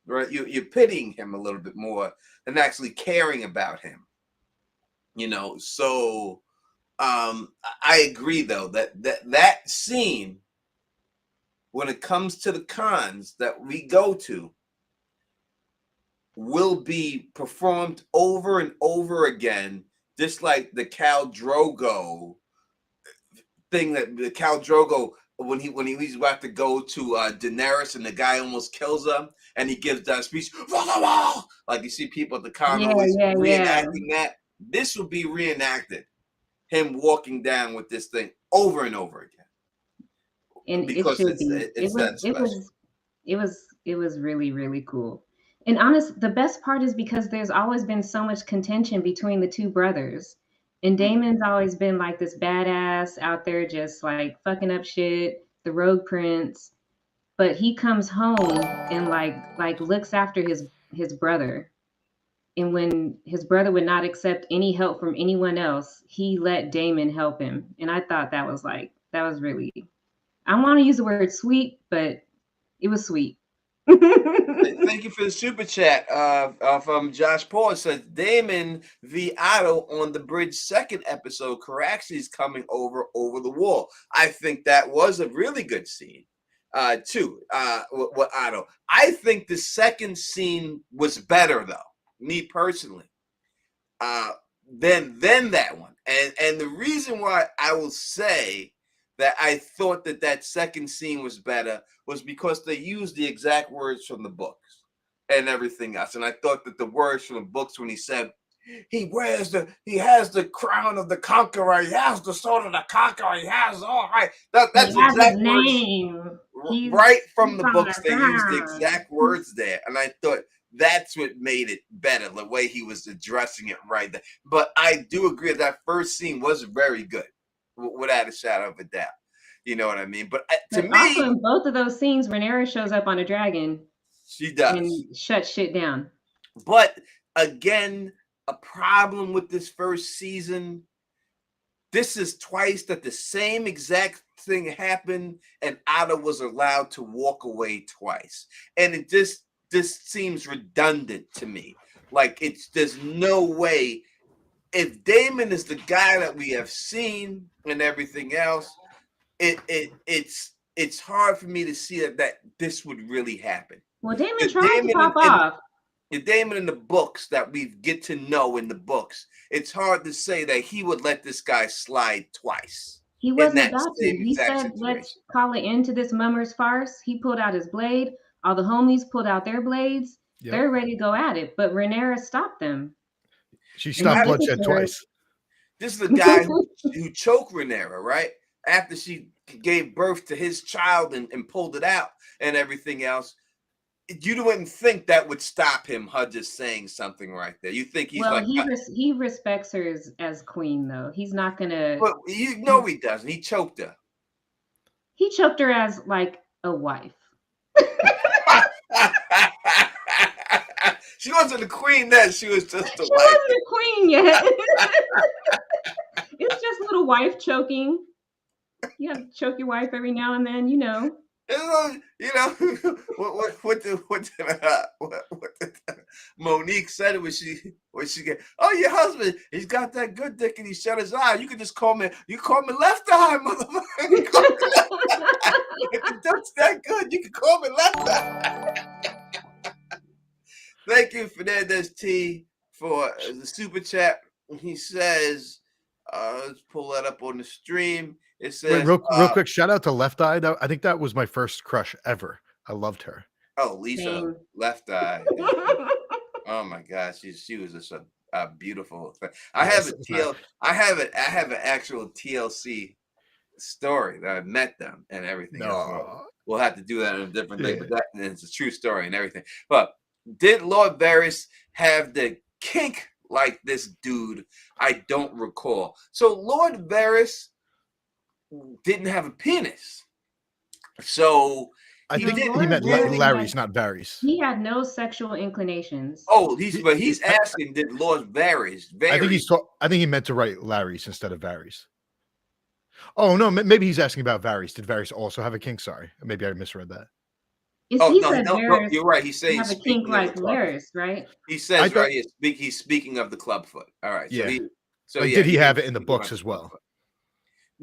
right? You're pitying him a little bit more than actually caring about him, so I agree though that scene, when it comes to the cons that we go to, will be performed over and over again, just like the Khal Drogo thing, that the Khal Drogo, when he was about to go to Daenerys and the guy almost kills him and he gives that speech, like you see people at the con reenacting that. This will be reenacted, him walking down with this thing over and over again. And because it should be. It was really, really cool. And honest, the best part is because there's always been so much contention between the two brothers. And Daemon's always been like this badass out there just like fucking up shit, the rogue prince. But he comes home and like looks after his brother. And when his brother would not accept any help from anyone else, he let Daemon help him. And I thought that was really, I don't want to use the word sweet, but it was sweet. Thank you for the super chat from Josh Paul. It says Daemon v. Otto on the Bridge second episode. Caraxes coming over the wall. I think that was a really good scene too, with Otto. I think the second scene was better though, me personally, than that one. And the reason why I will say that I thought that second scene was better was because they used the exact words from the books and everything else. And I thought that the words from the books, when he said he has the crown of the conqueror, he has the sword of the conqueror, he has all right. That's the exact name. Right from the books. They used the exact words there. And I thought that's what made it better, the way he was addressing it right there. But I do agree that first scene was very good, without a shadow of a doubt. You know what I mean? But to me, also in both of those scenes, Rhaenyra shows up on a dragon. She does. And shuts shit down. But again, a problem with this first season, this is twice that the same exact thing happened and Otto was allowed to walk away twice. And it just seems redundant to me. Like, there's no way, if Daemon is the guy that we have seen and everything else, it's hard for me to see that this would really happen. Well, Daemon tried to pop off. Daemon in the books that we get to know in the books, it's hard to say that he would let this guy slide twice He in wasn't that about to. same He exact said, let's situation. call an end to this mummer's farce. He pulled out his blade. All the homies pulled out their blades. Yep. They're ready to go at it. But Rhaenyra stopped them. She And stopped he bloodshed looked at her. twice. This is the guy who choked Rhaenyra, right? After she gave birth to his child and pulled it out and everything else. You wouldn't think that would stop him, her just saying something right there. You think he's Well, like, he respects her as queen, though. He's not gonna. but you know he doesn't. He choked her. He choked her as like a wife. She wasn't the queen then. She was just the She wife. wasn't a queen yet. It's just little wife choking. You have to choke your wife every now and then, you know. You know what Monique said when she get, oh, your husband, he's got that good dick and he shut his eye. You can just call me left eye, motherfucker. You call me left eye. If the dick's that good, you can call me left eye. Thank you, Fernandez T, for the super chat. He says, let's pull that up on the stream. It says, Wait, real quick, shout out to Left Eye. I think that was my first crush ever. I loved her. Oh, Lisa, Same. Left Eye. Oh my gosh, she was just a beautiful thing. I have an actual TLC story that I met them and everything. No. We'll have to do that in a different day, but it's a true story and everything. But did Lord Varys have the kink like this dude? I don't recall. So Lord Varys didn't have a penis. So I think No, he Lord meant Varys Larry's, not Varys. He had no sexual inclinations. Oh, he's asking, did Lord Varys? I think he meant to write Larry's instead of Varys. Oh no, maybe he's asking about Varys. Did Varys also have a kink? Sorry, maybe I misread that. Oh, He no, said Varys you're right. He's saying have a kink like Varys, right? He says right here, he's speaking of the clubfoot. All right. Yeah. So did he have it in the books as well?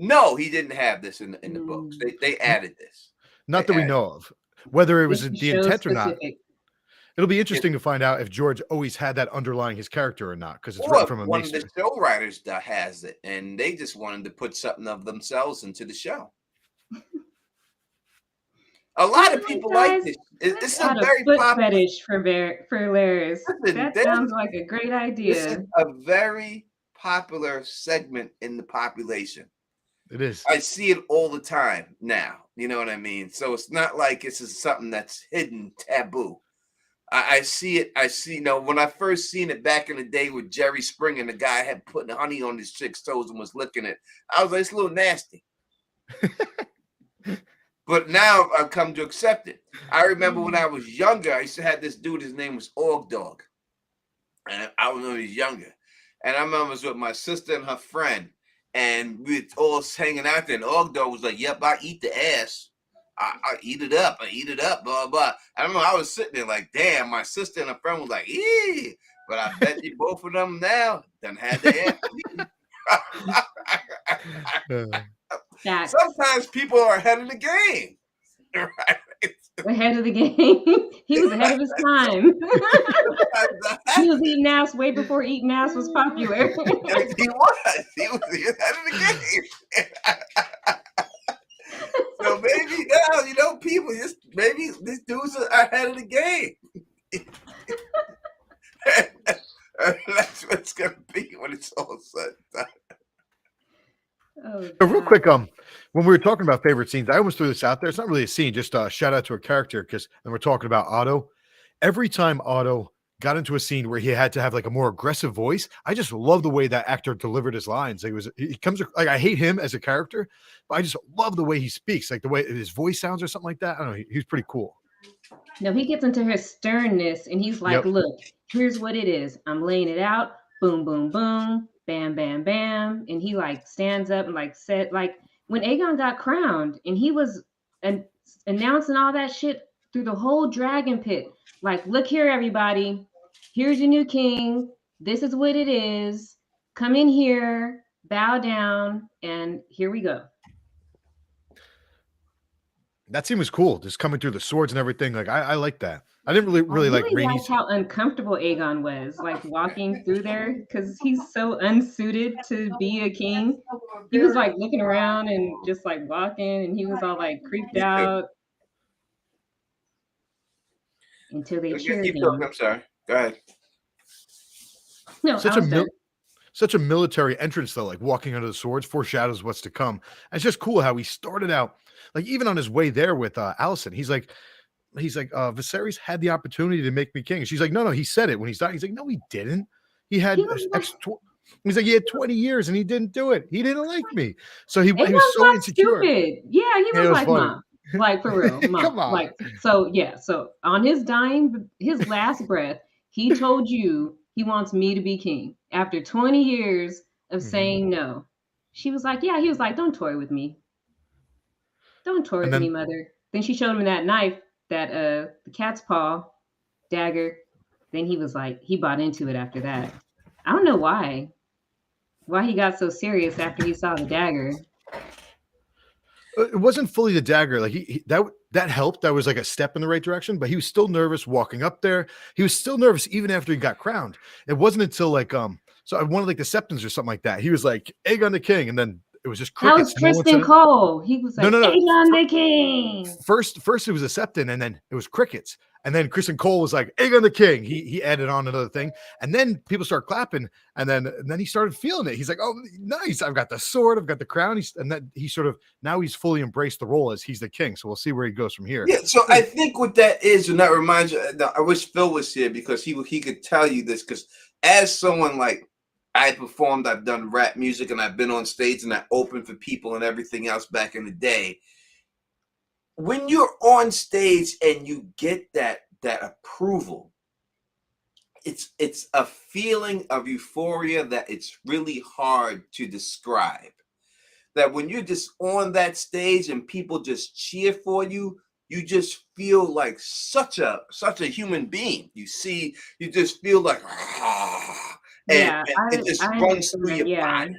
No, he didn't have this in the books. They added this. Not that we know of. Whether it was It's the intent or not, specific. it'll be interesting to find out if George always had that underlying his character or not, because it's written from a one maester. of the show writers that has it, and they just wanted to put something of themselves into the show. A lot of people like this. It's a very foot popular fetish for Larys. That sounds like a great idea. This is a very popular segment in the population. It is. I see it all the time now. You know what I mean? So it's not like this is something that's hidden, taboo. I see it. When I first seen it back in the day with Jerry Springer, and the guy had put honey on his chick's toes and was licking it, I was like, it's a little nasty. But now I've come to accept it. I remember when I was younger, I used to have this dude, his name was Org Dog. And I was when he was younger. And I remember I was with my sister and her friend. And we were all hanging out there. And Org Dog was like, yep, I eat the ass. I eat it up. Blah, blah. I remember I was sitting there like, damn, my sister and her friend was like, eee. But I bet you both of them now done had the ass. Sometimes people are ahead of the game. Right? Ahead of the game. He was ahead of his time. He was eating ass way before eating ass was popular. He was ahead of the game. So maybe now, people maybe these dudes are ahead of the game. That's what it's gonna be when it's all said and done. So real quick, when we were talking about favorite scenes, I almost threw this out there. It's not really a scene, just a shout out to a character, and we're talking about Otto. Every time Otto got into a scene where he had to have like a more aggressive voice, I just love the way that actor delivered his lines. He comes like, I hate him as a character, but I just love the way he speaks, like the way his voice sounds or something like that. I don't know. He's pretty cool. No, he gets into his sternness and he's like, look, here's what it is. I'm laying it out. Boom, boom, boom. Bam, bam, bam. And he like stands up and like said, like when Aegon got crowned and he was announcing all that shit through the whole dragon pit. Like, look here, everybody. Here's your new king. This is what it is. Come in here, bow down, and here we go. That scene was cool, just coming through the swords and everything. Like I like that. I didn't I really like really liked Rhaenys. how uncomfortable Aegon was, like walking through there, because he's so unsuited to be a king. He was like looking around and just like walking, and he was all like creeped Me too. out until they Okay, cheered keep talking. him. I'm sorry. Go ahead. No, Such I a was done. such a military entrance though, like walking under the swords foreshadows what's to come. And it's just cool how he started out, like even on his way there with Allison, he's like, Viserys had the opportunity to make me king. And she's like, no, he said it when he's dying. He's like, no, he didn't. He had He was like, he's like, he had 20 years and he didn't do it. He didn't like me. So he was Aegon's so not insecure. stupid. Yeah, he Yeah, was it was like, funny. Mom, like for real, Mom. Come on. Like, so yeah, so on his last breath, he told you he wants me to be king after 20 years of Mhm. saying no. She was like, yeah, he was like, don't toy with me. Don't toy And with me, then mother. Then she showed him that knife, that the cat's paw dagger. Then he was like, he bought into it after that. I don't know why. Why he got so serious after he saw the dagger. it wasn't fully the dagger. Like that helped. That was like a step in the right direction, but he was still nervous walking up there. He was still nervous even after he got crowned. It wasn't until like so I wanted like the Septons or something like that. He was like Aegon the King, and then it was just That was crickets. No one said Kristen it. Cole. He was like, No. Aegon the King. First it was a Septon, and then it was crickets. And then Kristen Cole was like, Aegon the King. He added on another thing. And then people start clapping. And then he started feeling it. He's like, oh, nice. I've got the sword. I've got the crown. And then he sort of, now he's fully embraced the role as he's the king. So we'll see where he goes from here. Yeah, so I think what that is, and that reminds you, I wish Phil was here because he could tell you this. Because as someone like I performed, I've done rap music, and I've been on stage, and I opened for people and everything else back in the day. When you're on stage and you get that approval, it's a feeling of euphoria that it's really hard to describe. That when you're just on that stage and people just cheer for you, you just feel like such a human being. You just feel like Yeah, and it just I runs through understand. your Yeah. body.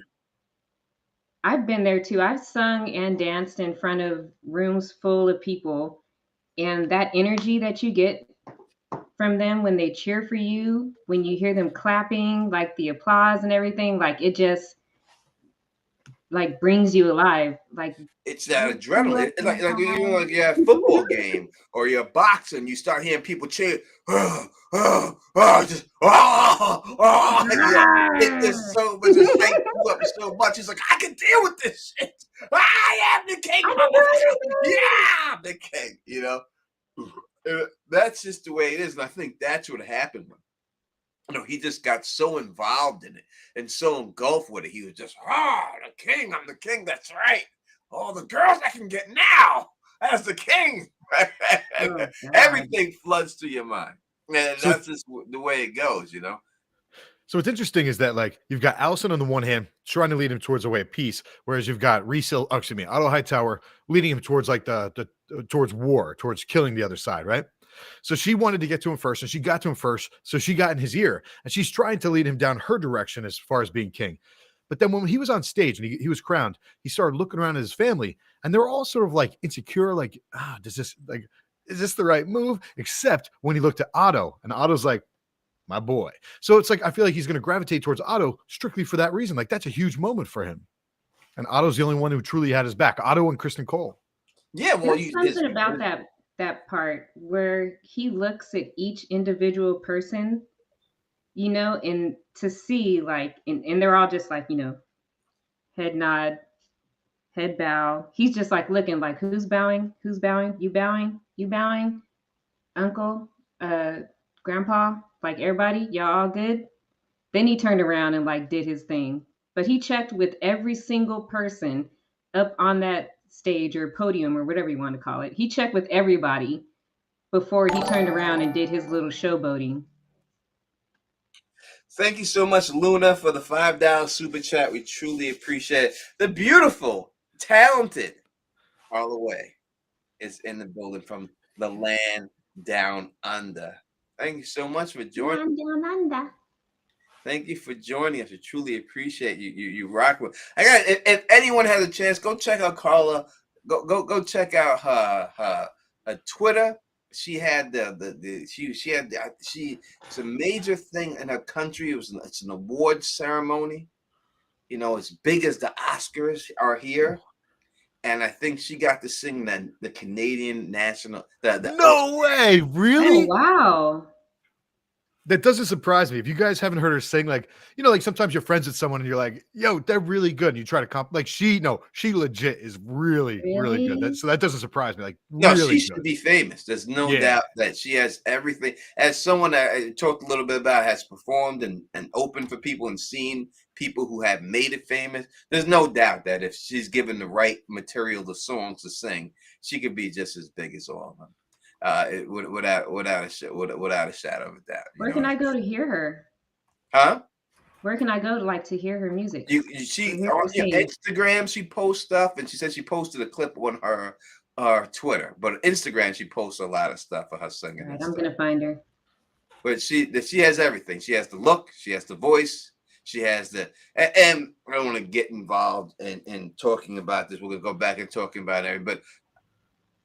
I've been there too. I've sung and danced in front of rooms full of people. And that energy that you get from them when they cheer for you, when you hear them clapping, like the applause and everything, like it just like brings you alive. Like It's that adrenaline. It's like you're at a football game or you're boxing, you start hearing people cheer, just it just hypes you up so much. It's like I can deal with this shit. I am the king. Yeah, I'm the king. You know, that's just the way it is, and I think that's what happened when. He just got so involved in it and so engulfed with it. He was just, the king. I'm the king. That's right. All the girls I can get now as the king. Oh, Everything floods through your mind. And So- that's just the way it goes, you know? So what's interesting is that like you've got Allison on the one hand trying to lead him towards a way of peace, whereas you've got Otto Hightower leading him towards like towards war, towards killing the other side, right? So she wanted to get to him first, and she got to him first. So she got in his ear, and she's trying to lead him down her direction as far as being king. But then when he was on stage and he was crowned, he started looking around at his family, and they were all sort of like insecure, like, is this the right move? Except when he looked at Otto, and Otto's like, my boy. So it's like I feel like he's going to gravitate towards Otto strictly for that reason. Like that's a huge moment for him. And Otto's the only one who truly had his back. Otto and Kristen Cole. Yeah, well, there's something about that part where he looks at each individual person, you know, and to see like, and they're all just like, you know, head nod, head bow. He's just like looking like, who's bowing? Who's bowing? You bowing? You bowing? Uncle, grandpa, like everybody, y'all all good? Then he turned around and like did his thing. But he checked with every single person up on that stage or podium or whatever you want to call it. He checked with everybody before he turned around and did his little showboating. Thank you so much, Luna, for the $5 super chat. We truly appreciate it. The beautiful, talented Carla Way is in the building from the land down under. Thank you so much for joining. Down under. Thank you for joining us. We truly appreciate you. You rock with. If anyone has a chance, go check out Carla Go check out her Twitter. She had she had it's a major thing in her country. It's an award ceremony, you know, as big as the Oscars are here. And I think she got to sing the Canadian national the No way, Oh really? wow. That doesn't surprise me. If you guys haven't heard her sing, like, you know, like sometimes you're friends with someone and you're like, yo, they're really good. And you try to like she legit is really, really good. Really? So that doesn't surprise me. Like No, she really should good. be famous. There's no Yeah. doubt that she has everything. As someone that I talked a little bit about, has performed and opened for people and seen people who have made it famous, there's no doubt that if she's given the right material, the songs to sing, she could be just as big as all of them. Without a shadow of a doubt. Where can I go to hear her? Huh? Where can I go to hear her music? She Hear her on your sing? Instagram, she posts stuff, and she said she posted a clip on her Twitter, but Instagram she posts a lot of stuff of her singing All right, and I'm stuff. gonna find her. But she has everything. She has the look, she has the voice, she has and I don't want to get involved in talking about this. We're gonna go back and talking about it, but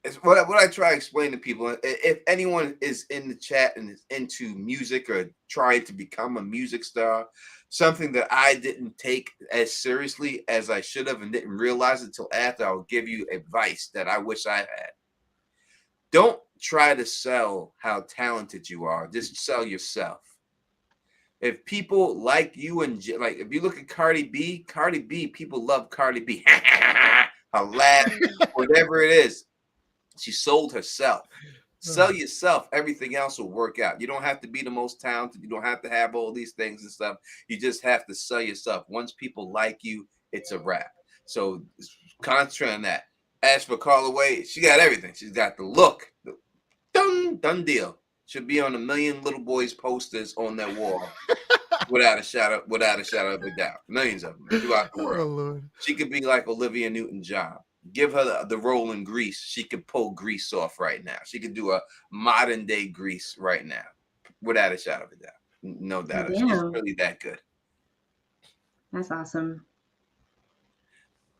it's what I try to explain to people. If anyone is in the chat and is into music or trying to become a music star, something that I didn't take as seriously as I should have and didn't realize until after, I'll give you advice that I wish I had. Don't try to sell how talented you are. Just sell yourself. If people like you and like, if you look at Cardi B, people love Cardi B. Her laugh, whatever it is. She sold herself. Sell yourself. Everything else will work out. You don't have to be the most talented. You don't have to have all these things and stuff. You just have to sell yourself. Once people like you, it's a wrap. So concentrate on that. As for Carla Wade, she got everything. She's got the look. Done deal. Should be on a million little boys posters on their wall. without a shadow of a doubt. Millions of them throughout the world. Oh, Lord. She could be like Olivia Newton-John. Give her the role in Grease. She could pull Grease off right now. She could do a modern day Grease right now, without a shadow of a doubt. No doubt. She's Damn. really that good. That's awesome.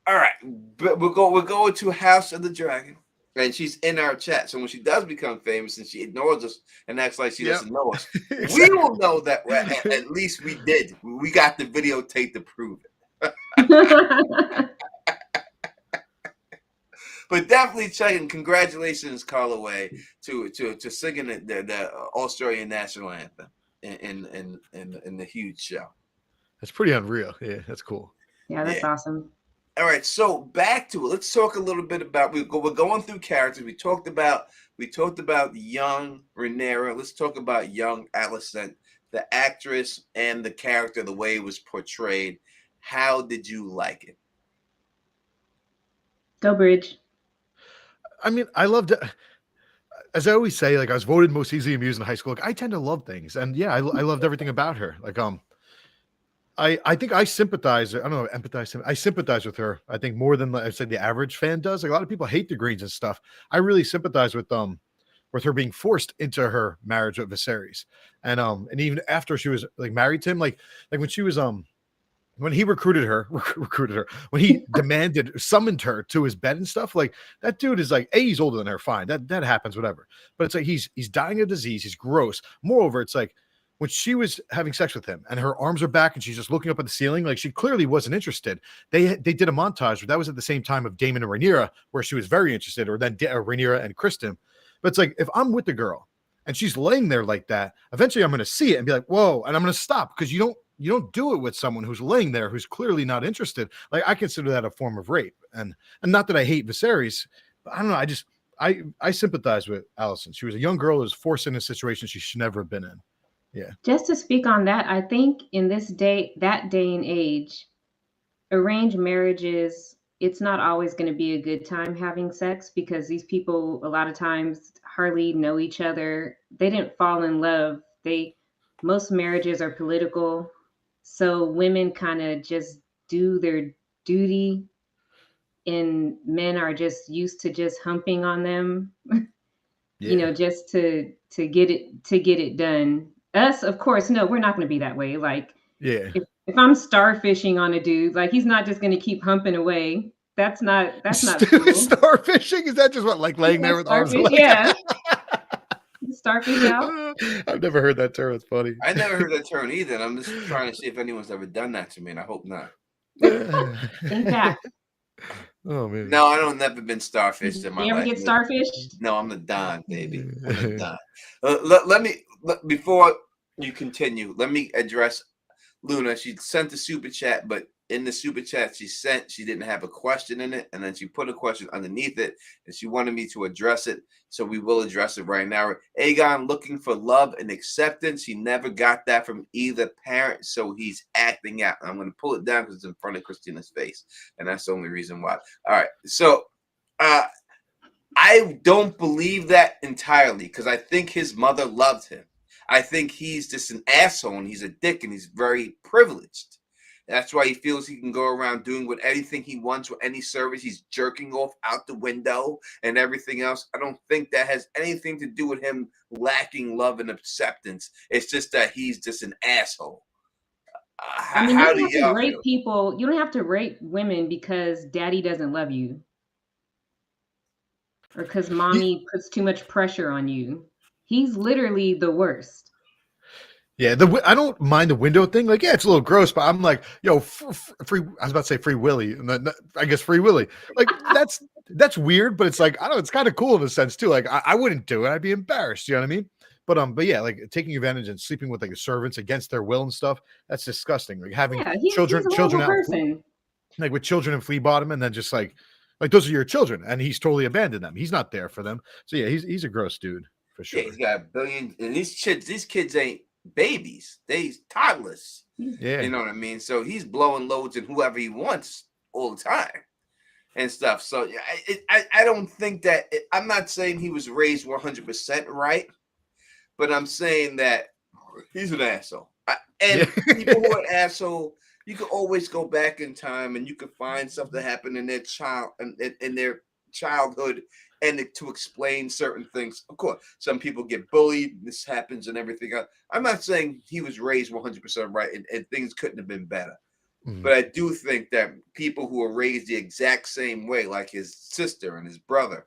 All right, but we're going to House of the Dragon, and she's in our chat. So when she does become famous and she ignores us and acts like she doesn't know us, we will know that at least we did. We got the videotape to prove it. But definitely checking. Congratulations, Carla Wade, to singing the Australian national anthem in the huge show. That's pretty unreal. Yeah, that's cool. Yeah, that's awesome. All right, so back to it. Let's talk a little bit about we're going through characters. We talked about young Rhaenyra. Let's talk about young Alicent, the actress and the character, the way it was portrayed. How did you like it? Go Bridge. I mean, I loved it. As I always say, like I was voted most easily amused in high school. Like I tend to love things, and yeah, I loved everything about her. Like I think I sympathize. I don't know, empathize. I sympathize with her. I think more than I said the average fan does. Like a lot of people hate the Greens and stuff. I really sympathize with her being forced into her marriage with Viserys, and even after she was like married to him, like when she was when he recruited her, when he summoned her to his bed and stuff, like that dude is like, he's older than her, fine, that happens, whatever. But it's like he's dying of disease, he's gross. Moreover, it's like when she was having sex with him and her arms are back and she's just looking up at the ceiling, like she clearly wasn't interested. They did a montage, but that was at the same time of Daemon and Rhaenyra, where she was very interested, or then Rhaenyra and Kristen. But it's like, if I'm with the girl and she's laying there like that, eventually I'm going to see it and be like, whoa, and I'm going to stop, because you don't do it with someone who's laying there who's clearly not interested. Like I consider that a form of rape, and not that I hate Viserys, but I don't know. I sympathize with Alicent. She was a young girl who was forced in a situation she should never have been in. Yeah. Just to speak on that, I think in that day and age, arranged marriages, it's not always going to be a good time having sex, because these people a lot of times hardly know each other. They didn't fall in love. Most marriages are political. So women kind of just do their duty, and men are just used to just humping on them, just to get it done. Us, of course, no, we're not going to be that way. Like, yeah, if I'm starfishing on a dude, like he's not just going to keep humping away. That's not cool. Starfishing? Is that just what, like laying Yeah, there with arms? starfish, Like yeah. Starfish out. I've never heard that term. It's funny. I never heard that term either. And I'm just trying to see if anyone's ever done that to me, and I hope not. Think back. Oh man. No, I don't. Never been starfished in my You ever life. get starfish? No, I'm the Don, baby. I'm the Don. Let me before you continue. Let me address Luna. She sent the super chat, but in the super chat she didn't have a question in it, and then she put a question underneath it, and she wanted me to address it. So we will address it right now. Aegon looking for love and acceptance. He never got that from either parent, so he's acting out. I'm going to pull it down because it's in front of Christina's face, and that's the only reason why. All right, so I don't believe that entirely because I think his mother loved him. I think he's just an asshole and he's a dick and he's very privileged. That's why he feels he can go around doing with anything he wants with any service. He's jerking off out the window and everything else. I don't think that has anything to do with him lacking love and acceptance. It's just that he's just an asshole. I mean, you don't have to rape people. You don't have to rape women because daddy doesn't love you. Or because mommy puts too much pressure on you. He's literally the worst. Yeah, I don't mind the window thing. Like, yeah, it's a little gross, but I'm like, yo, free. I was about to say Free Willy, and then I guess Free Willy. Like, that's weird, but it's like, I don't know, it's kind of cool in a sense too. Like, I wouldn't do it. I'd be embarrassed. You know what I mean? But yeah, like taking advantage and sleeping with like servants against their will and stuff. That's disgusting. Like having children out, like with children in Flea Bottom, and then just like those are your children, and he's totally abandoned them. He's not there for them. So yeah, he's a gross dude for sure. Yeah, he's got a billion, and these kids ain't babies, they toddlers. Yeah, you know what I mean. So he's blowing loads and whoever he wants all the time and stuff. So I don't think that I'm not saying he was raised 100% right, but I'm saying that he's an asshole. People who are an asshole, you can always go back in time and you can find stuff that happened in their childhood and to explain certain things. Of course, some people get bullied, this happens and everything else. I'm not saying he was raised 100% right and things couldn't have been better. But I do think that people who are raised the exact same way, like his sister and his brother,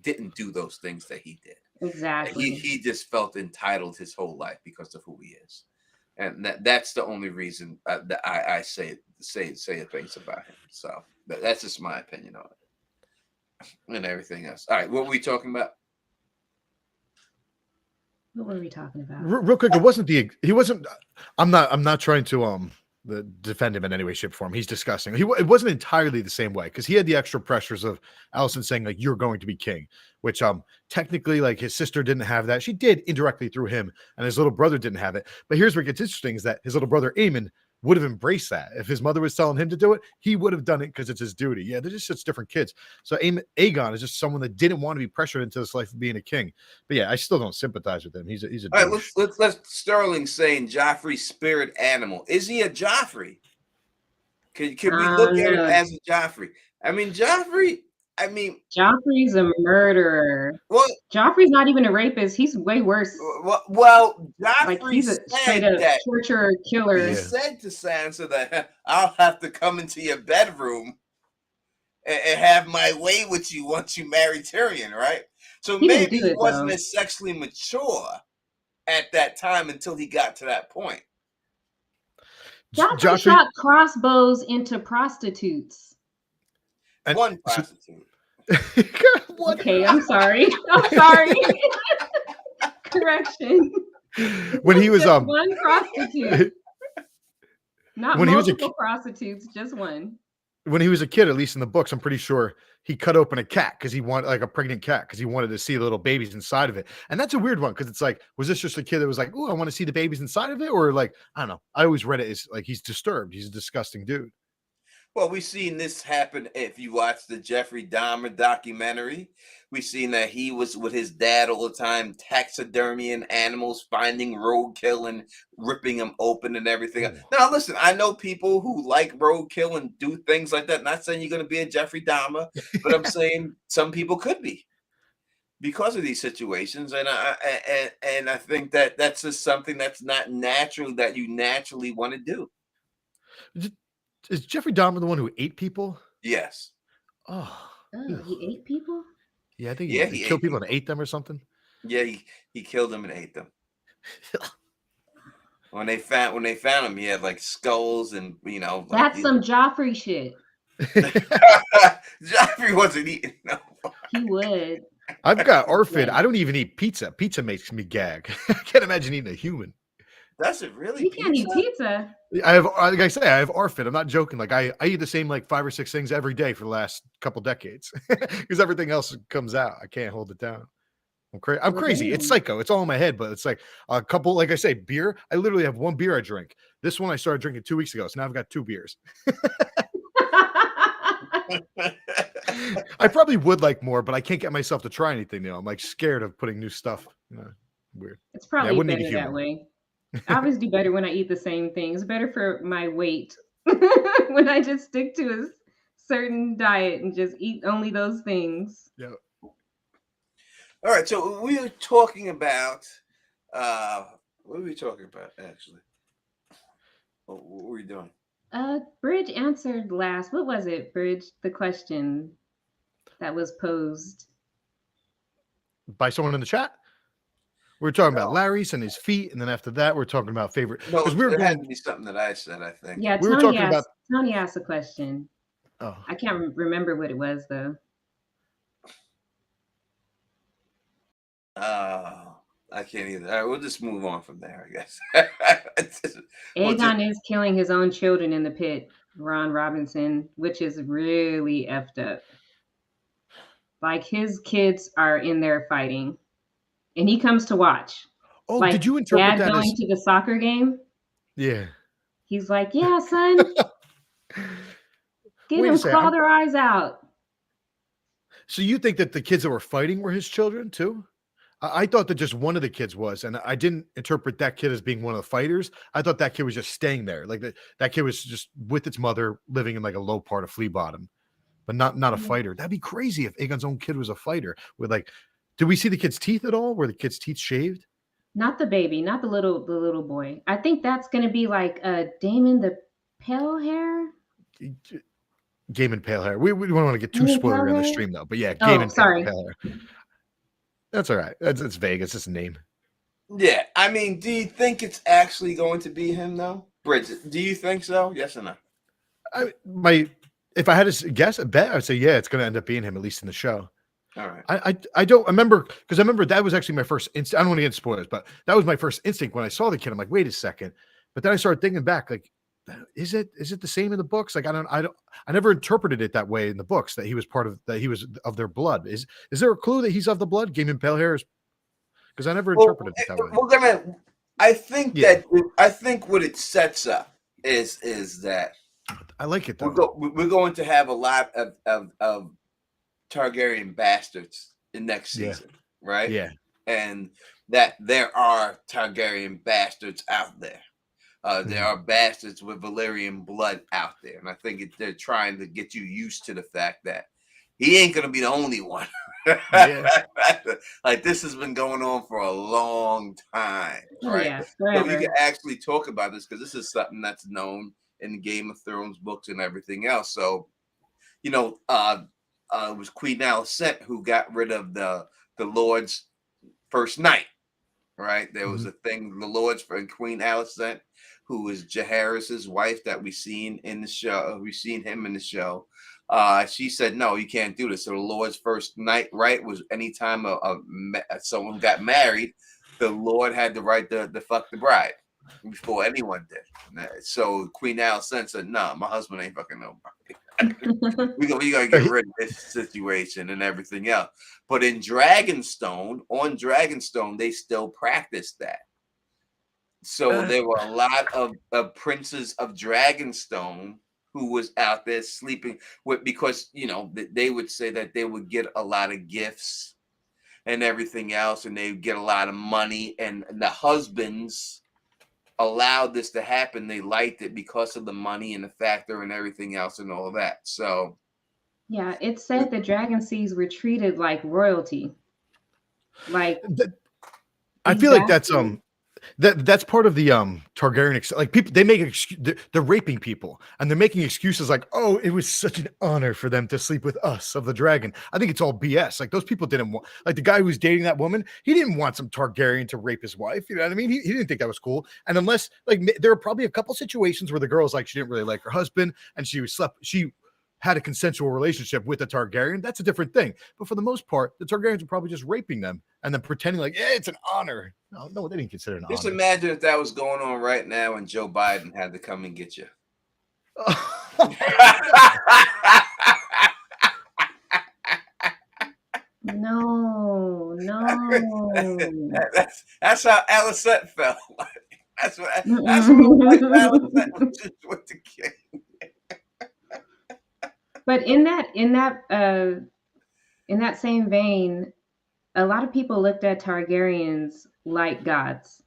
didn't do those things that he did. Exactly. He just felt entitled his whole life because of who he is. And that's the only reason that I say things about him. So that's just my opinion on it. And everything else. All right, what were we talking about? What were we talking about? Real quick, he wasn't. I'm not trying to defend him in any way, shape, or form. He's disgusting. It wasn't entirely the same way because he had the extra pressures of Alicent saying like you're going to be king, which technically like his sister didn't have that. She did indirectly through him, and his little brother didn't have it. But here's where it gets interesting: is that his little brother Aemon would have embraced that. If his mother was telling him to do it, he would have done it because it's his duty. Yeah, they're just such different kids. So Aegon is just someone that didn't want to be pressured into this life of being a king. But yeah, I still don't sympathize with him. He's a all right, let's Sterling saying Joffrey's spirit animal. Is he a Joffrey? Can we look at him as a Joffrey? I mean, Joffrey's a murderer. Well, Joffrey's not even a rapist. He's way worse. Well, Joffrey like he's a straight up torturer, killer. He said to Sansa that I'll have to come into your bedroom and have my way with you once you marry Tyrion, right? So maybe he wasn't as sexually mature at that time until he got to that point. Joffrey shot crossbows into prostitutes. One prostitute. Okay, I'm sorry. Correction. When he was one prostitute. Not when multiple prostitutes, just one. When he was a kid, at least in the books, I'm pretty sure he cut open a cat because he wanted like a pregnant cat because he wanted to see the little babies inside of it. And that's a weird one because it's like, was this just a kid that was like, oh, I want to see the babies inside of it? Or like, I don't know. I always read it as like he's disturbed. He's a disgusting dude. Well, we've seen this happen. If you watch the Jeffrey Dahmer documentary, we've seen that he was with his dad all the time, taxidermying animals, finding roadkill and ripping them open and everything. Now, listen, I know people who like roadkill and do things like that. Not saying you're going to be a Jeffrey Dahmer, but I'm saying some people could be because of these situations. And I think that that's just something that's not natural that you naturally want to do. Is Jeffrey Dahmer the one who ate people? Yes. Oh, Oh, ugh. he ate people? Yeah, I think Yeah, he he killed ate people and people. ate them or something. Yeah, he killed them and ate them. When they found him, he had like skulls and like That's some Joffrey shit. Joffrey wasn't eating. No. He would. I've got ARFID. Yeah. I don't even eat pizza. Pizza makes me gag. I can't imagine eating a human. Does it really You can't eat pizza? pizza. I have, like I say, I have ARFID. I'm not joking. Like I eat the same like 5 or 6 things every day for the last couple decades because everything else comes out. I can't hold it down. I'm Well, crazy. It's damn. psycho. It's all in my head, but it's like a couple, like I say, beer. I literally have one beer I drink. This one I started drinking 2 weeks ago. So now I've got 2 beers. I probably would like more, but I can't get myself to try anything new. I'm like scared of putting new stuff. Weird. It's Yeah, I probably wouldn't eat a better that human. way. I always do better when I eat the same thing. It's better for my weight when I just stick to a certain diet and just eat only those things. Yeah. All right, so we were talking about what were we talking about actually? What were we doing? Bridge answered last. What was it, Bridge? The question that was posed. By someone in the chat. We are talking about No, Larry's and his feet, and then after that, we're talking about favorite no, because we were it had going. to be something that I said. I think. Yeah, We were talking about. Tony asked a question. Oh, I can't remember what it was though. I can't either. All right, we'll just move on from there, I guess. We'll just, Aegon is killing his own children in the pit, Ron Robinson, which is really effed up. Like his kids are in there fighting, and he comes to watch. oh, Like did you interpret dad that going as? to the soccer game. Yeah. He's like, "Yeah, son, get Wait a him, second. claw their eyes out." So you think that the kids that were fighting were his children too? I thought that just one of the kids was, and I didn't interpret that kid as being one of the fighters. I thought that kid was just staying there, like that kid was just with its mother, living in like a low part of Flea Bottom, but not a fighter. That'd be crazy if Aegon's own kid was a fighter. With like, did we see the kid's teeth at all? Were the kid's teeth shaved? Not the baby, not the little boy. I think that's gonna be like Damon the pale hair. Game Pale Hair. We don't want to get too Damon Pale spoilery on the Hair? stream though, but yeah, Game Oh, Pale sorry. Hair. That's all right. It's vague. It's just a name. yeah. I mean, do you think it's actually going to be him though, Bridget? Do you think so? Yes or no? If I had to guess, a bet, I would say yeah, it's going to end up being him at least in the show. All right. I don't remember because I remember that was actually my first instinct. I don't want to get spoilers, but that was my first instinct when I saw the kid. I'm like, wait a second. But then I started thinking back, like, is it the same in the books? Like, I never interpreted it that way in the books that he was of their blood. Is there a clue that he's of the blood? Game and Pale Hair is because I never interpreted it that way. We're gonna. I think Yeah. I think what it sets up is that I like it though. we're going to have a lot of Targaryen bastards in next Yeah. season, right? Yeah. And that there are Targaryen bastards out there. There are bastards with Valyrian blood out there, and I think they're trying to get you used to the fact that he ain't gonna be the only one. Yeah. Like this has been going on for a long time, Oh right? yeah, So forever. you can actually talk about this because this is something that's known in the Game of Thrones books and everything else. So, it was Queen Alicent who got rid of the Lord's first night, right? There was a thing, the Lord's and Queen Alicent, who was Jaehaerys's wife that we seen in the show. We've seen him in the show. She said, no, you can't do this. So the Lord's first night, right, was anytime someone got married, the Lord had the right to fuck the bride before anyone did. So Queen Alicent said, no, my husband ain't fucking nobody. we gotta get rid of this situation and everything else. But on Dragonstone, they still practice that. So there were a lot of princes of Dragonstone who was out there sleeping with, because they would say that they would get a lot of gifts and everything else, and they would get a lot of money, and the husbands allowed this to happen. They liked it because of the money and the factor and everything else and all that. So yeah, it said the Dragon Seas were treated like royalty. Like I feel like that's bastards. That's part of the Targaryen like people they make they're raping people and they're making excuses like, oh, it was such an honor for them to sleep with us of the dragon. I think it's all BS. Like those people didn't want, like the guy who was dating that woman, he didn't want some Targaryen to rape his wife. You know what I mean? He didn't think that was cool. And unless like there are probably a couple situations where the girl's like she didn't really like her husband and she had a consensual relationship with a Targaryen. That's a different thing. But for the most part, the Targaryens are probably just raping them and then pretending like, yeah, it's an honor. No, they didn't consider it an Just honor. imagine if that was going on right now and Joe Biden had to come and get you. No. That's how Alicent felt. That's what Alicent was just with the king. But in that same vein, a lot of people looked at Targaryens like gods.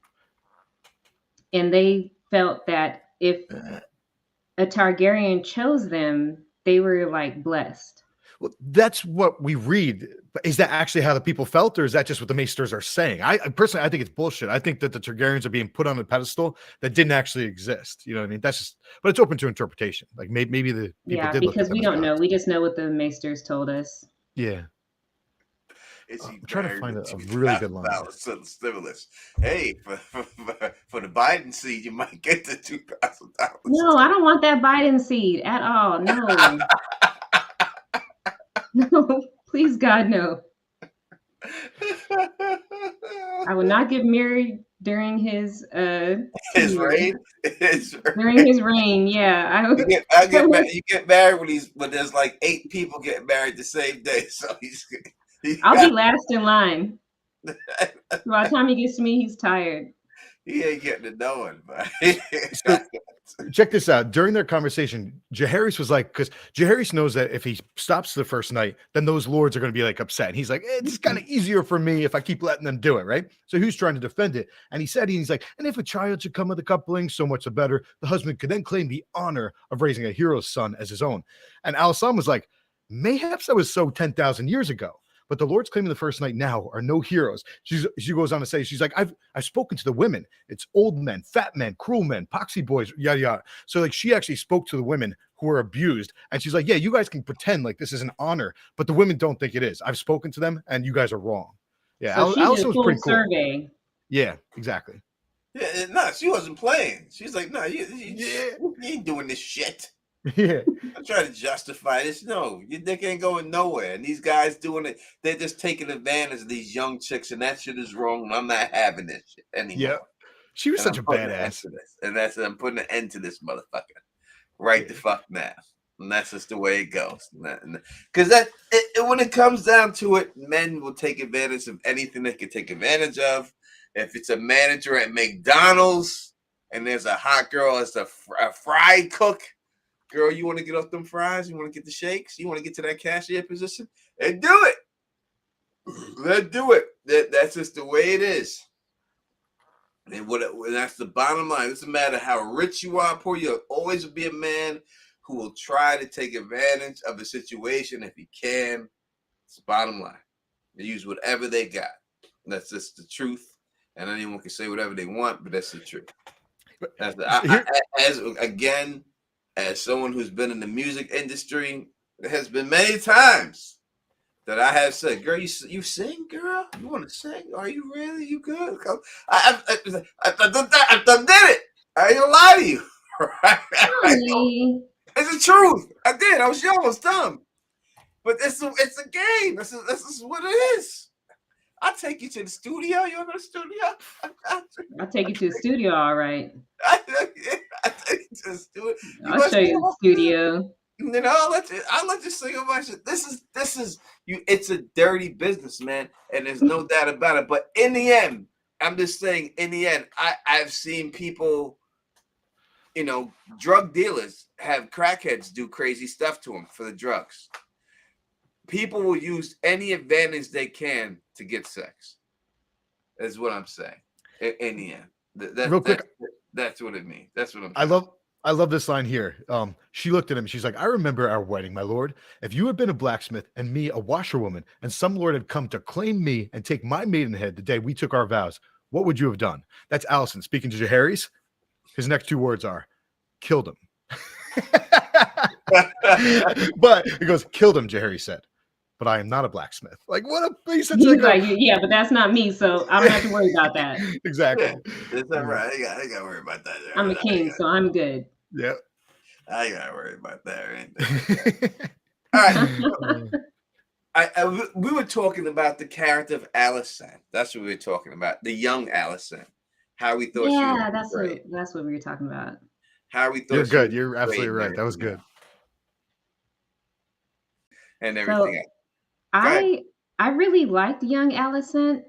And they felt that if a Targaryen chose them, they were like blessed. Well, that's what we read. But is that actually how the people felt, or is that just what the Maesters are saying? I personally, I think it's bullshit. I think that the Targaryens are being put on a pedestal that didn't actually exist. You know what I mean? That's just, but it's open to interpretation. Like maybe the people did look because at them we as don't know. gods. We just know what the Maesters told us. Yeah. I'm trying to find a really good line. Stimulus. Hey, for the Biden seed, you might get the $2,000. No, I don't want that Biden seed at all. No. No, please, God, no. I will not get married during his reign. During his reign, yeah. You get married when there's like 8 people getting married the same day, so I'll be last in line. By the time he gets to me, he's tired. He ain't getting it knowing, but so, check this out. During their conversation, Jaehaerys was like, because Jaehaerys knows that if he stops the first night, then those lords are going to be like upset. And he's like, it's kind of easier for me if I keep letting them do it, right? So he was trying to defend it. And he said, he's like, and if a child should come with a coupling, so much the better. The husband could then claim the honor of raising a hero's son as his own. And Alysanne was like, mayhaps that was so 10,000 years ago. But the lords claiming the first night now are no heroes. She goes on to say, she's like, I've spoken to the women. It's old men, fat men, cruel men, poxy boys, yada, yada. So like she actually spoke to the women who were abused. And she's like, yeah, you guys can pretend like this is an honor, but the women don't think it is. I've spoken to them and you guys are wrong. Yeah, so Alysanne was pretty cool. Survey. Yeah, exactly. Yeah, no, she wasn't playing. She's like, no, you ain't doing this shit. Yeah. I'm trying to justify this. No, your dick ain't going nowhere. And these guys doing it, they're just taking advantage of these young chicks, and that shit is wrong. And I'm not having this shit anymore. Yeah. She was such a badass. And I'm putting an end to this motherfucker right the fuck now. And that's just the way it goes. Because when it comes down to it, men will take advantage of anything they can take advantage of. If it's a manager at McDonald's and there's a hot girl as a fry cook, girl, you want to get off them fries? You want to get the shakes? You want to get to that cashier position? And do it. Let's do it. That's just the way it is. And that's the bottom line. It doesn't matter how rich you are, poor, you'll always be a man who will try to take advantage of a situation if he can. It's the bottom line. They use whatever they got. That's just the truth. And anyone can say whatever they want, but that's the truth. That's as someone who's been in the music industry, there has been many times that I have said, girl, you sing, girl? You want to sing? Are you really? You good? I done did it. I ain't gonna lie to you. It's the truth. I did. I was young. I was dumb. But it's a game. This is what it is. I'll take you to the studio. You want to go to the studio? I'll take you to the studio, all right. I take you to the studio. I'll show you the studio. You know, I'll let you sing a bunch of this is you. It's a dirty business, man, and there's no doubt about it. But in the end, I'm just saying, in the end, I've seen people, you know, drug dealers have crackheads do crazy stuff to them for the drugs. People will use any advantage they can to get sex. Is what I'm saying. In the end, real quick, that's what it means. That's what I'm saying. I love this line here. She looked at him. She's like, I remember our wedding, my lord. If you had been a blacksmith and me a washerwoman, and some lord had come to claim me and take my maidenhead the day we took our vows, what would you have done? That's Allison speaking to Jaehaerys. His next 2 words are, killed him. But he goes, killed him, Jaehaerys said. But I am not a blacksmith. Like, what a piece of He's like, yeah, but that's not me, so I don't have to worry about that. Exactly. Is that right? I ain't got to worry about that. I'm a king, so I'm good. Yeah. I ain't got to worry about that or anything. All right. We were talking about the character of Alicent. That's what we were talking about. The young Alicent. How we thought she was that's what we were talking about. How we thought You're good. You're absolutely right. That was good. And everything else. I really liked young Alicent.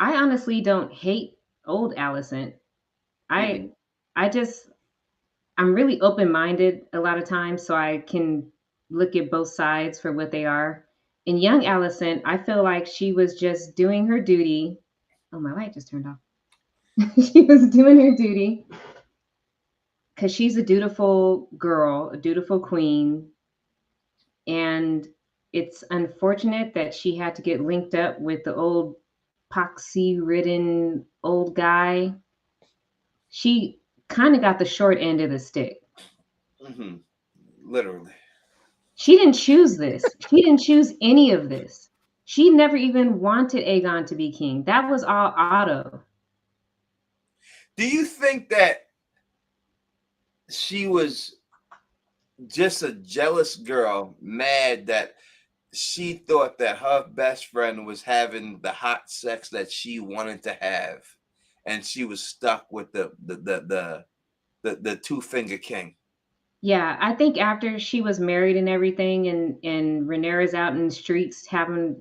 I honestly don't hate old Alicent. I'm really open-minded a lot of times, so I can look at both sides for what they are. In young Alicent, I feel like she was just doing her duty. Oh, my light just turned off. She was doing her duty because she's a dutiful girl, a dutiful queen. And it's unfortunate that she had to get linked up with the old poxy-ridden old guy. She kind of got the short end of the stick. Mm-hmm. Literally. She didn't choose this. She didn't choose any of this. She never even wanted Aegon to be king. That was all Otto. Do you think that she was just a jealous girl, mad that she thought that her best friend was having the hot sex that she wanted to have, and she was stuck with the 2-finger king? Yeah, I think after she was married and everything, and Rhaenyra's out in the streets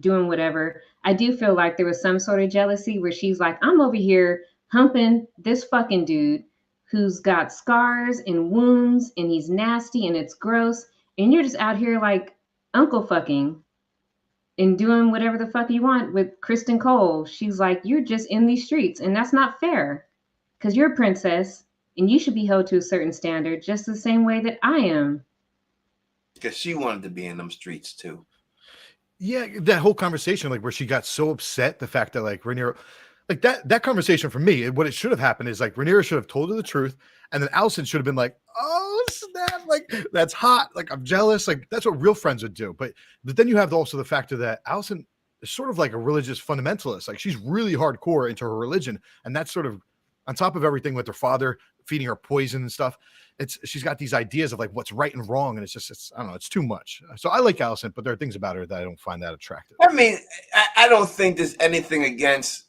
doing whatever, I do feel like there was some sort of jealousy where she's like, I'm over here humping this fucking dude who's got scars and wounds and he's nasty and it's gross, and you're just out here like uncle fucking and doing whatever the fuck you want with Kristen Cole. She's like, you're just in these streets, and that's not fair because you're a princess and you should be held to a certain standard just the same way that I am. Because she wanted to be in them streets too. Yeah, that whole conversation, like where she got so upset, the fact that like Rhaenyra, like that conversation for me, what it should have happened is like Rhaenyra should have told her the truth, and then Alicent should have been like, "Oh snap! Like that's hot! Like I'm jealous! Like that's what real friends would do." But then you have also the factor that Alicent is sort of like a religious fundamentalist. Like she's really hardcore into her religion, and that's sort of on top of everything with her father feeding her poison and stuff. She's got these ideas of like what's right and wrong, and it's I don't know, it's too much. So I like Alicent, but there are things about her that I don't find that attractive. I mean, I don't think there's anything against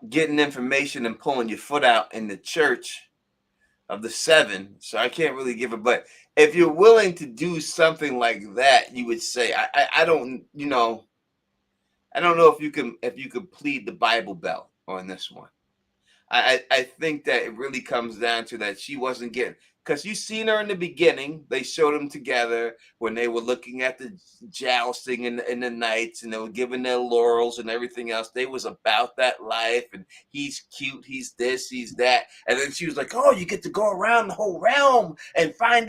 getting information and pulling your foot out in the church of the 7. So I can't really give it, but if you're willing to do something like that, you would say, I don't, I don't know if you could plead the Bible Belt on this one. I think that it really comes down to that she wasn't getting, because you seen her in the beginning. They showed them together when they were looking at the jousting in the nights, and they were giving their laurels and everything else. They was about that life, and he's cute, he's this, he's that. And then she was like, oh, you get to go around the whole realm and find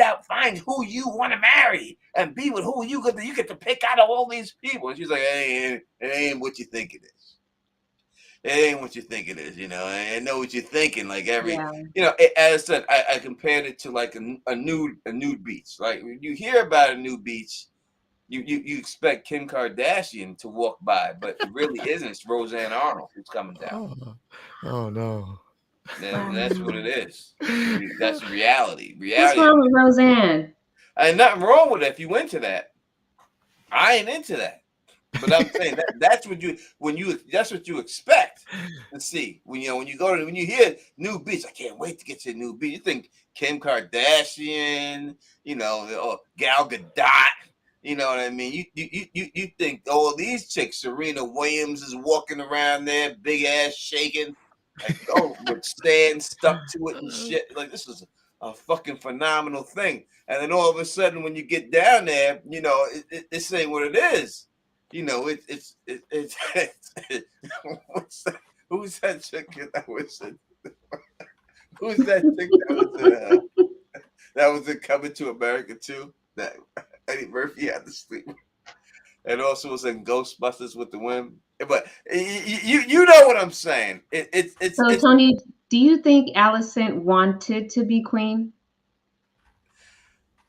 who you want to marry and be with who you get to pick out of all these people. And she's like, it ain't what you think it is. It ain't what you think it is, I know what you're thinking. Like as I said, I compared it to like a nude beach. Like when you hear about a nude beach, you expect Kim Kardashian to walk by, but it really isn't. It's Roseanne Arnold who's coming down. Oh no. That's what it is. That's reality. What's wrong with Roseanne? Ain't nothing wrong with it if you into that. I ain't into that. But I'm saying that's what you expect to see when you go when you hear new beach. I can't wait to get to a new beach. You think Kim Kardashian, or Gal Gadot, you know what I mean? You think these chicks, Serena Williams is walking around there, big ass shaking, like with sand stuck to it and shit. Like this is a fucking phenomenal thing. And then all of a sudden, when you get down there, it's saying what it is. It's who's that chick that was who's that chick that was in Coming to America too, that Eddie Murphy had to sleep with? and also was in Ghostbusters with the women. But you know what I'm saying? So, It's. Tony, do you think Alicent wanted to be queen?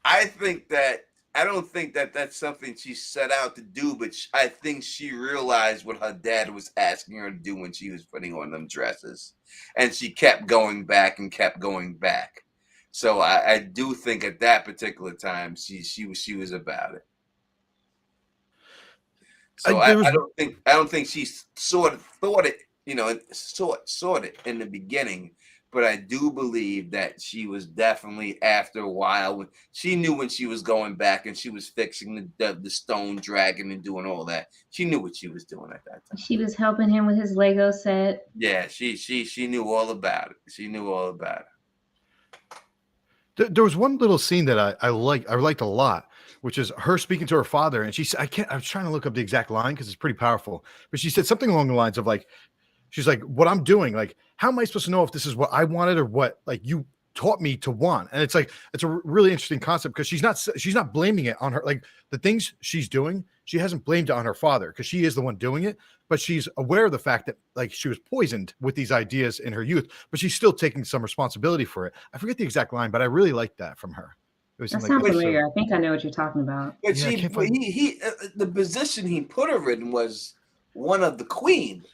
I think that I don't think that that's something she set out to do, but I think she realized what her dad was asking her to do when she was putting on them dresses, and she kept going back and kept going back. So I do think at that particular time she was about it. So There was I don't think she sort of thought it, sort it in the beginning, but I do believe that she was definitely after a while when she knew when she was going back and she was fixing the stone dragon and doing all that. She knew what she was doing at that time. She was helping him with his Lego set. Yeah, she knew all about it. She knew all about it. there was one little scene that I liked a lot, which is her speaking to her father, and she said, I was trying to look up the exact line because it's pretty powerful, but she said something along the lines of like, she's like, what I'm doing, like, how am I supposed to know if this is what I wanted or what like you taught me to want? And it's like it's a really interesting concept because she's not blaming it on her, like the things she's doing, she hasn't blamed it on her father because she is the one doing it, but she's aware of the fact that like she was poisoned with these ideas in her youth, but she's still taking some responsibility for it. I forget the exact line, but I really liked that from her. It was That in like sounds episode. familiar. I think I know what you're talking about. But Yeah, I can't find. he the position he put her in was one of the queen.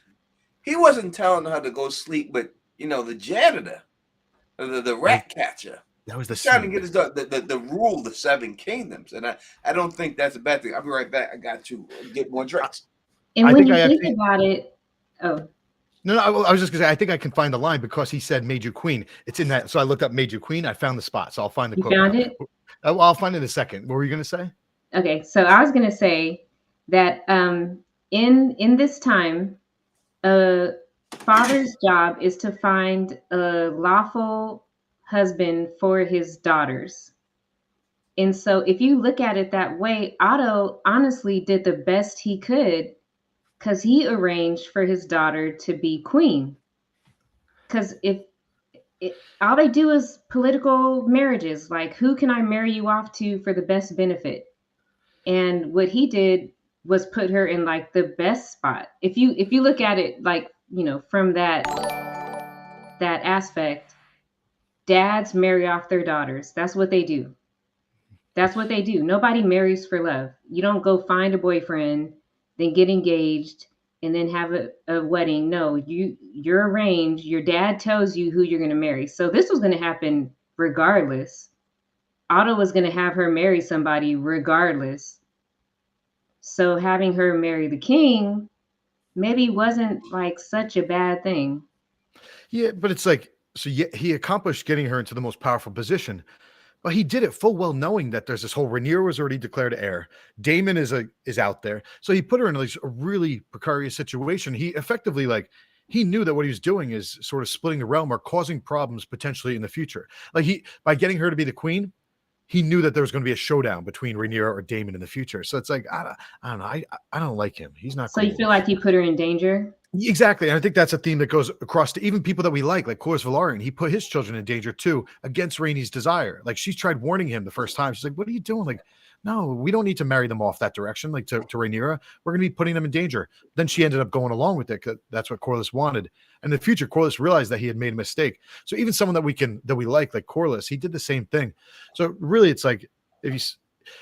He wasn't telling her to go sleep with the janitor, the rat catcher. That was the Trying to scene. get his the rule the seven kingdoms, and I don't think that's a bad thing. I'll be right back. I got to get more drinks. And I when think you I think actually. about it, oh, No, I was just gonna say I think I can find the line because he said "made you queen." It's in that. So I looked up "made you queen." I found the spot, so I'll find the you quote. found now. it? I'll find it in a second. What were you gonna say? Okay, so I was gonna say that in this time, a father's job is to find a lawful husband for his daughters. And so if you look at it that way, Otto honestly did the best he could because he arranged for his daughter to be queen. Because if all they do is political marriages, like who can I marry you off to for the best benefit? And what he did was put her in like the best spot. If you look at it like from that aspect, dads marry off their daughters. That's what they do. That's what they do. Nobody marries for love. You don't go find a boyfriend, then get engaged, and then have a wedding. No, you're arranged. Your dad tells you who you're going to marry. So this was going to happen regardless. Otto was going to have her marry somebody regardless. So having her marry the king maybe wasn't like such a bad thing. Yeah, but it's like so. Yeah, he accomplished getting her into the most powerful position, but he did it full well knowing that there's this whole Rhaenyra was already declared heir. Daemon is out there, so he put her in like a really precarious situation. He effectively he knew that what he was doing is sort of splitting the realm or causing problems potentially in the future. Like by getting her to be the queen, he knew that there was going to be a showdown between Rhaenyra or Daemon in the future. So it's like I don't know. I don't like him. He's not. So cool. you feel like he put her in danger? Exactly. And I think that's a theme that goes across to even people that we like Corlys Velaryon. He put his children in danger too, against Rhaenys desire. Like she tried warning him the first time. She's like, what are you doing? Like, no, we don't need to marry them off that direction. Like to Rhaenyra, we're going to be putting them in danger. Then she ended up going along with it because that's what Corlys wanted. And in the future, Corlys realized that he had made a mistake. So even someone that we like Corlys, he did the same thing. So really it's like,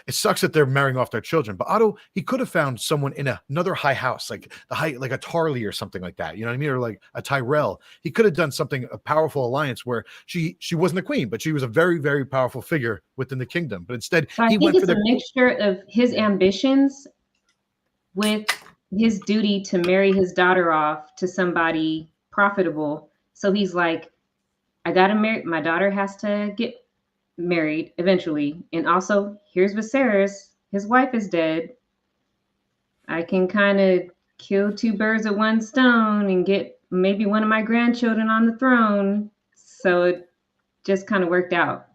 it sucks that they're marrying off their children, but Otto, he could have found someone in another high house, like like a Tarly or something like that. You know what I mean? Or like a Tyrell. He could have done a powerful alliance where she wasn't the queen, but she was a very, very powerful figure within the kingdom. But instead, So I think it's a mixture of his ambitions with his duty to marry his daughter off to somebody profitable. So he's like, I got to marry, my daughter has to get married eventually, and also here's Viserys, his wife is dead. I can kind of kill two birds with one stone and get maybe one of my grandchildren on the throne. So it just kind of worked out.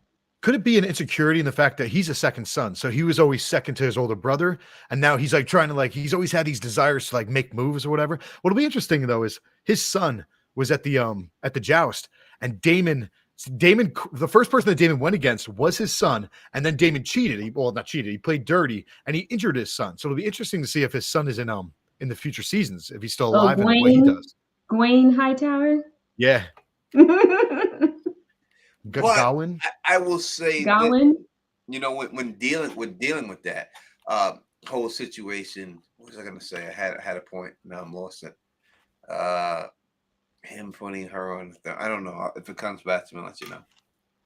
Could it be an insecurity in the fact that he's a second son? So he was always second to his older brother, and now he's like trying to he's always had these desires to make moves or whatever. What'll be interesting though is his son was at the joust, and Daemon Damon, the first person that Damon went against was his son, and then Damon cheated. Not cheated. He played dirty, and he injured his son. So it'll be interesting to see if his son is in the future seasons, if he's still Oh, alive and what he does. Gwen Hightower. Yeah, Gawain. Gawain. I will say that, you know, when dealing with that whole situation, what was I going to say? I had a point. Now I'm lost it. Him putting her on. I don't know if it comes back to me. I'll let you know.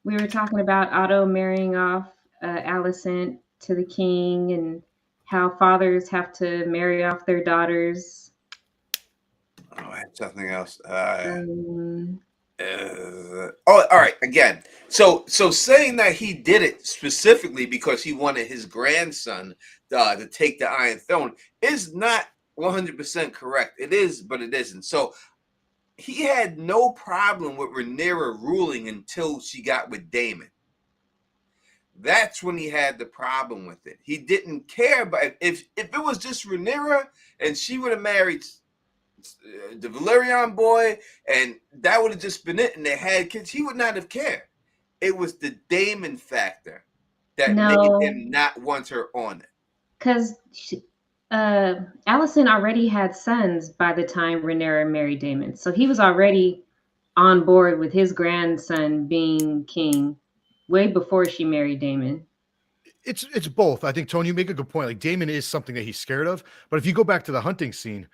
We were talking about Otto marrying off Alicent to the king, and how fathers have to marry off their daughters. Oh, I had something else. All right. Again, so saying that he did it specifically because he wanted his grandson to take the Iron Throne is not 100% correct. It is, but it isn't. So he had no problem with Rhaenyra ruling until she got with Daemon. That's when he had the problem with it. He didn't care about if it was just Rhaenyra and she would have married the Valyrian boy, and that would have just been it, and they had kids, he would not have cared. It was the Daemon factor that made him not want her on it. Because Alicent already had sons by the time Rhaenyra married Daemon, so he was already on board with his grandson being king way before she married Daemon. It's both. I think, Tony, you make a good point. Like, Daemon is something that he's scared of, but if you go back to the hunting scene,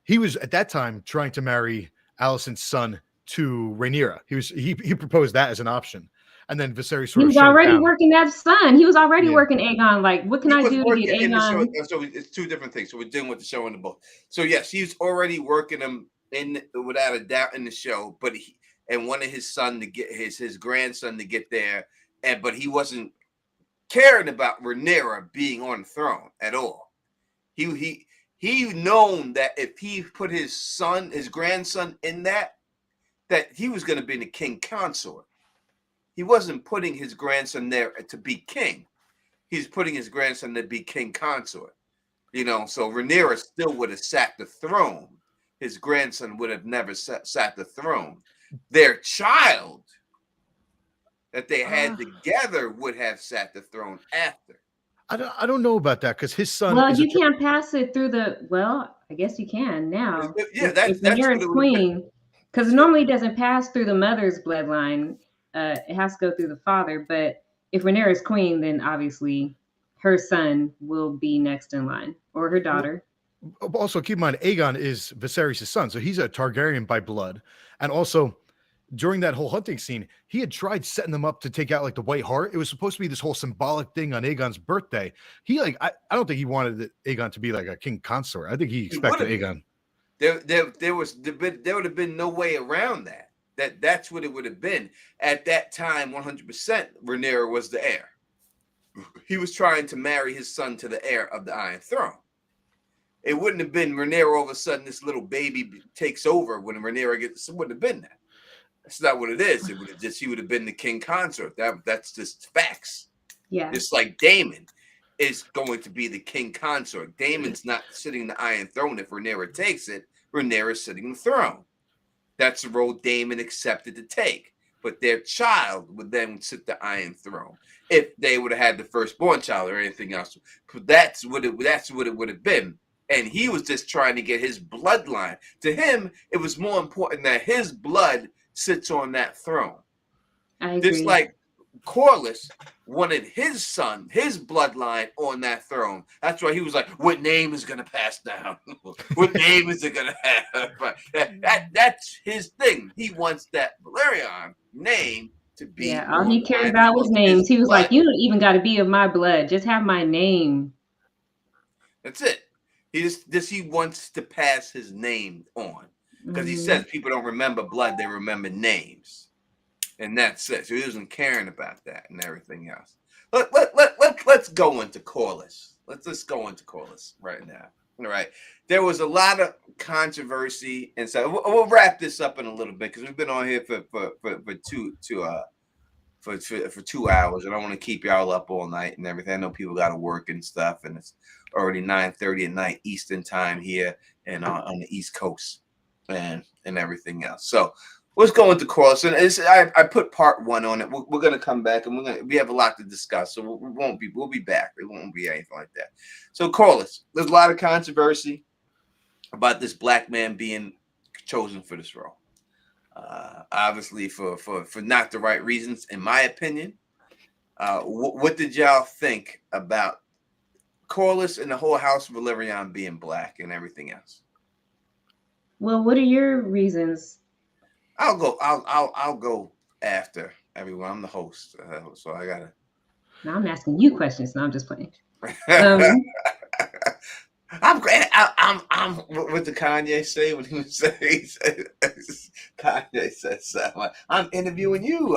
he was at that time trying to marry Alicent's son to Rhaenyra. He proposed that as an option, and then Viserys he was already working that son. He was already working Aegon. Like, what can I do to get Aegon? So it's two different things. So we're dealing with the show and the book. So yes, he's already working him in without a doubt in the show, but he wanted his son to get his grandson to get there, but he wasn't caring about Rhaenyra being on the throne at all. He known that if he put his grandson in that he was going to be the king consort. He wasn't putting his grandson there to be king. He's putting his grandson to be king consort. You know, so Rhaenyra still would have sat the throne. His grandson would have never sat the throne. Their child that they had together would have sat the throne after. I don't know about that, because his son. Well, you can't pass it through the. Well, I guess you can now. Yeah, that's Rhaenyra's queen, because normally it doesn't pass through the mother's bloodline. It has to go through the father. But if Rhaenyra's queen, then obviously her son will be next in line, or her daughter. Also, keep in mind, Aegon is Viserys' son, so he's a Targaryen by blood, and also, during that whole hunting scene, he had tried setting them up to take out like the White Hart. It was supposed to be this whole symbolic thing on Aegon's birthday. I don't think he wanted Aegon to be like a king consort. I think he expected Aegon. There would have been no way around that. That's what it would have been. At that time, 100%, Rhaenyra was the heir. He was trying to marry his son to the heir of the Iron Throne. It wouldn't have been Rhaenyra all of a sudden this little baby takes over when Rhaenyra gets. It wouldn't have been that. That's not what it is. It would have just he would have been the king consort. That's just facts. Yeah. Just like Daemon is going to be the king consort. Daemon's not sitting the Iron Throne if Rhaenyra takes it. Rhaenyra's sitting the throne. That's the role Daemon accepted to take. But their child would then sit the Iron Throne if they would have had the firstborn child or anything else. That's what it would have been. And he was just trying to get his bloodline. To him, it was more important that his blood sits on that throne. I agree. Just like Corlys wanted his son, his bloodline on that throne. That's why he was like, what name is going to pass down? What name is it going to have? That's his thing. He wants that Valyrian name to be. Yeah, all he cared about was names. He was like, you don't even got to be of my blood. Just have my name. That's it. He wants to pass his name on. Because he says people don't remember blood, they remember names. And that's it. So he wasn't caring about that and everything else. Let's go into Corlys. Let's go into Corlys right now. All right. There was a lot of controversy, and so we'll wrap this up in a little bit because we've been on here for 2 hours, and I want to keep y'all up all night and everything. I know people got to work and stuff, and it's already 9:30 at night Eastern time here and on the East Coast and everything else. So let's go into Corliss. And I put part one on it. We're gonna come back and we have a lot to discuss. So we'll be back. It won't be anything like that. So Corliss, there's a lot of controversy about this black man being chosen for this role. Obviously for not the right reasons, in my opinion. What did y'all think about Corliss and the whole House of Valyrian being black and everything else? Well, what are your reasons? I'll go after everyone. I'm the host, so I gotta. Now I'm asking you questions. No, I'm just playing. Um, I'm great. I'm. What did Kanye say when he was saying? Kanye said something. I'm interviewing you.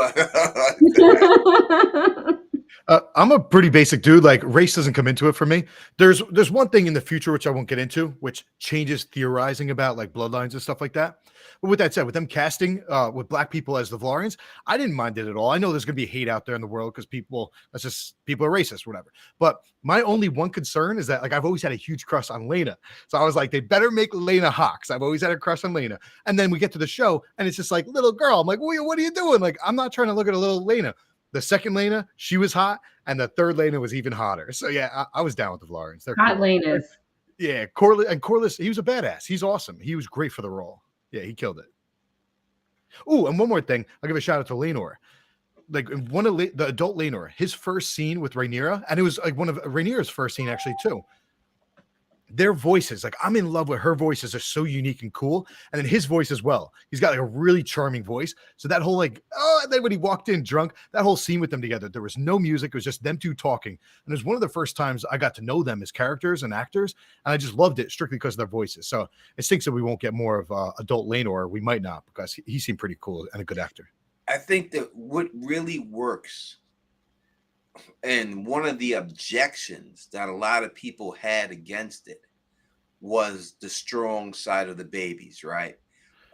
I'm a pretty basic dude. Like race doesn't come into it for me. There's one thing in the future which I won't get into, which changes theorizing about like bloodlines and stuff like that. But with that said, with them casting with black people as the Valarians, I didn't mind it at all. I know there's gonna be hate out there in the world because people are racist, whatever. But my only one concern is that like I've always had a huge crush on Lena, so I was like, they better make Lena hot because I've always had a crush on Lena. And then we get to the show and it's just like little girl. I'm like, what are you doing? Like I'm not trying to look at a little Lena. The second Lena, she was hot, and the third Lena was even hotter. So yeah, I was down with the Valarians. They're hot cool. Lenas. Yeah, Corliss, he was a badass. He's awesome. He was great for the role. Yeah, he killed it. Oh, and one more thing, I'll give a shout out to Laenor. Like one of the adult Laenor, his first scene with Rhaenyra, and it was like one of Rhaenyra's first scene actually too. Their voices, like I'm in love with her voices, are so unique and cool. And then his voice as well. He's got like a really charming voice. So that whole like, and then when he walked in drunk, that whole scene with them together, there was no music. It was just them two talking. And it was one of the first times I got to know them as characters and actors. And I just loved it strictly because of their voices. So it stinks that we won't get more of adult Laenor. We might not because he seemed pretty cool and a good actor. I think that what really works, and one of the objections that a lot of people had against it was the strong side of the babies, right?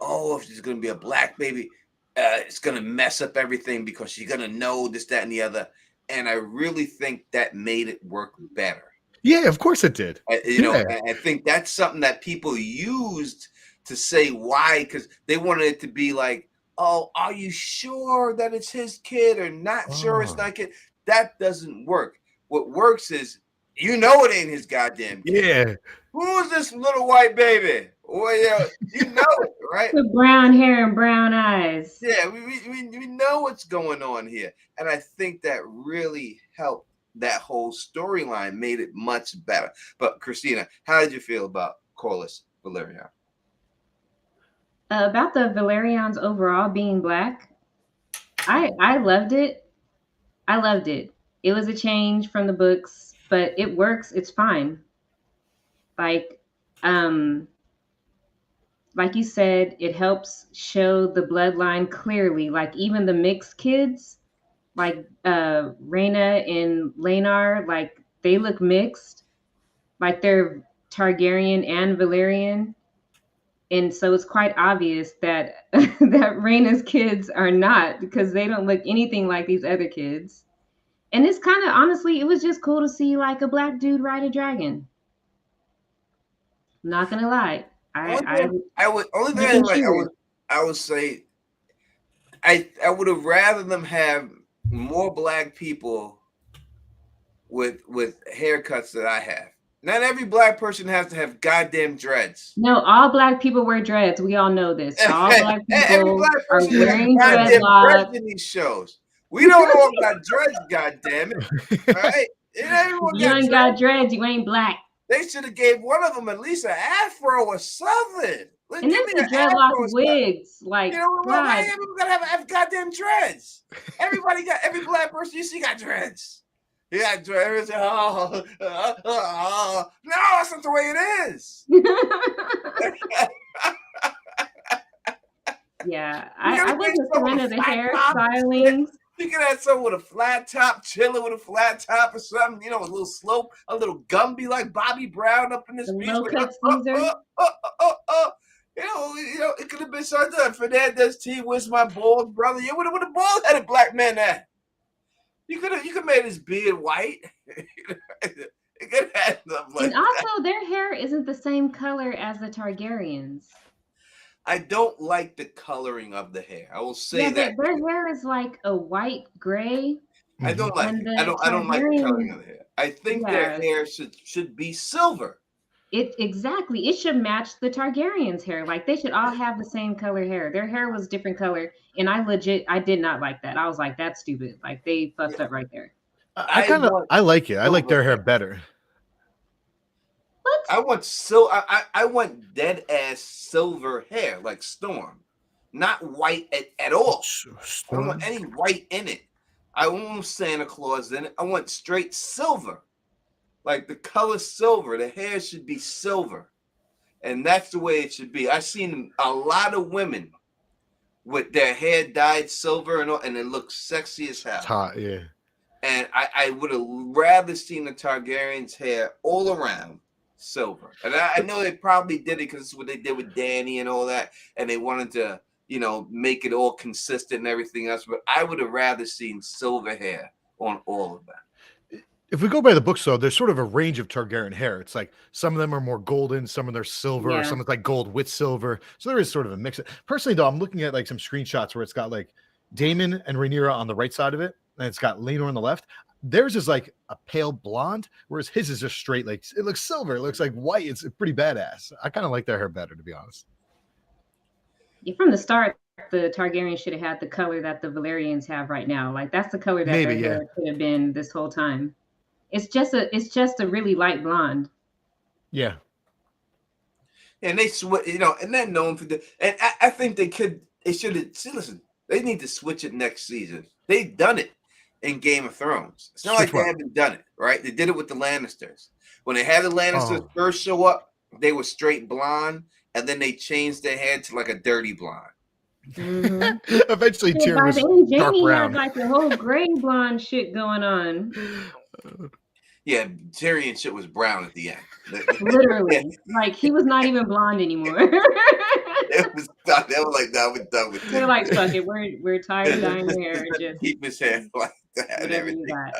Oh, if there's going to be a black baby, it's going to mess up everything because she's going to know this, that, and the other. And I really think that made it work better. Yeah, of course it did. I think that's something that people used to say why, because they wanted it to be like, oh, are you sure that it's his kid or not sure it's not kid? That doesn't work. What works is, it ain't his goddamn kid. Yeah. Who is this little white baby? Well, yeah, you know it, right? With brown hair and brown eyes. Yeah, we know what's going on here. And I think that really helped that whole storyline, made it much better. But Christina, how did you feel about Corliss Velaryon? About the Valerians overall being black, I loved it. I loved it. It was a change from the books, but it works. It's fine. Like you said, it helps show the bloodline clearly. Like even the mixed kids, like Rhaena and Laenor, like they look mixed, like they're Targaryen and Valyrian. And so it's quite obvious that that Rhaena's kids are not, because they don't look anything like these other kids. And it's kind of, honestly, it was just cool to see like a black dude ride a dragon. Not gonna lie, I would say I would have rather them have more black people with haircuts that I have. Not every black person has to have goddamn dreads. No, all black people wear dreads. We all know this. All black people black are wearing dreadlocks in these shows. We don't all got dreads, goddamn it. Right? You ain't got dreads, you ain't black. They should have gave one of them at least an afro or something. And then the dreadlock wigs, like, why everyone gotta have goddamn dreads? Every black person you see got dreads. He got dreads. No, that's not the way it is. Yeah, I wasn't a fan of the hairstylings. You could have someone with a flat top, chilling with a flat top or something, a little slope, a little Gumby like Bobby Brown up in this piece. It could have been something. Fernandez T, where's my bald brother? You would have bald-headed black man at. You could made his beard white. It could have something like and also, their hair isn't the same color as the Targaryens. I don't like the coloring of the hair. I will say Yeah, that. their hair is like a white gray, I Mhm. don't like and it. the I don't like the coloring Targaryen, of the hair. I think their yeah, hair should be silver. it exactly. It should match the Targaryens' hair. Like they should all have the same color hair. Their hair was different color, and I did not like that. I was like, that's stupid. Like they Yeah, fucked up right there. I I kind of want I like it. I like silver their hair hair. better. What? I want I want dead ass silver hair like Storm, not white at all. I don't want Storm. any white in it. I don't want Santa Claus in it. I want straight silver, like the color silver. The hair should be silver, and that's the way it should be. I've seen a lot of women with their hair dyed silver and all, and it looks sexy as It's hell. hot, yeah. And I would have rather seen the Targaryens' hair all around silver. And I know they probably did it because it's what they did with Danny and all that, and they wanted to, make it all consistent and everything else. But I would have rather seen silver hair on all of that. If we go by the books, though, there's sort of a range of Targaryen hair. It's like some of them are more golden, some of them are silver, or Yeah. some is like gold with silver. So there is sort of a mix. Personally, though, I'm looking at like some screenshots where it's got like Daemon and Rhaenyra on the right side of it, and it's got Laenor on the left. Theirs is like a pale blonde, whereas his is just straight. Like it looks silver. It looks like white. It's pretty badass. I kind of like their hair better, to be honest. Yeah, from the start, the Targaryens should have had the color that the Valerians have right now. Like that's the color that Maybe, their yeah. hair could have been this whole time. It's just a really light blonde. Yeah. And they and they're known for the. And I think they should have. See, listen, they need to switch it next season. They've done it in Game of Thrones. It's not Switch like they what? haven't done it, right? They did it with the Lannisters. When they had the Lannisters Oh. first show up, they were straight blonde, and then they changed their hair to like a dirty blonde. Mhm. Eventually, Yeah, Tyrion by was the end, dark Jamie brown. had like the whole gray blonde shit going on. Yeah, Tyrion shit was brown at the end. Literally, like he was not even blonde anymore. It was done. They were like, "No, we're done with They're this." like, fuck it, we're tired of dyeing hair. Just Keep his hair like that and whatever you everything. got.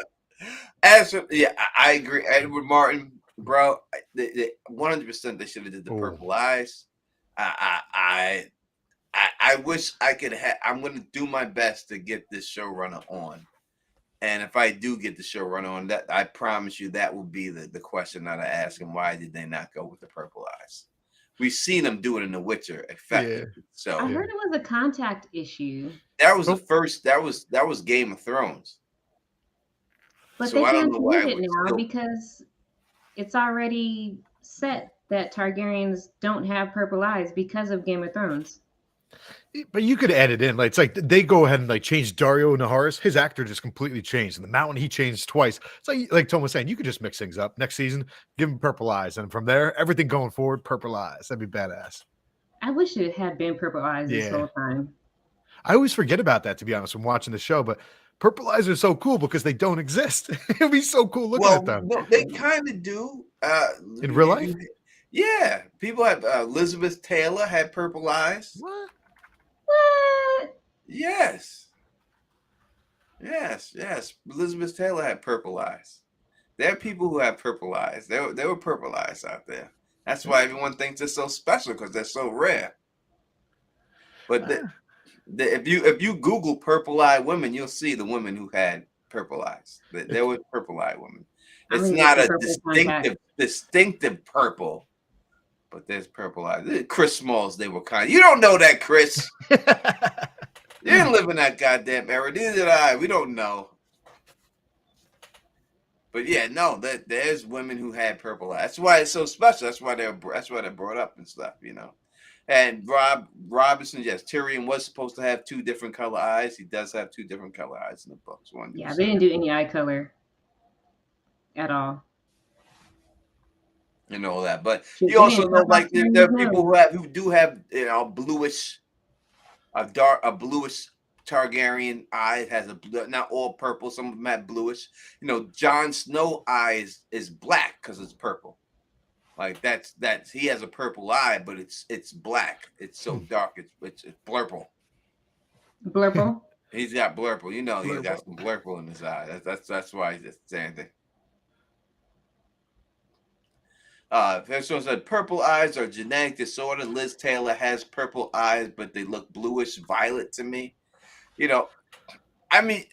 As for, yeah, I agree. Edward Martin, bro, 100% they should have did the Ooh. purple eyes. I wish I could have. I'm going to do my best to get this showrunner on. And if I do get the showrunner on, that I promise you that will be the question that I ask him. Why did they not go with the purple eyes? We've seen them do it in The Witcher effectively. Yeah. So I heard it was a contact issue, that was Oh. the first. That was Game of Thrones. but So they I don't can't know why change it it would now still. because it's already set that Targaryens don't have purple eyes because of Game of Thrones. But you could add it in. Like it's like they go ahead and like change Dario Naharis. His actor just completely changed. And the Mountain he changed twice. It's like Tom was saying, you could just mix things up. Next season, give him purple eyes, and from there, everything going forward, purple eyes. That'd be badass. I wish it had been purple eyes this Yeah. whole time. I always forget about that, to be honest, when watching the show. But purple eyes are so cool because they don't exist. It'd be so cool looking Well, at them. no, they kind of do. In real life? Yeah, people have. Elizabeth Taylor had purple eyes. What? What? Yes. Elizabeth Taylor had purple eyes. There are people who have purple eyes. There were purple eyes out there. That's why everyone thinks they're so special because they're so rare. But if you Google purple eye women, you'll see the women who had purple eyes. There were purple eye women. I'm It's gonna get not the a purple distinctive purple, but there's purple eyes. Chris Smalls, they were kind. You don't know that, Chris. You didn't live in that goddamn era. Neither did I. We don't know. But yeah, no, there's women who had purple eyes. That's why it's so special. That's why they're brought up and stuff, And Rob Robinson, yes, Tyrion was supposed to have 2 different color eyes. He does have 2 different color eyes in the books. 100%. Yeah, they didn't do any eye color at all. And all that, but Shit, you they also didn't know, talk like about there are Tyrion people who do have bluish, a bluish Targaryen eye. Has not all purple. Some of them have bluish. Jon Snow eye is black because it's purple. Like that's he has a purple eye, but it's black. It's so dark. It's blurple. Blurple. He's got blurple. He's Blurple. got some blurple in his eye. That's why he's just saying that. First one said purple eyes are genetic disorder. Liz Taylor has purple eyes, but they look bluish violet to me. You know, I mean,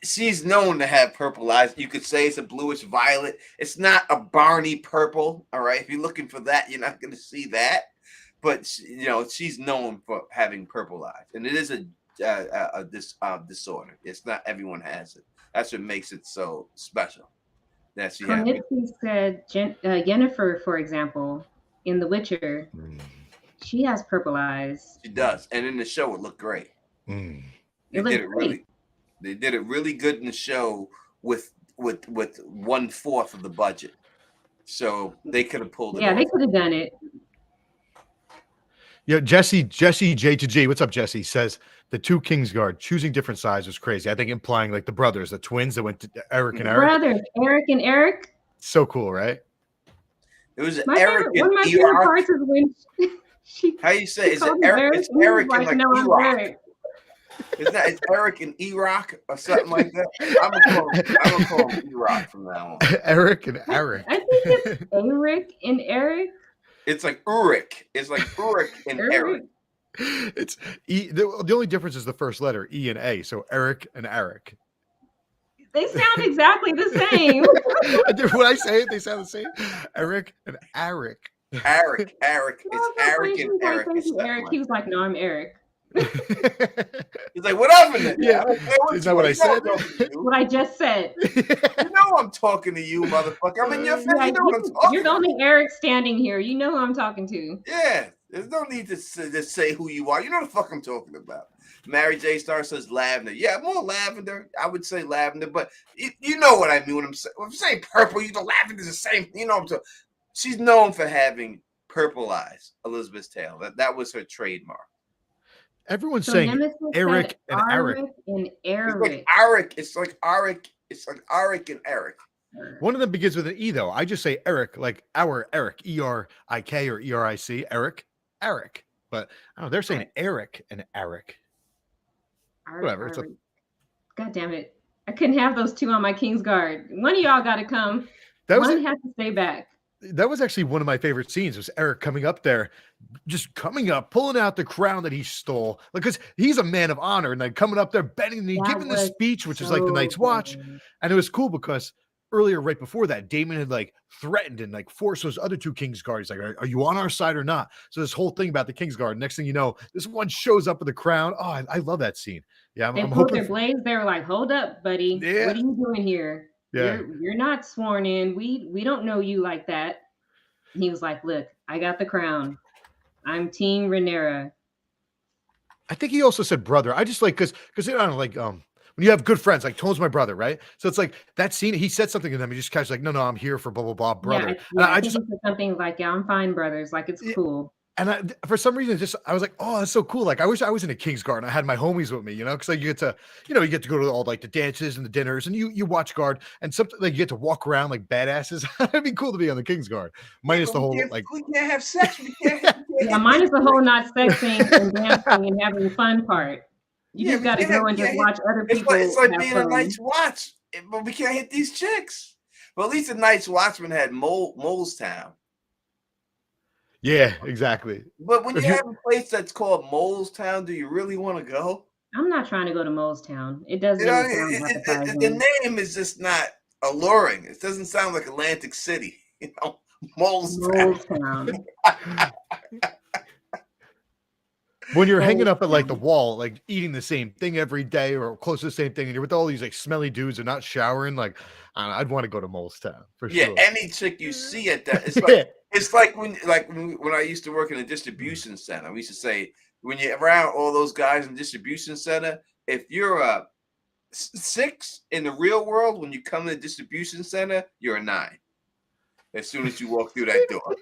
she's known to have purple eyes. You could say it's a bluish violet. It's not a Barney purple. All right, if you're looking for that, you're not going to see that. But she's known for having purple eyes, and it is a disorder. It's not everyone has it. That's what makes it so special. That she has. Kornitsky said Yennefer, for example, in The Witcher, she has purple eyes. She does, and in the show, it looked great. Mm. They did it really. They did it really good in the show with 1/4 of the budget, so they could have pulled it. Yeah, off. they could have done it. Yeah, Jesse J to G. What's up, Jesse? Says the two Kingsguard choosing different sides was crazy. I think implying like the brothers, the twins that went to Eric and Eric. Brothers, Eric and Eric. So cool, right? It was One Eric of my and favorite Erock. parts is when she How you say? Is it called him Eric? It's and he was Eric and like no, I'm Erock. Eric. It's Eric and Erock or something like that. I'm gonna call him Erock from now on. Eric and Eric. I think it's Eric and Eric. It's like Uric. It's like Uric and Eric. It's E. The only difference is the first letter, E and A. So Eric and Eric. They sound exactly the same. When I say it, they sound the same. Eric and Eric. Eric. It's Eric and Eric. Eric. He was like, "No, I'm Eric." He's like, "What up in there?" Yeah. Is that what I said? What I just said. You know I'm talking to you, motherfucker. I'm in your face. Yeah, You know what I'm talking you're the only Eric standing here. You know who I'm talking to. Yeah, there's no need to just say who you are. You know the fuck I'm talking about. Mary J. Star says lavender. Yeah, more lavender. I would say lavender, but you know what I mean when I'm saying. When I'm saying purple, lavender's the same. You know what I'm talking. She's known for having purple eyes. Elizabeth Taylor. That was her trademark. Everyone's So saying Nemesis Eric said and Eric. and It's Eric. like Eric. It's like Eric. It's like Eric and Eric. One of them begins with an E, though. I just say Eric, like our Eric, E-R-I-K or E-R-I-C, Eric. But I don't know, they're saying Eric and Eric. Whatever. It's God damn it. I couldn't have those two on my Kingsguard. One of y'all got to come. One has to stay back. That was actually one of my favorite scenes, was Eric coming up there, just coming up, pulling out the crown that he stole. Because he's a man of honor, and then coming up there, bending the knee, giving the speech, which is like the Night's Watch. And it was cool because earlier, right before that, Damon had like threatened and like forced those other two Kingsguards, like, are you on our side or not? So this whole thing about the Kingsguard, next thing you know, this one shows up with the crown. Oh, I love that scene. Yeah, They I'm pulled hoping their blades. They were like, "Hold up, buddy. Yeah. What are you doing here? Yeah. You're not sworn in. We don't know you like that." And he was like, "Look, I got the crown. I'm Team Rhaenyra." I think he also said brother. I just like because I don't know, like when you have good friends, like Tone's my brother, right? So it's like that scene. He said something to them. He just kind of like, no, I'm here for blah blah blah, brother. I just said something like, "Yeah, I'm fine, brothers. Like it's cool." And for some reason, I was like, oh, that's so cool. Like I wish I was in a Kingsguard and I had my homies with me, because like you get to go to all like the dances and the dinners, and you watch guard, and something like you get to walk around like badasses. It'd be cool to be on the Kingsguard, minus the whole like we can't have sex. We can't. Yeah, minus the whole not sexing and dancing and having fun part. You just got to go and just watch other people. It's like being a Night's Watch, but we can't hit these chicks. But at least the Night's Watchman had Molestown. Yeah, exactly. But when you have a place that's called Molestown, do you really want to go? I'm not trying to go to Molestown. It doesn't sound appetizing. The name is just not alluring. It doesn't sound like Atlantic City, Molestown. When you're hanging up at like the wall, like eating the same thing every day or close to the same thing, and you're with all these like smelly dudes and not showering, like I'd want to go to Molestown for sure. Yeah, any chick you see at that, it's like when I used to work in a distribution center. We used to say when you're around all those guys in the distribution center, if you're a 6 in the real world, when you come to the distribution center, you're a 9. As soon as you walk through that door.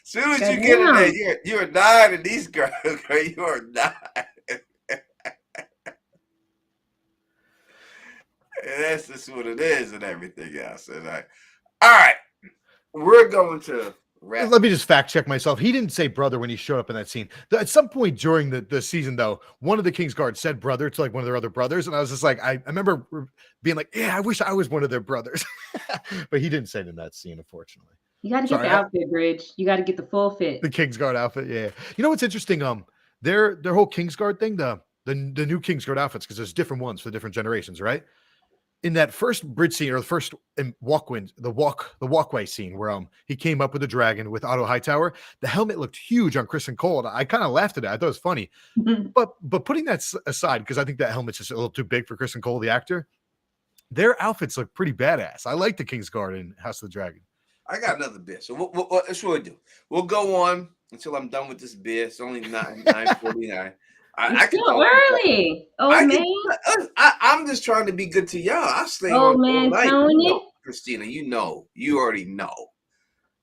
As soon as you get in there, you're a 9, and these girls, you're a 9. And that's just what it is, and everything else. And all right, we're going to Rap. Let me just fact check myself. He didn't say brother when he showed up in that scene. At some point during the season, though, one of the Kingsguard said brother to like one of their other brothers, and I was just like, I remember being like, yeah, I wish I was one of their brothers, but he didn't say it in that scene, unfortunately. You got to get Sorry, the outfit, Bridge. You got to get the full fit. The Kingsguard outfit, yeah. You know what's interesting? Their whole Kingsguard thing, the new Kingsguard outfits, because there's different ones for different generations, right? In that first bridge scene or the first walkway scene where he came up with the dragon with Otto Hightower, the helmet looked huge on Kristen Cole. And I kind of laughed at it. I thought it was funny. But putting that aside, because I think that helmet's just a little too big for Kristen Cole, the actor, their outfits look pretty badass. I like the Kingsguard in House of the Dragon. I got another beer. So that's what we'll do. We'll go on until I'm done with this beer. It's only 9:49. I can so early. I'm just trying to be good to y'all. I stay on all night. Christina, you already know.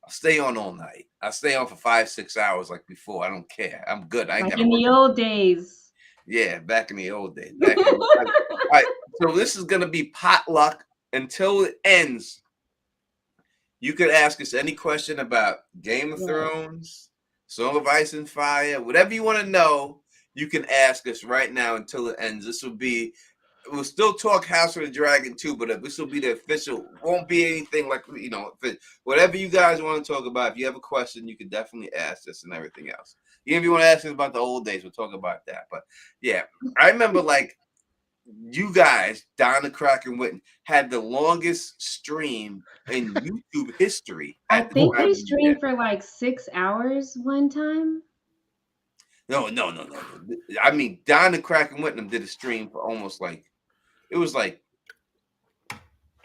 I stay on all night. I stay on for 5-6 hours like before. I don't care. I'm good. I ain't like in the old days. Yeah, back in the old days. All right. So this is gonna be potluck until it ends. You could ask us any question about Game of Thrones, Song of Ice and Fire, whatever you want to know. You can ask us right now until it ends. We'll still talk House of the Dragon too, but this will be the official. Won't be anything like, whatever you guys want to talk about. If you have a question, you can definitely ask us and everything else. Even if you want to ask us about the old days, we'll talk about that. But yeah, I remember like you guys, Donna Kraken Witten, had the longest stream in YouTube history. I think we streamed for like 6 hours one time. No. I mean, Donna Kraken Whitney did a stream for almost like, it was like,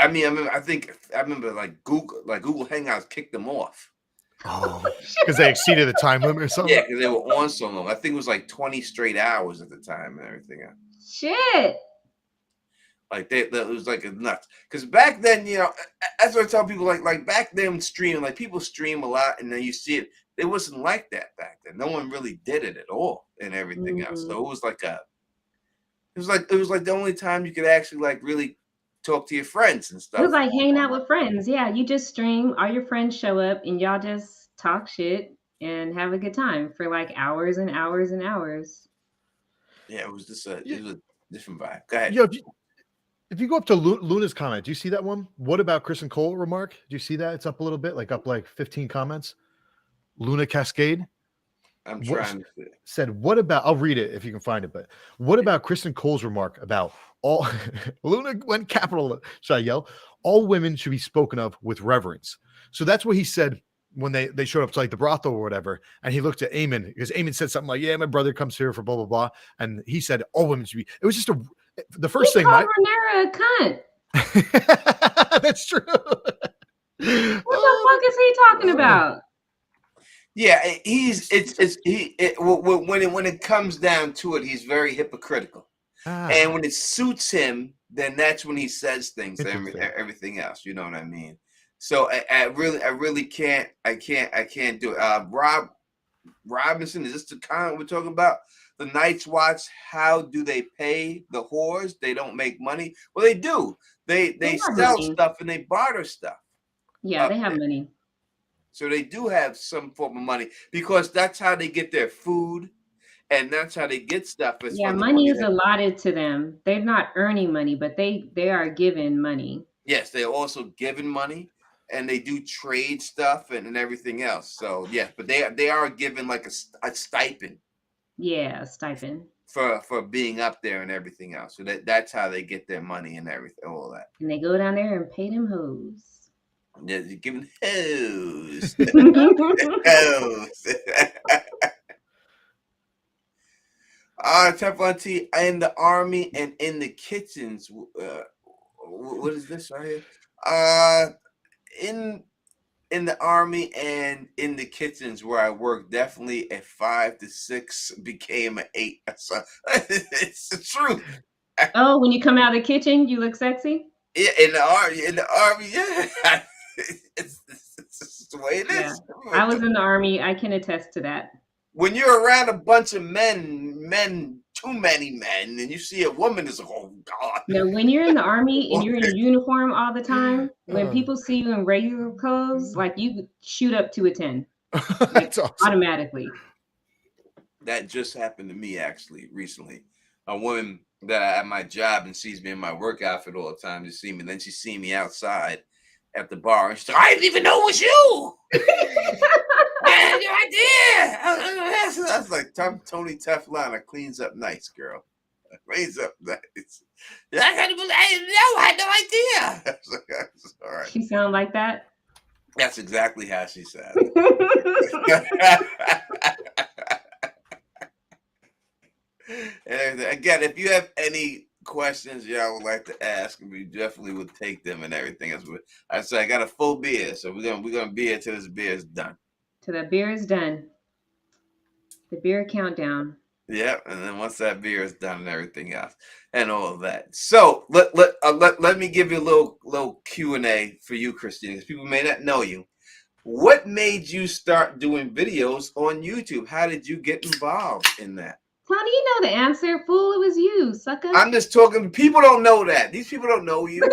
I remember like Google Hangouts kicked them off. Oh, because they exceeded the time limit or something? Yeah, because they were on so long. I think it was like 20 straight hours at the time and everything else. Shit. Like that was like nuts. Because back then, that's what I tell people. Like back then, streaming, like people stream a lot, and then you see it. It wasn't like that back then. No one really did it at all, and everything else. So it was like the only time you could actually like really talk to your friends and stuff. It was like hanging out with friends. Yeah, you just stream. All your friends show up, and y'all just talk shit and have a good time for like hours and hours and hours. Yeah, it was just it was a different vibe. Go ahead. Yeah, if you go up to Luna's comment, do you see that one? What about Kristen Cole remark? Do you see that? It's up a little bit, up like 15 comments. Luna Cascade. I'm trying to said, what about, I'll read it if you can find it, but what about Kristen Cole's remark about all Luna went capital, should I yell? All women should be spoken of with reverence. So that's what he said when they showed up to like the brothel or whatever. And he looked at Eamon because Eamon said something like, yeah, my brother comes here for blah, blah, blah. And he said, all women should be, it was just the first thing. Rhaenyra a cunt. That's true. What the fuck is he talking about? Yeah, when it comes down to it, he's very hypocritical. And when it suits him, then that's when he says things and everything else. You know what I mean? So I really can't do it. Rob Robinson, is this the comment we're talking about? The Night's Watch, how do they pay the whores? They don't make money. Well, they do. They sell stuff and they barter stuff. Yeah, they have money. So they do have some form of money because that's how they get their food and that's how they get stuff. Yeah, money is allotted to them. They're not earning money, but they are given money. Yes, they're also given money and they do trade stuff and everything else. So, yeah, but they are given like a stipend. Yeah, a stipend. For being up there and everything else. So that's how they get their money and everything, all that. And they go down there and pay them hoes. Yeah, you're giving hoes. Teflon T in the army and in the kitchens. What is this right here? In the army and in the kitchens where I work, definitely a 5 to 6 became an 8. So it's the truth. Oh, when you come out of the kitchen, you look sexy? Yeah, in the army, yeah. It's the way it is. I was in the army. I can attest to that. When you're around a bunch of men too many men, and you see a woman, it's like, oh God. No, when you're in the army and you're in uniform all the time, when Uh. people see you in regular clothes, like you shoot up to a 10, like That's awesome. automatically. That just happened to me actually recently. A woman that I at my job and sees me in my work outfit all the time to see me. Then she see me outside at the bar and she's like, I didn't even know it was you. I had no idea. I was like, Tony Teflon cleans up nice, girl. Cleans up nice. I had no idea. I was like, all right. She sound like that? That's exactly how she sounded. And again, if you have any questions y'all would like to ask, we definitely would take them and everything. As I said, I got a full beer, so we're gonna beer till this beer is done. Till that beer is done. The beer countdown. Yeah, and then once that beer is done and everything else and all of that. So let me give you a little Q&A for you, Christina, because people may not know you. What made you start doing videos on YouTube? How did you get involved in that? Tony, you know the answer, fool. It was you, sucker. I'm just talking. People don't know that. These people don't know you.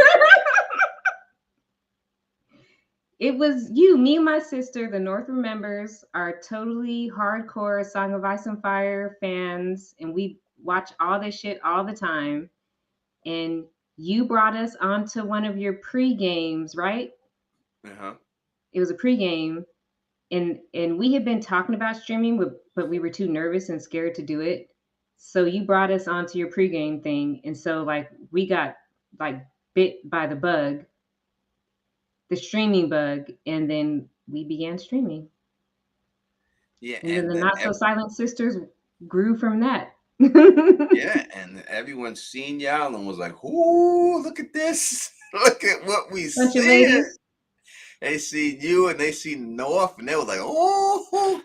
It was you, me and my sister, the North Remembers, are totally hardcore Song of Ice and Fire fans, and we watch all this shit all the time. And you brought us onto one of your pre-games, right? Uh-huh. It was a pre-game, and we had been talking about streaming, but we were too nervous and scared to do it. So you brought us onto your pre-game thing, and so like we got like bit by the bug. The streaming bug, and then we began streaming. Yeah, and then the Not So Silent Sisters grew from that. Yeah, and everyone seen y'all and was like, "Ooh, look at this! Look at what we see." They seen you and they seen North, and they were like, "Oh,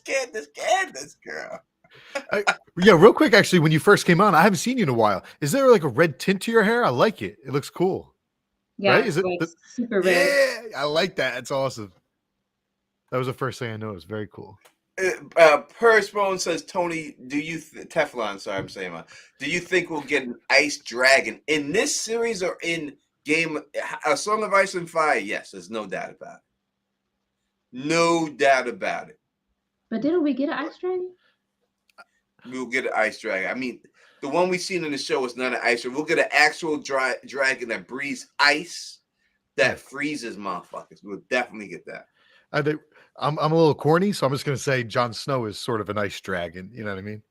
Candace, girl." Yeah, real quick, actually, when you first came on, I haven't seen you in a while. Is there like a red tint to your hair? I like it. It looks cool. Yeah, right? Is it like super red? Yeah, I like that. It's awesome. That was the first thing I noticed. Very cool. Persbone says, Tony, do you Teflon? Sorry, I'm saying that. Do you think we'll get an Ice Dragon in this series or in game A Song of Ice and Fire? Yes, there's no doubt about it. No doubt about it. But didn't we get an Ice Dragon? We'll get an Ice Dragon. I mean, the one we've seen in the show is not an ice dragon. We'll get an actual dragon that breathes ice that freezes motherfuckers. We'll definitely get that. I'm a little corny, so I'm just gonna say Jon Snow is sort of an ice dragon. You know what I mean?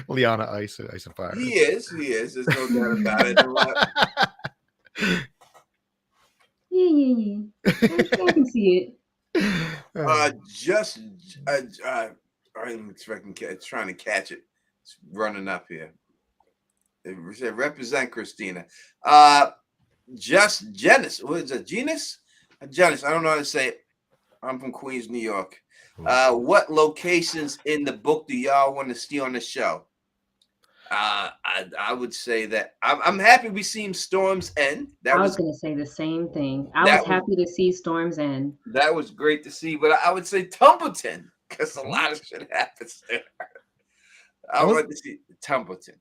Lyanna Ice and Fire. He is. There's no doubt about it. Yeah. I can see it. I'm expecting trying to catch it. It's running up here. Represent Christina. Just Janice. What is it? Genus? Janice. I don't know how to say it. I'm from Queens, New York. What locations in the book do y'all want to see on the show? I would say that I'm happy we seen Storm's End. I was going to say the same thing. I was happy to see Storm's End. That was great to see, but I would say Tumbleton because a lot of shit happens there. I want to see Tumbleton.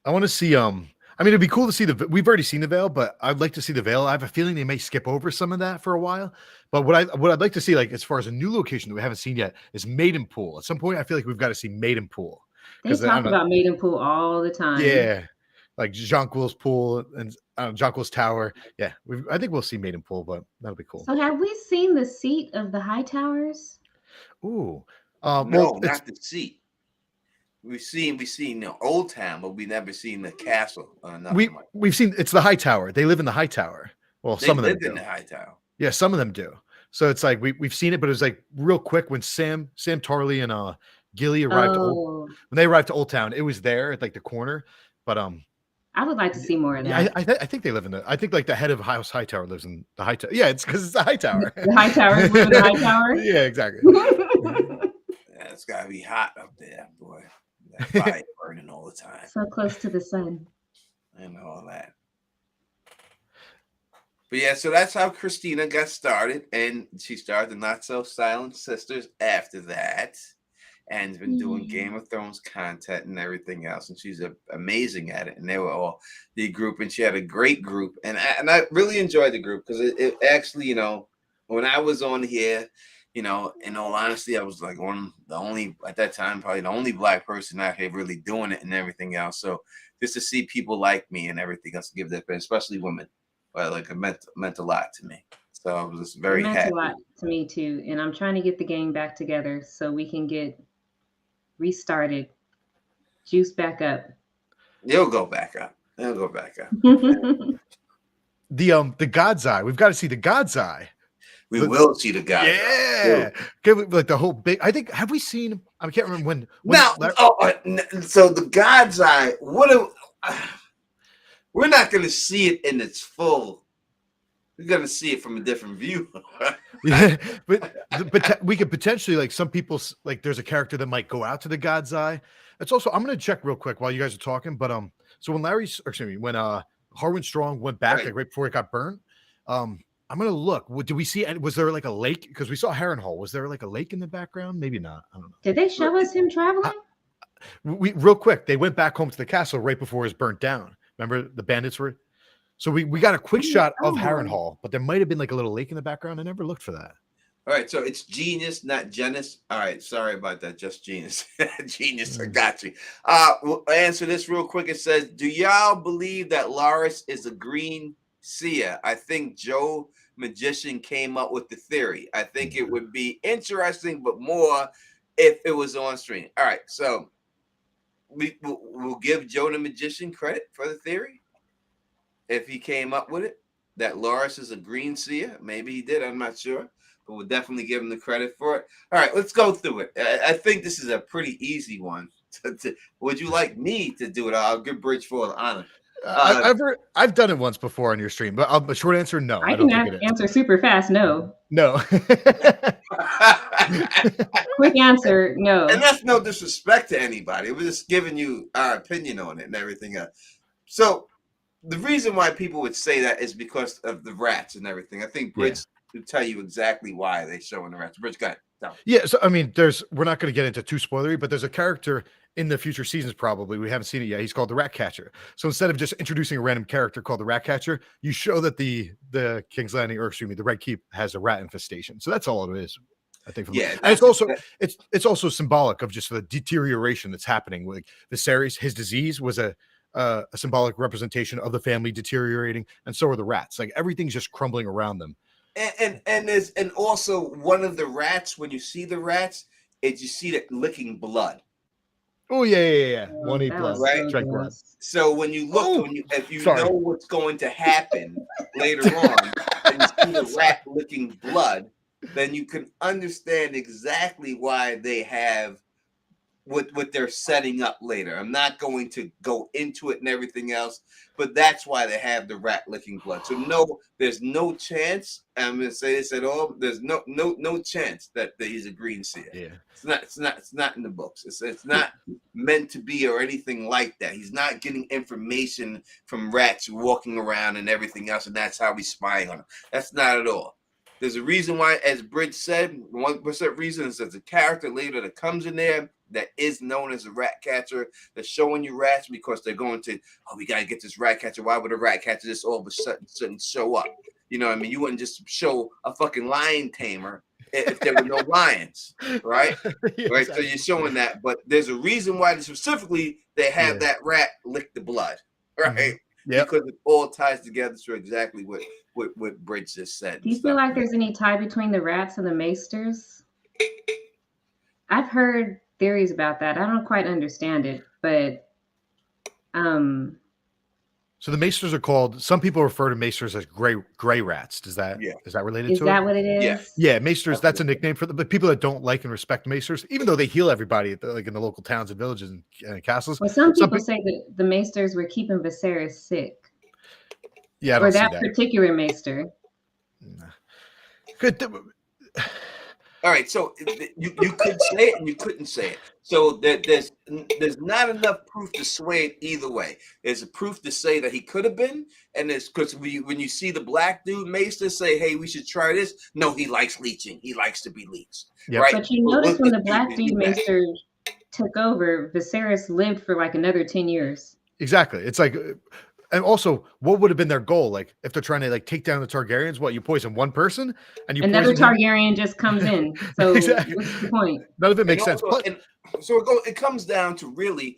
I want to see I mean, it'd be cool to see we've already seen the Vale, but I'd like to see the Vale. I have a feeling they may skip over some of that for a while. But what I'd like to see, like as far as a new location that we haven't seen yet, is Maidenpool. At some point, I feel like we've got to see Maidenpool. They talk about Maidenpool all the time. Yeah, like Jonquil's pool and Jonquil's Tower. Yeah, I think we'll see Maidenpool, but that'll be cool. So have we seen the seat of the High Towers? Ooh, no, not the seat. We've seen Old Town, but we've never seen the castle. We've seen it's the High Tower. They live in the High Tower. Well, some of them live in the High Tower. Yeah, some of them do. So it's like we've seen it, but it was like real quick when Sam Tarley and Gilly arrived when they arrived to Old Town. It was there at like the corner, but I would like to see more of that. I think they live in I think like the head of House High Tower lives in the High Tower. Yeah, it's because it's the High Tower. The High Tower live in the High Tower. Yeah, exactly. Yeah, it's gotta be hot up there, boy. That fire burning all the time. So close to the sun. And all that. But yeah, so that's how Christina got started, and she started the Not So Silent Sisters after that. and has been doing Game of Thrones content and everything else, and she's amazing at it. And they were all the group, and she had a great group, and I really enjoyed the group because it actually, you know, when I was on here, you know, in all honesty, I was like the only at that time, probably the only Black person out here really doing it and everything else. So just to see people like me and everything else, give that, especially women, like it meant a lot to me. So I was just very It meant happy. a lot to me too, and I'm trying to get the gang back together so we can get restarted, juice back up. It'll go back up. It'll go back up. The God's Eye. We've got to see the God's Eye. We will see the guy. Yeah. Like the whole big. I think have we seen? I can't remember when now. So the God's Eye. We're not going to see it in its full. We're going to see it from a different view. Yeah, but we could potentially, like, some people, like, there's a character that might go out to the God's Eye. It's also, I'm going to check real quick while you guys are talking. But so when when Harwin Strong went back like right before it got burnt, I'm going to look. Did we see? Was there like a lake? Because we saw Harrenhal. Was there like a lake in the background? Maybe not. I don't know. Did they show us him traveling? We real quick. They went back home to the castle right before it was burnt down. Remember the bandits were. So we got a quick shot of Harrenhal, but there might have been like a little lake in the background. I never looked for that. All right, so it's Genius, not Genus. All right, sorry about that. Just Genius. Genius, I got you. We'll answer this real quick. It says, do y'all believe that Loras is a green seer? I think Joe Magician came up with the theory. I think it would be interesting, but more if it was on screen. All right, so we'll give Joe the Magician credit for the theory. If he came up with it, that Loras is a green seer. Maybe he did. I'm not sure. But we'll definitely give him the credit for it. All right, let's go through it. I think this is a pretty easy one. Would you like me to do it? I'll give Bridge for the honor. I've done it once before on your stream, but a short answer, no. I can answer super fast. No. Quick answer, no. And that's no disrespect to anybody. We're just giving you our opinion on it and everything else. So the reason why people would say that is because of the rats and everything. I think Bridge to tell you exactly why they show in the rats. Bridge, go ahead. No. Yeah, so I mean, we're not going to get into too spoilery, but there's a character in the future seasons, probably we haven't seen it yet. He's called the Rat Catcher. So instead of just introducing a random character called the Rat Catcher, you show that the King's Landing, or excuse me, the Red Keep has a rat infestation. So that's all it is, I think. And it's also symbolic of just the deterioration that's happening. Like Viserys, his disease was a symbolic representation of the family deteriorating, and so are the rats. Like everything's just crumbling around them. And also one of the rats, when you see the rats, you see that licking blood. Oh yeah. 1 blood, right? Drink blood. So when you look, if you know what's going to happen later on, and you see the rat licking blood, then you can understand exactly why they have what they're setting up later. I'm not going to go into it and everything else, but that's why they have the rat licking blood. So no, there's no chance. I'm going to say this at all. There's no chance that he's a green seer. Yeah, it's not in the books. It's not meant to be or anything like that. He's not getting information from rats walking around and everything else, and that's how he's spying on them. That's not at all. There's a reason why, as Bridge said, 1% reason is there's a character later that comes in there that is known as a rat catcher. They're showing you rats because they're going to, we got to get this rat catcher. Why would a rat catcher just all of a sudden show up? You know what I mean? You wouldn't just show a fucking lion tamer if there were no lions, right? Yeah, right. exactly. So you're showing that, but there's a reason why specifically they have that rat lick the blood, right? Mm-hmm. Yep. Because it all ties together to exactly what Bridge just said. Do you feel like there's any tie between the rats and the maesters? I've heard theories about that. I don't quite understand it, but so the maesters are called, some people refer to maesters as gray rats. Is that related to it? Is that what it is? Yeah, maesters, that's a nickname for the people that don't like and respect maesters, even though they heal everybody like in the local towns and villages and castles. Well, some people say that the maesters were keeping Viserys sick. Yeah, I don't or see that particular maester. Good. All right, so you could say it and you couldn't say it. So there's not enough proof to sway it either way. There's a proof to say that he could have been, and it's because when you see the black dude Maester say, "Hey, we should try this." No, he likes leeching. He likes to be leeched, Yep. right? But you Well, notice when the let's black do dude that. Maester took over, Viserys lived for like another 10 years. Exactly. It's like, and also, what would have been their goal? Like, if they're trying to like take down the Targaryens, what, you poison one person and you Another poison him? Targaryen just comes in. So Exactly. what's the point? None of it And makes sense. also, But and so it comes down to really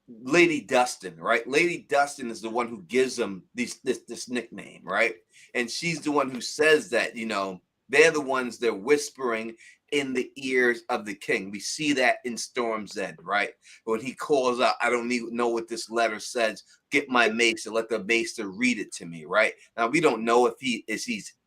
Lady Dustin, right? Lady Dustin is the one who gives them this nickname, right? And she's the one who says that, they're the ones they're whispering in the ears of the king. We see that in Storm's End, right? When he calls out, I don't even know what this letter says. Get my maester, let the maester read it to me, right? Now, we don't know if he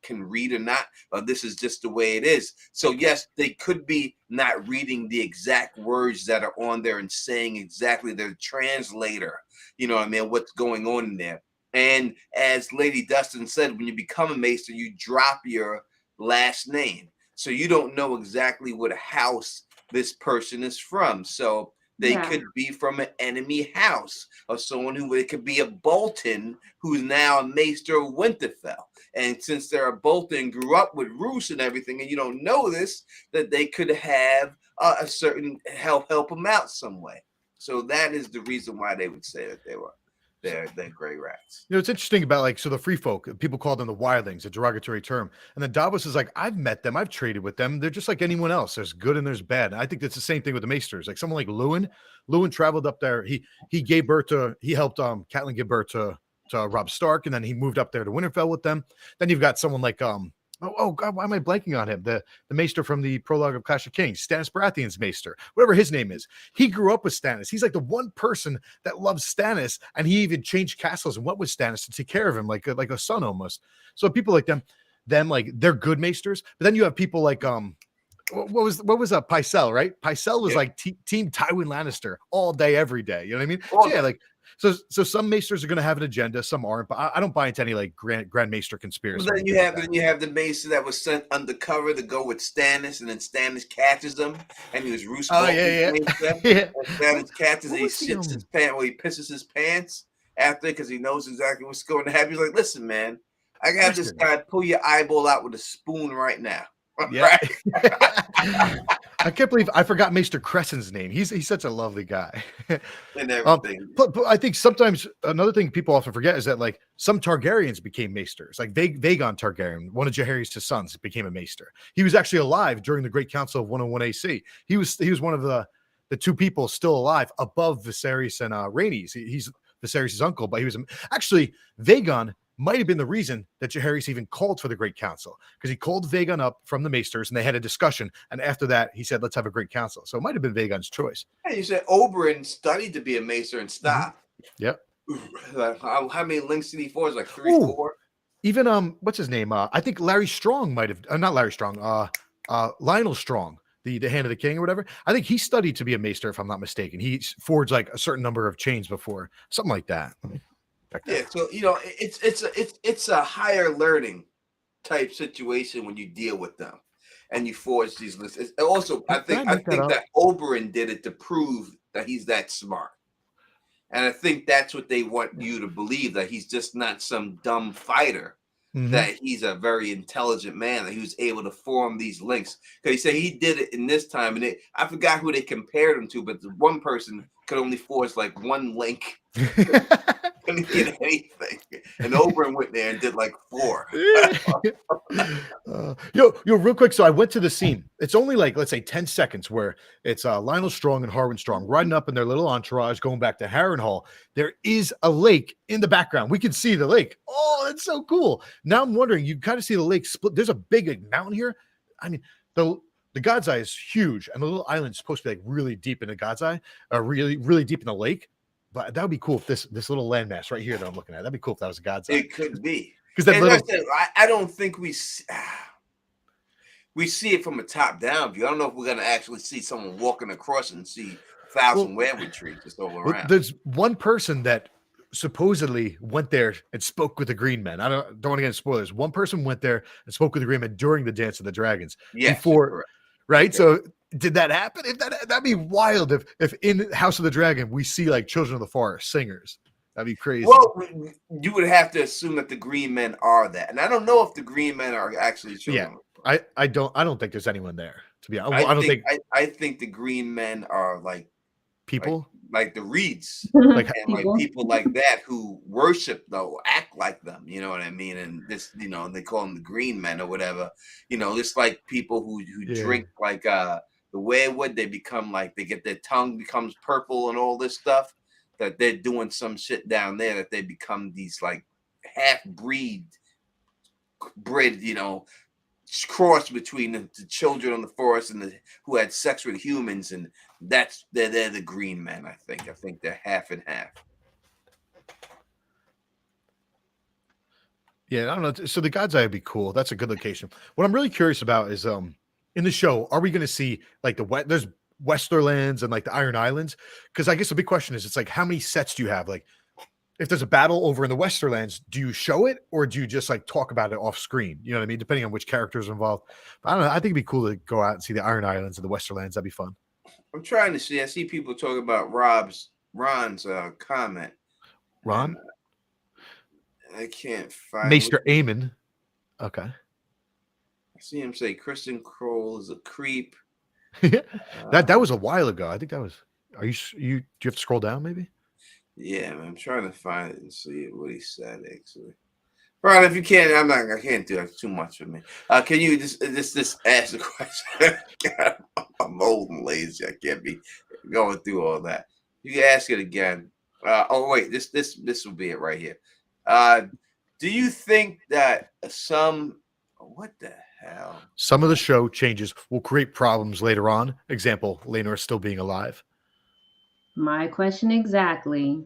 can read or not, but this is just the way it is. So, yes, they could be not reading the exact words that are on there and saying exactly their translator, you know what I mean, what's going on in there. And as Lady Dustin said, when you become a maester, you drop your last name. So you don't know exactly what house this person is from. So they could be from an enemy house, or someone who, it could be a Bolton who's now a Maester of Winterfell. And since they're a Bolton, grew up with Roose and everything, and you don't know this, that they could have a certain help them out some way. So that is the reason why they would say that they're gray rats. it's interesting about like, so the free folk, people call them the wildlings, a derogatory term. And then Davos is like, I've met them, I've traded with them. They're just like anyone else. There's good and there's bad. And I think that's the same thing with the Maesters. Like someone like Lewin traveled up there. He gave birth to, he helped Catelyn give birth to Robb Stark, and then he moved up there to Winterfell with them. Then you've got someone like oh God, why am I blanking on him? The Maester from the prologue of Clash of Kings, Stannis Baratheon's Maester, whatever his name is. He grew up with Stannis. He's like the one person that loves Stannis, and he even changed castles and went with Stannis to take care of him, like a son almost. So people like them like they're good Maesters. But then you have people like what was Pycelle, right? Pycelle was like team Tywin Lannister all day, every day. You know what I mean? So yeah, like. So some Maesters are going to have an agenda, some aren't, but I don't buy into any like Grand Maester conspiracy. Well, then you have the Maester that was sent undercover to go with Stannis, and then Stannis catches them, and he was Roose. Oh yeah. Stannis catches, and he shits his pants, he pisses his pants after because he knows exactly what's going to happen. He's like, "Listen, man, I got this guy pull your eyeball out with a spoon right now." Yeah. Right? I can't believe I forgot Maester Cressen's name. He's such a lovely guy. And everything. But I think sometimes another thing people often forget is that like some Targaryens became Maesters. Like Vagon Targaryen, one of Jaehaerys' sons, became a Maester. He was actually alive during the Great Council of 101 AC. He was one of the two people still alive above Viserys and Rhaenys. He's Viserys' uncle, but he was actually Vagon might have been the reason that Jaehaerys even called for the Great Council, because he called Vagon up from the Maesters and they had a discussion. And after that, he said, let's have a Great Council. So it might have been Vagon's choice. Yeah, you said Oberyn studied to be a Maester and stopped. Yep. Like, how many links did he forge? Like 3, 4? Even, what's his name? I think Larry Strong might have, not Larry Strong, Lionel Strong, the Hand of the King or whatever. I think he studied to be a Maester, if I'm not mistaken. He forged like a certain number of chains before, something like that. Yeah, so it's a higher learning type situation when you deal with them and you forge these lists. Also, I think that Oberyn did it to prove that he's that smart, and I think that's what they want you to believe, that he's just not some dumb fighter. Mm-hmm. That he's a very intelligent man, that he was able to form these links. Because he said he did it in this time, and I forgot who they compared him to, but the one person could only forge like one link. Couldn't get anything, and Oberyn went there and did like 4. Yo, real quick. So I went to the scene. It's only like, let's say 10 seconds where it's Lionel Strong and Harwin Strong riding up in their little entourage going back to Harrenhal. There is a lake in the background. We can see the lake. Oh, that's so cool. Now I'm wondering, you kind of see the lake split. There's a big mountain here. I mean, the God's Eye is huge, and the little island is supposed to be like really deep in the God's Eye, really, really deep in the lake. But that would be cool if this little landmass right here that I'm looking at, that'd be cool if that was a God's Eye. It could be. Because I don't think we see it from a top-down view. I don't know if we're going to actually see someone walking across and see 1,000 redwood trees just all around. There's one person that supposedly went there and spoke with the Green Men. I don't want to get into spoilers. One person went there and spoke with the Green Men during the Dance of the Dragons. Yes, right? Okay. So did that happen? If that'd be wild if in House of the Dragon we see like Children of the Forest singers. That'd be crazy. Well, you would have to assume that the Green Men are that, and I don't know if the Green Men are actually Yeah. children. I don't think there's anyone there, to be honest. I don't think I think the Green Men are like people like the Reeds like and like people like that who worship though act like them. You know what I mean? And this, they call them the Green Men or whatever. Just like people who Yeah. drink like the weirwood, they become like they get their tongue becomes purple and all this stuff. That they're doing some shit down there that they become these like half bred, cross between the children of the forest and who had sex with humans, and they're the Green Men. I think they're half and half. Yeah, I don't know. So the God's Eye would be cool. That's a good location. What I'm really curious about is in the show, are we going to see like there's Westerlands and like the Iron Islands? Because I guess the big question is, it's like, how many sets do you have? Like, if there's a battle over in the Westerlands, do you show it or do you just like talk about it off screen? You know what I mean? Depending on which characters are involved. But I don't know. I think it'd be cool to go out and see the Iron Islands and the Westerlands. That'd be fun. I'm trying to see. I see people talking about Ron's comment. Ron? I can't find Maester Aemon. Okay. I see him say Kristen Kroll is a creep. that was a while ago. I think that was. Do you have to scroll down maybe? Yeah, I'm trying to find it and see what he said actually. Ron, if you can't, I can't do that. It's too much for me. Can you just ask the question? God, I'm old and lazy. I can't be going through all that. You can ask it again. Oh wait, this will be it right here. Do you think that what the hell? Some of the show changes will create problems later on. Example, Laenor still being alive. My question exactly.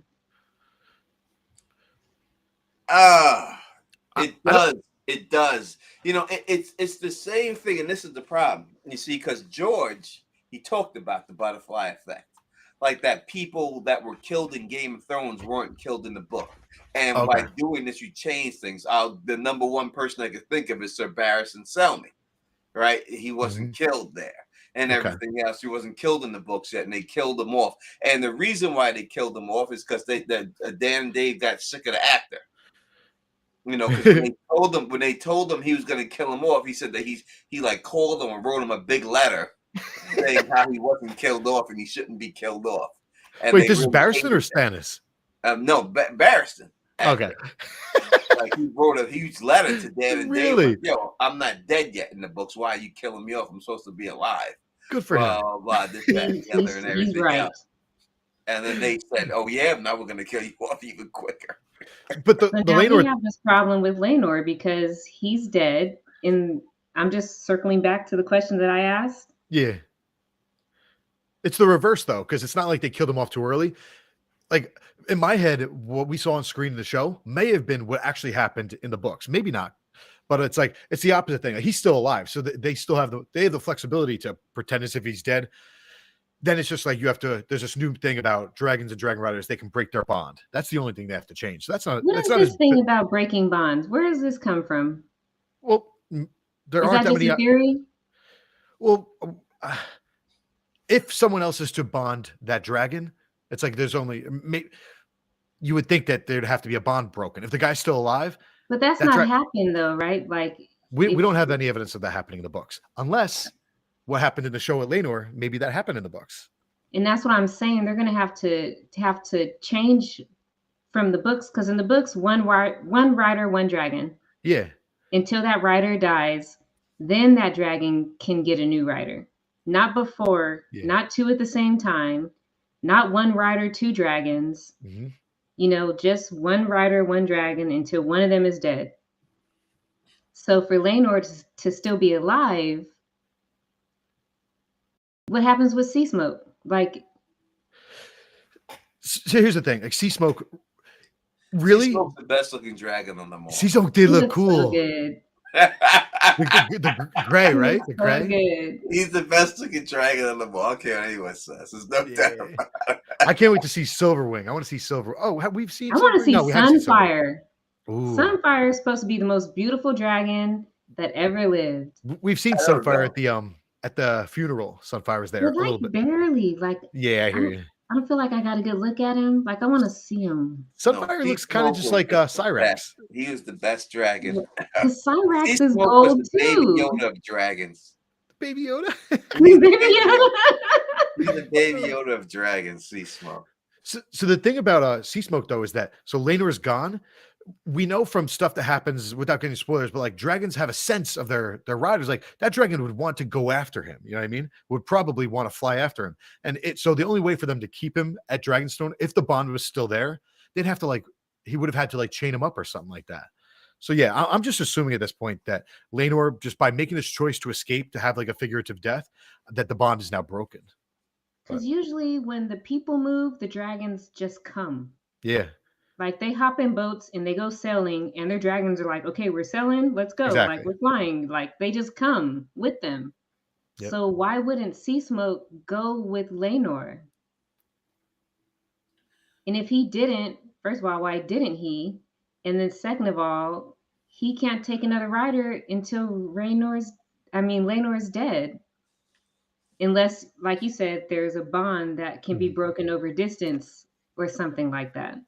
It does. It does. It's the same thing, and this is the problem. You see, because George, he talked about the butterfly effect. Like that people that were killed in Game of Thrones weren't killed in the book. And by doing this, you change things. The number one person I could think of is Sir Barristan Selmy, right? He wasn't killed there. And everything else, he wasn't killed in the books yet, and they killed him off. And the reason why they killed him off is because Dan and Dave got sick of the actor. Because when they told him he was going to kill him off, he said that he like called him and wrote him a big letter saying how he wasn't killed off and he shouldn't be killed off. And wait, this is Barristan or Stannis? No, Barristan. Okay. Like he wrote a huge letter to Dan and Dave. Like, yo, I'm not dead yet in the books. Why are you killing me off? I'm supposed to be alive. Good for him. This, that, and the other, and everything else. And then they said, "Oh yeah, now we're going to kill you off even quicker." But the Laenor, we have this problem with Laenor because he's dead. And I'm just circling back to the question that I asked. Yeah. It's the reverse though, because it's not like they killed him off too early. Like in my head, what we saw on screen in the show may have been what actually happened in the books. Maybe not, but it's like it's the opposite thing. Like, he's still alive, so they still have the flexibility to pretend as if he's dead. Then it's just like there's this new thing about dragons and dragon riders. They can break their bond. That's the only thing they have to change. So that's not. What is this thing about breaking bonds? Where does this come from? Well, there aren't that many. Theory? Well, if someone else is to bond that dragon, it's like there's only. You would think that there'd have to be a bond broken if the guy's still alive. But that's not happening though, right? Like we don't have any evidence of that happening in the books, unless what happened in the show at Laenor, maybe that happened in the books. And that's what I'm saying. They're going to have to change from the books, because in the books, one rider, one dragon. Yeah. Until that rider dies, then that dragon can get a new rider. Not before, not two at the same time, not one rider, two dragons. Mm-hmm. Just one rider, one dragon until one of them is dead. So for Laenor to still be alive, what happens with Sea Smoke? Like, so here's the thing: like Sea Smoke, really, Sea Smoke's the best looking dragon on them all. Sea Smoke did look cool. So good. the gray, right? The gray. So good. He's the best looking dragon on them all. I don't care what anyone says. There's no doubt about it. I can't wait to see Silverwing. I want to see Silver. Oh, we've seen. I want to see Sunfire. Ooh. Sunfire is supposed to be the most beautiful dragon that ever lived. We've seen Sunfire at the at the funeral, Sunfire was there But a like little bit. barely. Like Yeah, I I hear don't you. I don't feel like I got a good look at him. Like I want to see him. No, Sunfire Sea looks kind of Smoke just was like just the best. Cyrax. He was the best dragon. Because Sea Cyrax is Smoke was gold the baby too. Yoda of dragons. Baby Yoda. He's the Baby baby Yoda. Yoda. He's the baby Yoda of dragons, Sea Smoke. So the thing about Sea Smoke though is that so Laenor is gone. We know from stuff that happens without getting spoilers, but like dragons have a sense of their riders. Like that dragon would want to go after him. You know what I mean? Would probably want to fly after him. And so the only way for them to keep him at Dragonstone, if the bond was still there, they'd have to like he would have had to like chain him up or something like that. So yeah, I'm just assuming at this point that Laenor, just by making this choice to escape to have like a figurative death, that the bond is now broken. Because usually when the people move, the dragons just come. Yeah, Like they hop in boats and they go sailing, and their dragons are like, "Okay, we're sailing, let's go!" Like exactly. we're flying. Like they just come with them. Yep. So why wouldn't Sea Smoke go with Laenor? And if he didn't, first of all, why didn't he? And then second of all, he can't take another rider until Laenor's dead. Unless, like you said, there's a bond that can be Mhm. broken over distance or something like that.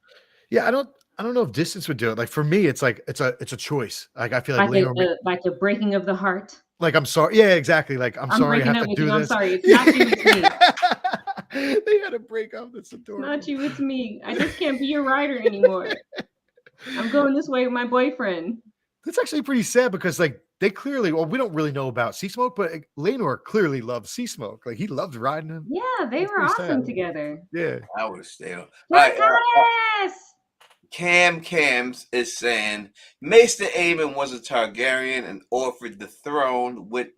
Yeah, I don't know if distance would do it. Like for me, it's like it's a choice. Like I feel like Like a, Laenor, a like a breaking of the heart. like I'm sorry. Yeah, exactly. Like I'm I'm sorry I breaking have up to with do you. I'm this. sorry. It's not you, it's me. They had to break up. That's It's not adorable. you, it's me. I just can't be your rider anymore. I'm going this way with my boyfriend. That's actually pretty sad because like they clearly, well, we don't really know about Sea Smoke, but like, Laenor clearly loves Sea Smoke. Like he loved riding him. Yeah, they That's were pretty awesome sad. together. Yeah. I would have stayed on. Dracarys! Cams is saying Maester Aemon was a Targaryen and offered the throne with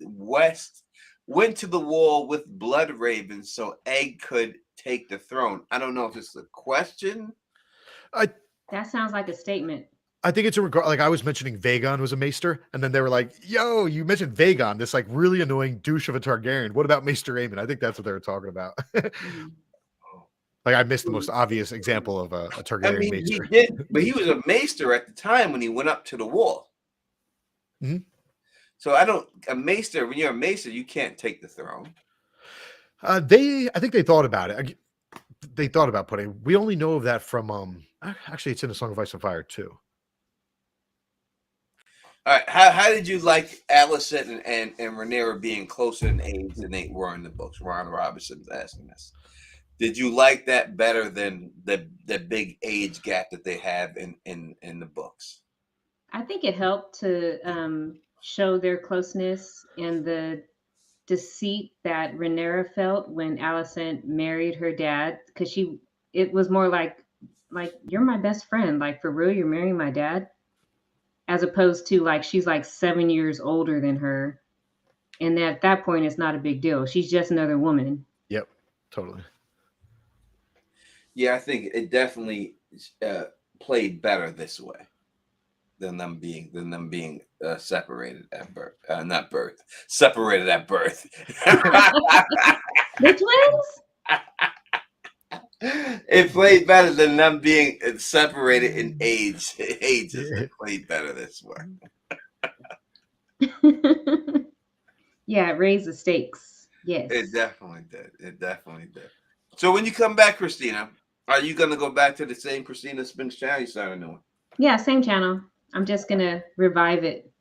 went to the wall with Blood Raven so Egg could take the throne. I don't know if it's a question. That sounds like a statement. I think it's a regard. Like I was mentioning, Vagon was a Maester, and then they were like, "Yo, you mentioned Vagon, this like really annoying douche of a Targaryen. What about Maester Aemon?" I think that's what they were talking about. Mhm. Like I missed the most obvious example of a I Targaryen mean, he Maester. did, but he was a Maester at the time when he went up to the wall. Mhm. So I don't a Maester. When you're a Maester, you can't take the throne. I think they thought about it. They thought about putting. We only know of that from actually, it's in the Song of Ice and Fire too. All right, how did you like Alicent and Rhaenyra being closer in age than they were in the books? Ron Robinson's asking this. Did you like that better than the big age gap that they have in the books? I think it helped to show their closeness and the deceit that Rhaenyra felt when Alicent married her dad, because it was more like you're my best friend, like for real, you're marrying my dad, as opposed to like she's like 7 years older than her, and at that point it's not a big deal. She's just another woman. Yep, totally. Yeah, I think it definitely played better this way than them being separated at birth, not birth, separated at birth. The twins. It played better than them being separated in ages. It played better this way. Yeah, it raised the stakes. Yes. It definitely did. It definitely did. So when you come back, Christina, are you gonna go back to the same Christina Spinks channel? You started a new one. Yeah, same channel. I'm just gonna revive it.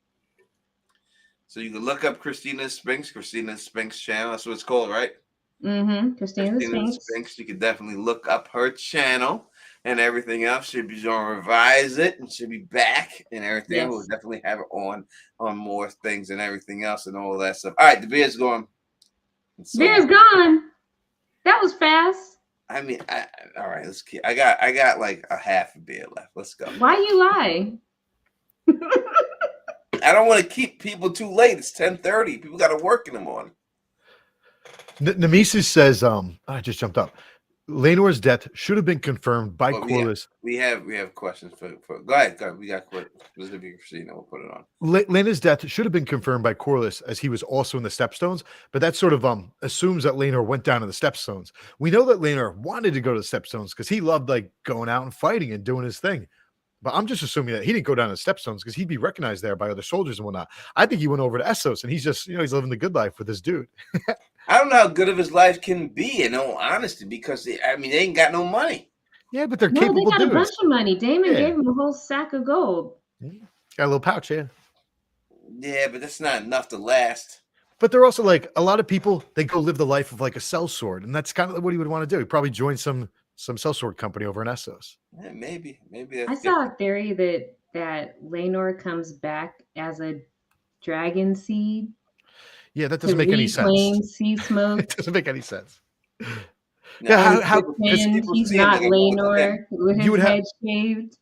So you can look up Christina Spinks channel. That's what it's called, right? Mm-hmm. Christina the Christina Sphinx. Spinks. You can definitely look up her channel and everything else. She'll be gonna revise it and she'll be back and everything. Yes. We'll definitely have her on more things and everything else and all that stuff. All right, the beer's going. Beer's gone. That was fast. I mean, all right. Let's keep. I got like a half a beer left. Let's go. Why you lie? I don't want to keep people too late. It's 10:30. People got to work in the morning. Nemesis says, I just jumped up. Laenor's death should have been confirmed by But Corlys. we have questions for go ahead. We got specific Christina. We'll put it on. Laena's death should have been confirmed by Corlys, as he was also in the Stepstones, but that sort of assumes that Laenor went down to the Stepstones. We know that Laenor wanted to go to the Stepstones because he loved like going out and fighting and doing his thing. But I'm just assuming that he didn't go down the stepstones because he'd be recognized there by other soldiers and whatnot. I think he went over to Essos and he's just, he's living the good life with this dude. I don't know how good of his life can be, in all honesty, because they ain't got no money. Yeah, but they're No, they capable got a bunch dudes. of money. Damon Yeah. gave him a whole sack of gold. Got a little pouch, yeah. Yeah, but that's not enough to last. But they're also like a lot of people, they go live the life of like a sellsword, and that's kind of what he would want to do. He'd probably join some sellsword company over in Essos. Yeah, maybe I that's saw a theory that Lenore comes back as a dragon seed Yeah, that to doesn't make any sense. reclaim Sea Smoke. It doesn't make any sense. No, Yeah, how And he's not Lenore with his You would have- head shaved.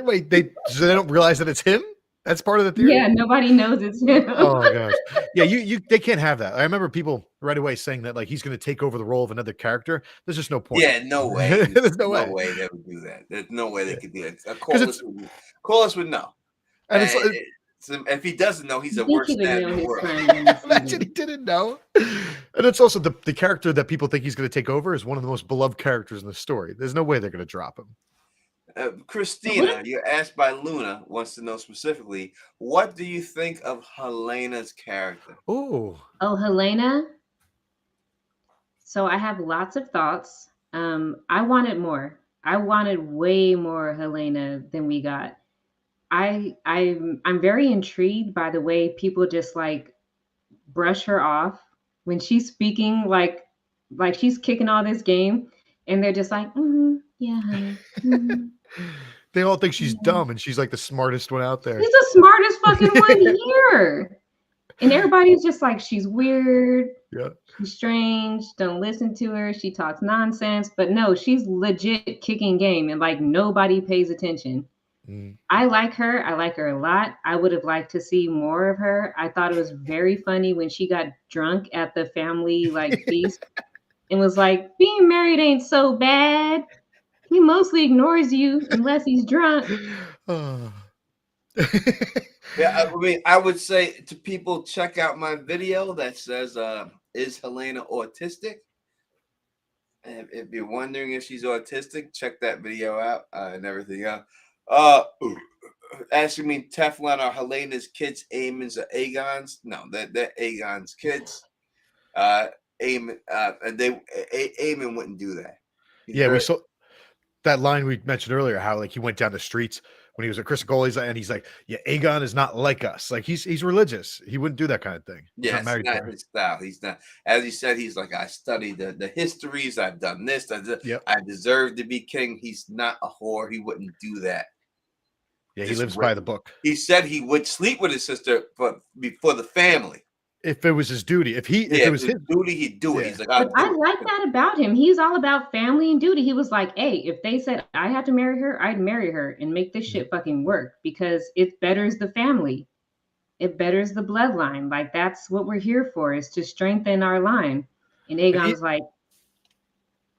wait, so they don't realize that it's him? That's part of the theory? Yeah, nobody knows it's him. Oh my gosh. Yeah, they can't have that. I remember people right away saying that like he's gonna take over the role of another character. There's just no point. Yeah, no way. There's no way. They would do that. There's no way they could do it. it's- Corliss would know. And it's And like, if he doesn't know, he's the I think worst he would dad know in the his world. son in the imagine season. he didn't know. And it's also the character that people think he's gonna take over is one of the most beloved characters in the story. There's no way they're gonna drop him. Christina, you're asked by Luna, wants to know specifically, what do you think of Helena's character? Oh, Oh, Helena. So I have lots of thoughts. I wanted more. I wanted way more Helena than we got. I'm very intrigued by the way people just like brush her off when she's speaking, like she's kicking all this game, and they're just like, yeah, honey. Mhm. they all think she's dumb and she's like the smartest one out there. She's the smartest fucking one here. And everybody's just like, she's weird. Yeah. She's strange. Don't listen to her. She talks nonsense. But no, she's legit kicking game and like nobody pays attention. I like her. I like her a lot. I would have liked to see more of her. I thought it was very funny when she got drunk at the family like feast and was like, being married ain't so bad. He mostly ignores you unless he's drunk. Oh. Yeah, I would say to people, check out my video that says, is Helena autistic? And if you're wondering if she's autistic, check that video out and everything else. Asking me Teflon are Helena's kids, Aemon's or Aegon's? No, they're Aegon's kids. Aemon wouldn't do that. Yeah, we saw that line we mentioned earlier, how like he went down the streets when he was at Chris Goli's and he's like, yeah, Aegon is not like us. Like he's religious. He wouldn't do that kind of thing. Yeah, it's not his style. He's not, as he said, he's like, I studied the histories, I've done this, I deserve to be king. He's not a whore. He wouldn't do that. Yeah, he lives by the book. He said he would sleep with his sister, but before the family. If it was his duty, if it was his duty, he'd do it. Yeah. He's like, But I like that about him. He's all about family and duty. He was like, hey, if they said I had to marry her, I'd marry her and make this shit fucking work because it betters the family. It betters the bloodline. Like that's what we're here for, is to strengthen our line. And Aegon's like,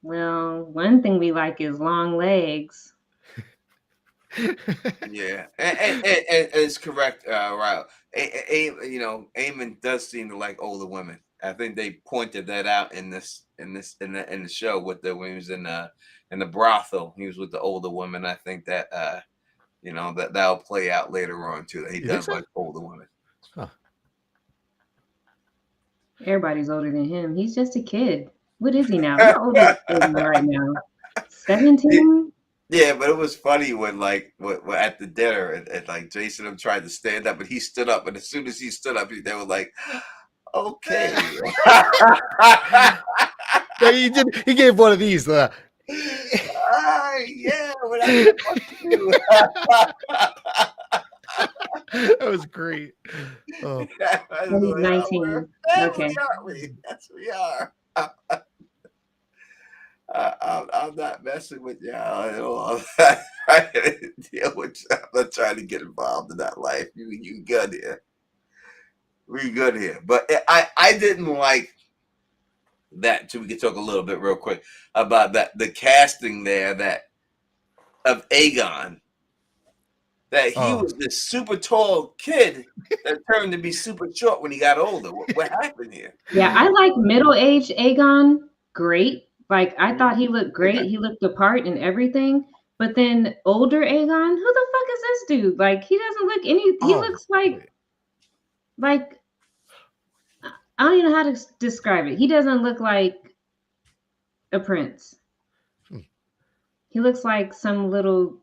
well, one thing we like is long legs. Yeah, and it's correct, right? Aemon does seem to like older women. I think they pointed that out in the show when he was in the brothel. He was with the older women. I think that that'll play out later on too. That he does like older women. Huh. Everybody's older than him. He's just a kid. What is he now? How old is he right now? 17? Yeah, but it was funny when at the dinner and like Jason tried to stand up and he stood up, and as soon as he stood up, they were like, "Okay." Yeah, he gave one of these. Yeah, what I do. That was great. Oh. He's 19. Okay. That's we are. I'm not messing with y'all at all. I deal with you. I'm not trying to get involved in that life. You good here. We good here. But I didn't like that too. We can talk a little bit real quick about the casting there of Aegon. That he was this super tall kid that turned to be super short when he got older. What happened here? Yeah, I like middle-aged Aegon. Great. Like I thought he looked great. He looked the part and everything. But then older Aegon, who the fuck is this dude? Like he doesn't look any. He Oh, looks like I don't even know how to describe it. He doesn't look like a prince. Hmm. He looks like some little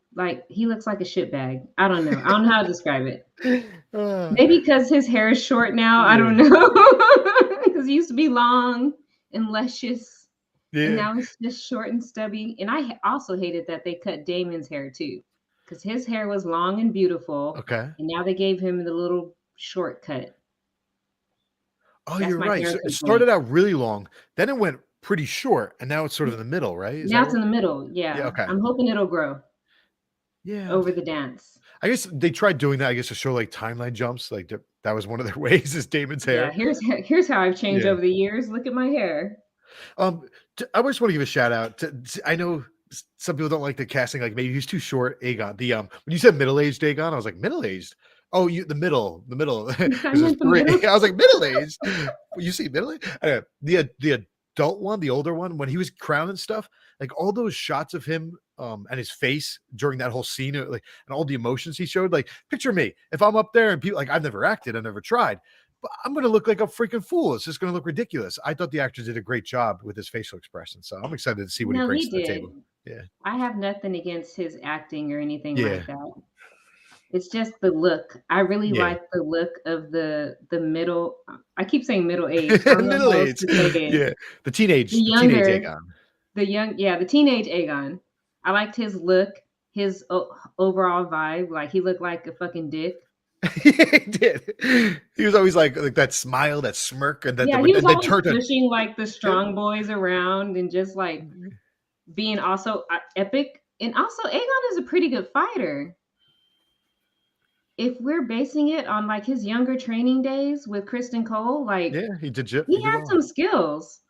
he looks like a shitbag. I don't know. I don't know how to describe it. Maybe because his hair is short now. I don't know. Because it used to be long and luscious, and yeah. now it's just short and stubby. And I also hated that they cut Damon's hair too, because his hair was long and beautiful, Okay. and now they gave him the little shortcut. Oh, That's you're my right. So hair it complaint. started out really long, then it went pretty short, and now it's sort of in the middle, right? Is Now that it's in the middle. Yeah, Yeah. okay. I'm hoping it'll grow Yeah. over the dance. I guess they tried doing that, I guess, to show like timeline jumps. Like that was one of their ways is Damon's hair. Yeah, here's how I've changed Yeah. over the years. Look at my hair. I just want to give a shout out I know some people don't like the casting, like maybe he's too short. Aegon. When you said middle-aged Aegon, I was like, middle-aged. Oh, the middle. I Because meant there's the three. middle. I was like, middle-aged. You see middle-aged? The adult one, the older one, when he was crowned and stuff, like all those shots of him and his face during that whole scene, like and all the emotions he showed. Like, picture me if I'm up there and people like I've never acted, I've never tried. But I'm going to look like a freaking fool. It's just going to look ridiculous. I thought the actor did a great job with his facial expression. So I'm excited to see what he No, brings he to the did. table. Yeah. I have nothing against his acting or anything Yeah. like that. It's just the look. I really Yeah. like the look of the middle. I keep saying middle age. I don't know Middle how else age. to say it. Yeah. The teenage The younger, Aegon. the teenage Aegon. I liked his look, his overall vibe. Like he looked like a fucking dick. He did. He was always like that smile, that smirk, and then Yeah, he was then always turned to pushing like the strong boys around and just like being also epic. And also, Aegon is a pretty good fighter. If we're basing it on like his younger training days with Kristen Cole, like yeah, he did he did has well. some skills.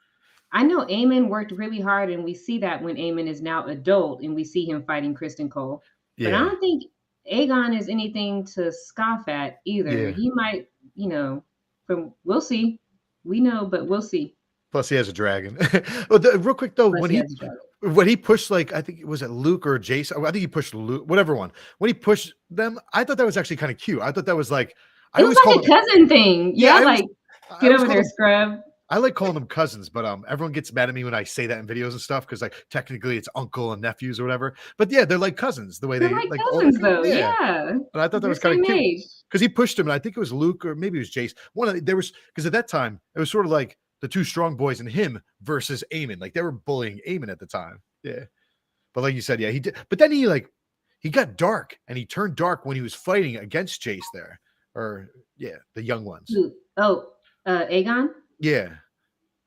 I know Aemon worked really hard, and we see that when Aemon is now adult and we see him fighting Kristen Cole. But I Yeah. don't think Aegon is anything to scoff at either. Yeah. He might, we'll see. We know, but we'll see. Plus, he has a dragon. Well, real quick though, Plus when he he has a dragon. when he pushed, like, I think it was Luke or Jason. I think he pushed Luke, whatever one. When he pushed them, I thought that was actually kind of cute. I thought that was like I It was always like call a cousin thing. Yeah, Yeah, I like get over there, scrub. I like calling them cousins, but everyone gets mad at me when I say that in videos and stuff because like technically it's uncle and nephews or whatever. But yeah, they're like cousins the way They're they like all cousins, though. Yeah. Yeah. But I thought that They're was kind of same cute age. because he pushed him, and I think it was Luke or maybe it was Jace. There was because at that time it was sort of like the two strong boys and him versus Aemon. Like they were bullying Aemon at the time. Yeah. But like you said, yeah, he did. But then he got dark and he turned dark when he was fighting against Jace there. Or yeah, the young ones. Aegon? Yeah.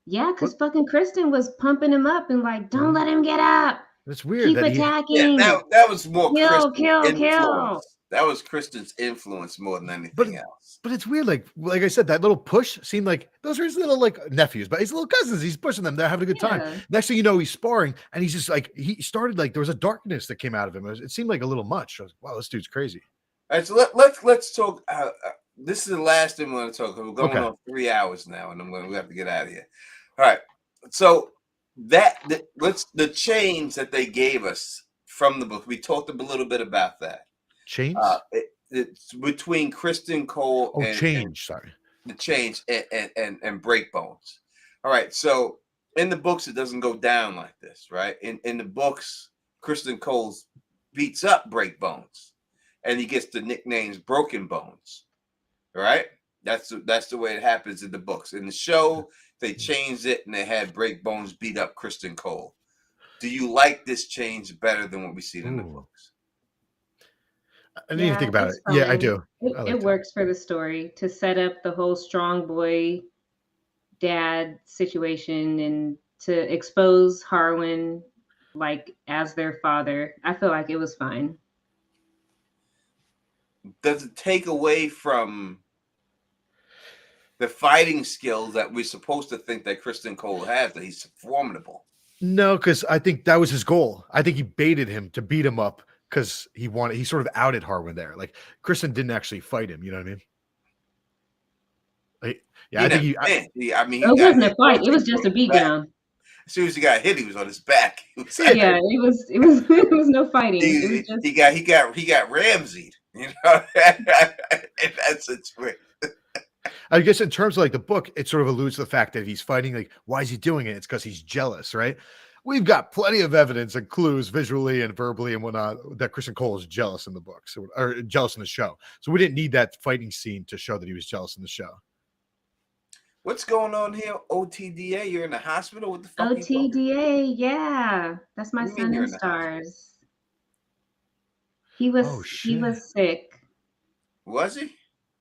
Yeah, because fucking Kristen was pumping him up and like, don't let him get up. That's weird. Keep that attacking. Yeah, that was more kill. influence. That was Kristen's influence more than anything else. But it's weird, like I said, that little push seemed like those are his little like nephews, but his little cousins. He's pushing them; they're having a good time. Next thing you know, he's sparring, and he's just like he started like there was a darkness that came out of him. It seemed like a little much. I was like, wow, this dude's crazy. All right, so let's talk. This is the last thing we're going to talk. We're going on 3 hours now, and we have to get out of here. All right, so the change that they gave us from the book. We talked a little bit about that. Change. It's between Kristen Cole and the change and Breakbones. All right, so in the books it doesn't go down like this, right? In the books, Kristen Cole beats up Breakbones, and he gets the nicknames Broken Bones. All right, that's the way it happens in the books. In the show, they changed it and they had Breakbones beat up Kristen Cole. Do you like this change better than what we see in the books? I didn't even think about it. Fine. Yeah, I do. It works for the story to set up the whole strong boy dad situation and to expose Harwin like as their father. I feel like it was fine. Does it take away from the fighting skills that we're supposed to think that Kristen Cole has, that he's formidable? No, because I think that was his goal. I think he baited him to beat him up because he sort of outed Harwin there. Like Kristen didn't actually fight him. You know what I mean? Like, yeah, I think it wasn't a fight. It was just a beatdown. As soon as he got hit, he was on his back. He was Yeah. Yeah, it was no fighting. It was just he got Ramseyed. You know, and that's its way. I guess in terms of like the book, it sort of alludes to the fact that he's fighting. Like, why is he doing it? It's because he's jealous, right? We've got plenty of evidence and clues visually and verbally and whatnot that Christian Cole is jealous in the books or jealous in the show. So we didn't need that fighting scene to show that he was jealous in the show. What's going on here? OTDA, you're in the hospital? What the fuck? OTDA. Yeah, that's my What do you mean son you're in in the hospital? stars. He was Oh, he was shit. sick. Was he?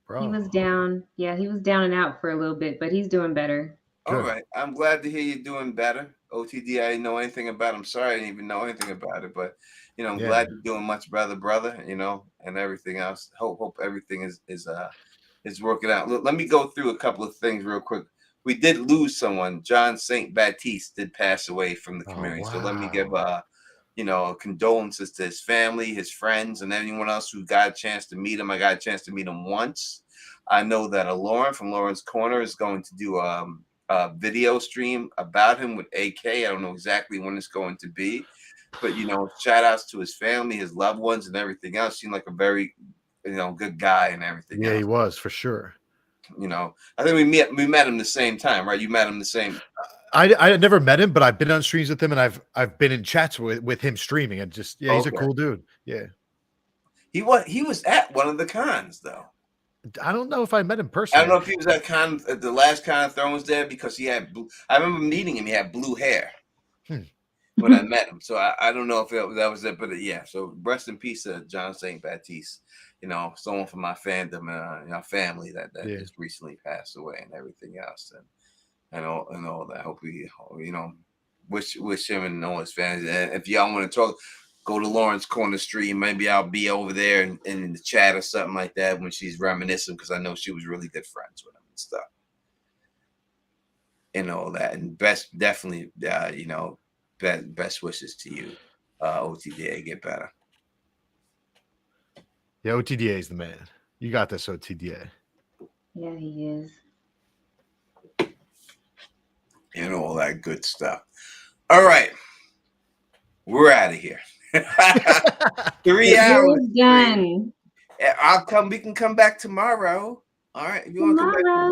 Bro. He was down. Yeah, he was down and out for a little bit, but he's doing better. All Good. right. I'm glad to hear you're doing better. OTD, I didn't know anything about it. I'm sorry I didn't even know anything about it, but you know, I'm Yeah. glad you're doing much better, brother, you know, and everything else. Hope everything is working out. Look, let me go through a couple of things real quick. We did lose someone. John St. Baptiste did pass away from the Oh, community. So let me give wow. you know, condolences to his family, his friends, and anyone else who got a chance to meet him. I got a chance to meet him once. I know that Lauren from Lauren's Corner is going to do a video stream about him with AK. I don't know exactly when it's going to be, but you know, shout outs to his family, his loved ones, and everything else. Seemed like a very, you know, good guy and everything Yeah, else. he was for sure. You know, I think we met him the same time, right? You met him the same. I had never met him, but I've been on streams with him and I've been in chats with him streaming and just he's a Okay. cool dude. Yeah. He was at one of the cons though. I don't know if I met him I personally. don't know if he was at the last Con of Thrones there because he had blue. I remember meeting him. He had blue hair when I met him. So I don't know if that was it, but yeah. So rest in peace to John St. Baptiste. You know, someone from my fandom and our family that just recently passed away and everything else, and all that. I hope we, you know, wish him and all his fans. And if y'all want to talk, go to Lauren's Corner stream. Maybe I'll be over there in the chat or something like that when she's reminiscing, because I know she was really good friends with him and stuff. And all that. And definitely, you know, best wishes to you, OTDA. Get better. Yeah, OTDA is the man. You got this, OTDA. Yeah, he is. And all that good stuff. All right. We're out of here. 3 hours. Done. We can come back tomorrow. All right. If you want to come back,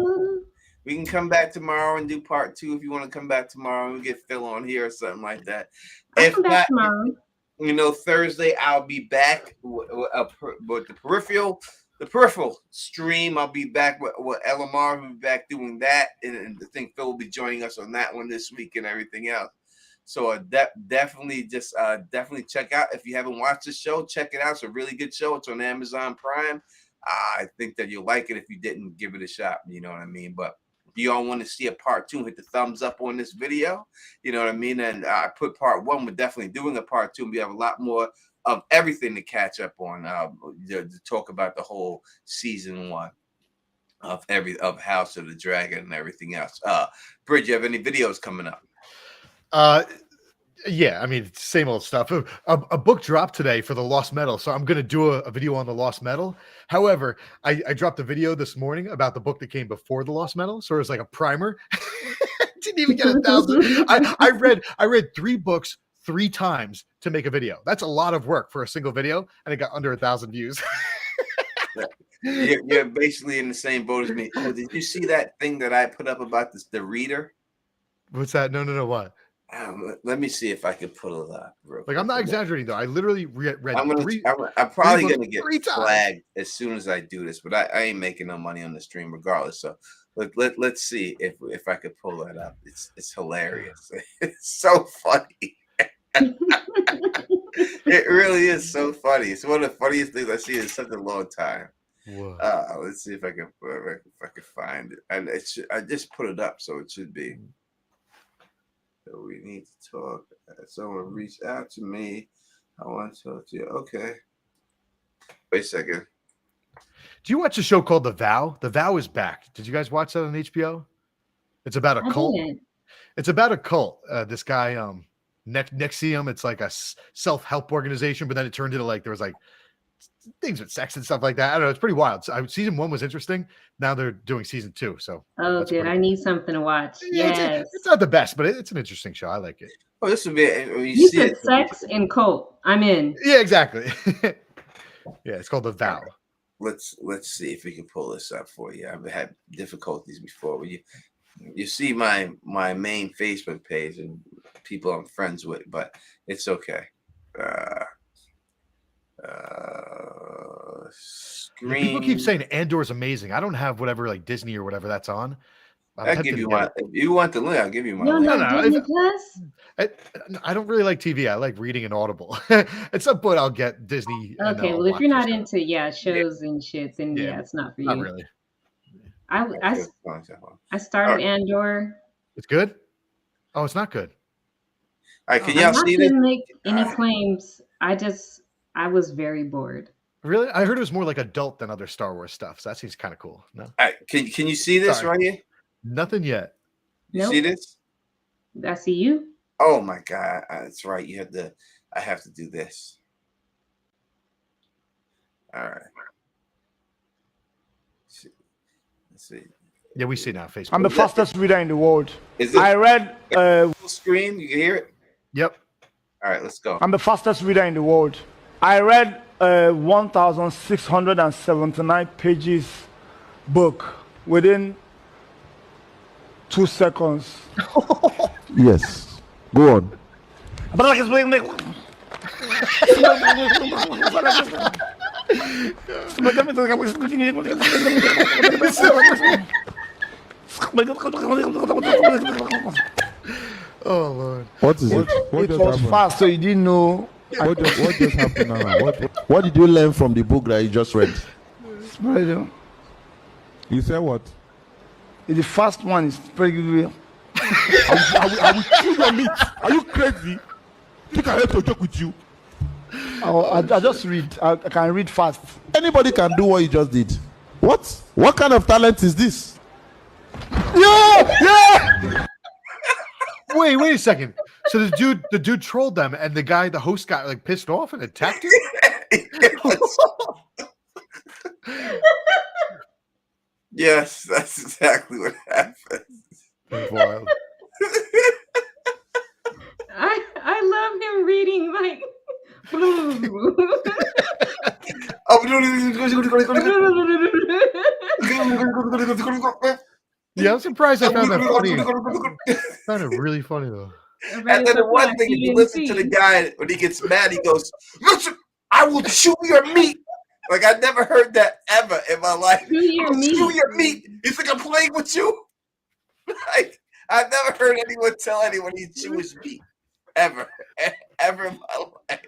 we can come back tomorrow and do part 2. If you want to come back tomorrow and get Phil on here or something like that. I'll come back tomorrow. You know, Thursday I'll be back with the peripheral stream. I'll be back with LMR. We'll be back doing that, and I think Phil will be joining us on that one this week and everything else. So definitely check out. If you haven't watched the show, check it out. It's a really good show. It's on Amazon Prime. I think that you'll like it if you didn't give it a shot. You know what I mean? But if you all want to see a part 2, hit the thumbs up on this video. You know what I mean? And I put part 1. We're definitely doing a part 2. And we have a lot more of everything to catch up on to talk about the whole season 1 of House of the Dragon and everything else. Bridge, you have any videos coming up? Yeah, I mean, same old stuff. A book dropped today for the Lost Metal, so I'm going to do a video on the Lost Metal. However, I dropped a video this morning about the book that came before the Lost Metal, so it was like a primer. Didn't even get 1,000. I read 3 books 3 times to make a video. That's a lot of work for a single video, and it got under 1,000 views. You're basically in the same boat as me. Oh, did you see that thing that I put up about the reader? What's that? No, what? Let me see if I can pull it up. Like, I'm not exaggerating though. I literally read. I'm probably gonna get flagged as soon as I do this, but I ain't making no money on the stream regardless. So let's see if I could pull that up. It's hilarious. It's so funny. It really is so funny. It's one of the funniest things I've seen in such a long time. Let's see if I can find it. And I just put it up, so it should be. So we need to talk. Someone reached out to me. I want to talk to you. Okay. Wait a second. Do you watch a show called The Vow? The Vow is back. Did you guys watch that on HBO? It's about a cult. It's about a cult. This guy, NXIVM, it's like a self-help organization, but then it turned into like there was like things with sex and stuff like that. I don't know. It's pretty wild. So, season 1 was interesting. Now they're doing season 2. So Oh, that's good. pretty I cool. need something to watch. Yeah, Yes. it's not the best, but it's an interesting show. I like it. Oh, this would be. You You see said it. sex and cult. I'm in. Yeah, exactly. Yeah, it's called The Vow. Let's see if we can pull this up for you. I've had difficulties before. You see my main Facebook page and people I'm friends with, but it's okay. Yeah, people keep Screen. saying Andor's amazing. I don't have whatever like Disney or whatever that's on. I'm I'll tempted give to you get one. If you want the link, I'll give you my No, link. no, No, Disney Plus. I don't really like TV. I like reading and Audible. At some point, I'll get Disney. And Okay, I'll well, if watch you're the not show. into shows and shit, then Yeah. it's not for Not you. really. I started Andor. It's good. Oh, it's not good. All right, can I'm y'all not see gonna this? make any claims. I was very bored. Really? I heard it was more like adult than other Star Wars stuff. So that seems kind of cool. No, All right, can you see this Sorry. right here? nothing yet. You Nope. see this? I see you. Oh my God, that's right. I have to do this. All right. Let's see. Yeah, we see now. Facebook. I'm the fastest reader in the world. Is it I read. full screen? You can hear it? Yep. All right, let's go. I'm the fastest reader in the world. I read 1,679 pages book within 2 seconds. Yes. Go on. Oh Lord. What is it? What It just was happened? fast, so you didn't know. What just happened now? What did you learn from the book that you just read? Brother, You said what? the first one is pretty real. I will chew your meat. Are you crazy? Think I have to joke with you? I just read. I can read fast. Anybody can do what you just did. What? What kind of talent is this? Wait a second. So the dude trolled them, and the host got like pissed off and attacked him. Yes, that's exactly what happened. That's wild. I love him reading like. Yeah, I'm surprised I found that funny. I found it really funny though. And then the one thing, if you listen to the guy when he gets mad, he goes, "Listen, I will chew your meat." Like I never heard that ever in my life. Chew your meat. Chew your meat. You think I'm playing with you? Like I've never heard anyone tell anyone he chew his meat ever in my life.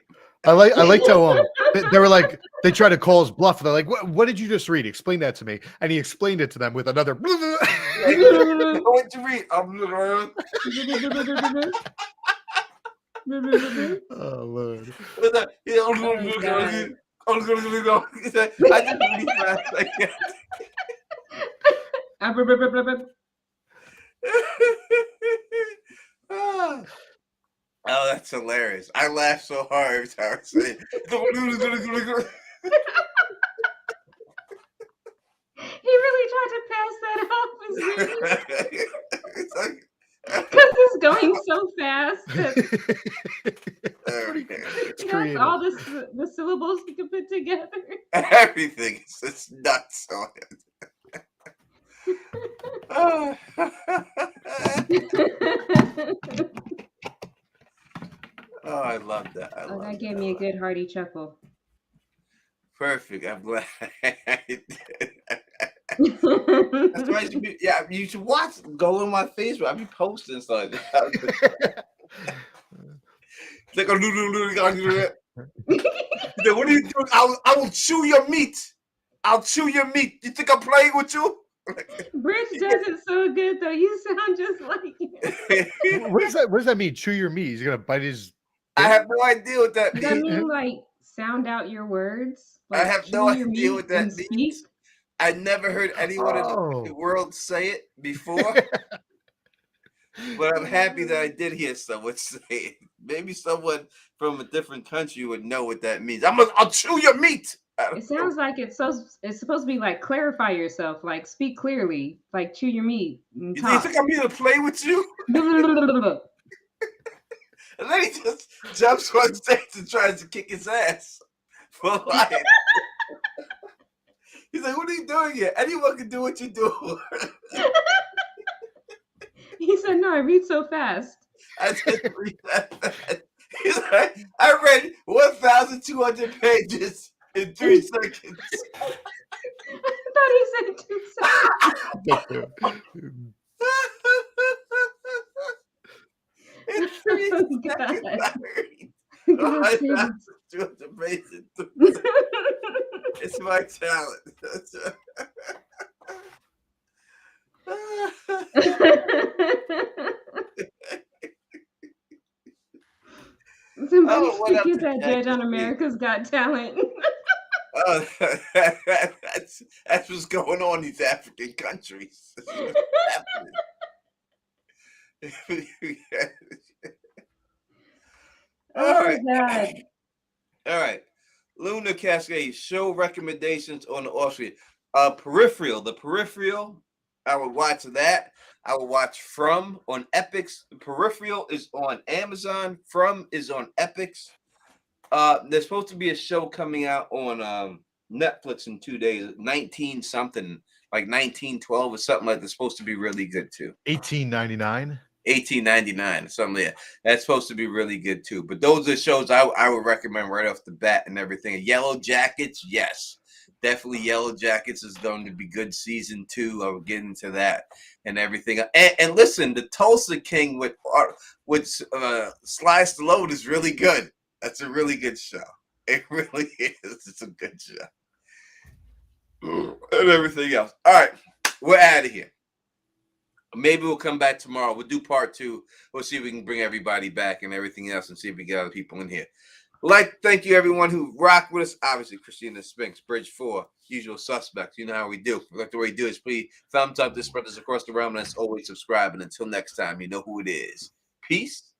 I liked how they were like they tried to call his bluff. They're like, "What did you just read? Explain that to me." And he explained it to them with another. What you read? Oh Lord. I just really fast like that. Oh, that's hilarious. I laugh so hard every time I say it. He really tried to pass that off as reading It's like, because it's going so fast that It's that's creative. all the syllables you can put together. everything is just nuts on it. Oh. Oh, I love that. I Oh, love that gave me a good hearty chuckle. Perfect. I'm glad I did. That's why you should watch. Go on my Facebook. I'll be posting stuff. It's like, what are you doing? I will chew your meat. I'll chew your meat. You think I'm playing with you? Bridge does it so good though. You sound just like him. What does that mean? Chew your meat. He's gonna bite his. I have no idea what that Does that means. mean like sound out your words? I Like, have no chew your idea meat what that and means. speak? I never heard anyone in the Oh. world say it before. But I'm happy that I did hear someone say it. Maybe someone from a different country would know what that means. I'll chew your meat. I It don't know. sounds like it's supposed to be like clarify yourself, like speak clearly, like chew your meat and You talk. think I'm here to play with you? And then he just jumps on stage and tries to kick his ass for lying. He's like, what are you doing here? Anyone can do what you do. He said, "No, I read so fast." I didn't read that fast. He's like, I read 1,200 pages in 3 seconds. I thought he said 2 seconds. In 3 Oh, seconds, God. I read God, 1,200 pages. It's my talent. Somebody Oh, what should up get to that judge on Jackie? America's Got Talent. Oh, that's what's going on in these African countries. That's what's happening. All Oh, right. God. All right. Luna Cascade show recommendations on the Austria. Peripheral. The Peripheral. I would watch that. I would watch From on Epix. Peripheral is on Amazon. From is on Epix. There's supposed to be a show coming out on Netflix in 2 days. 19 something, like 1912 or something like that's supposed to be really good too. 1899. 1899 or something like that. That's supposed to be really good too. But those are shows I would recommend right off the bat and everything. Yellow Jackets, yes. Definitely Yellow Jackets is going to be good season 2. I will get into that and everything. And listen, the Tulsa King with Sly Stallone is really good. That's a really good show. It really is. It's a good show. And everything else. All right. We're out of here. Maybe we'll come back tomorrow. We'll do part 2. We'll see if we can bring everybody back and everything else and see if we get other people in here. Thank you everyone who rocked with us. Obviously, Christina Spinks, Bridge 4, usual suspects. You know how we do. Like the way we do is please thumbs up this, spread this across the realm, and as always, subscribe. And until next time, you know who it is. Peace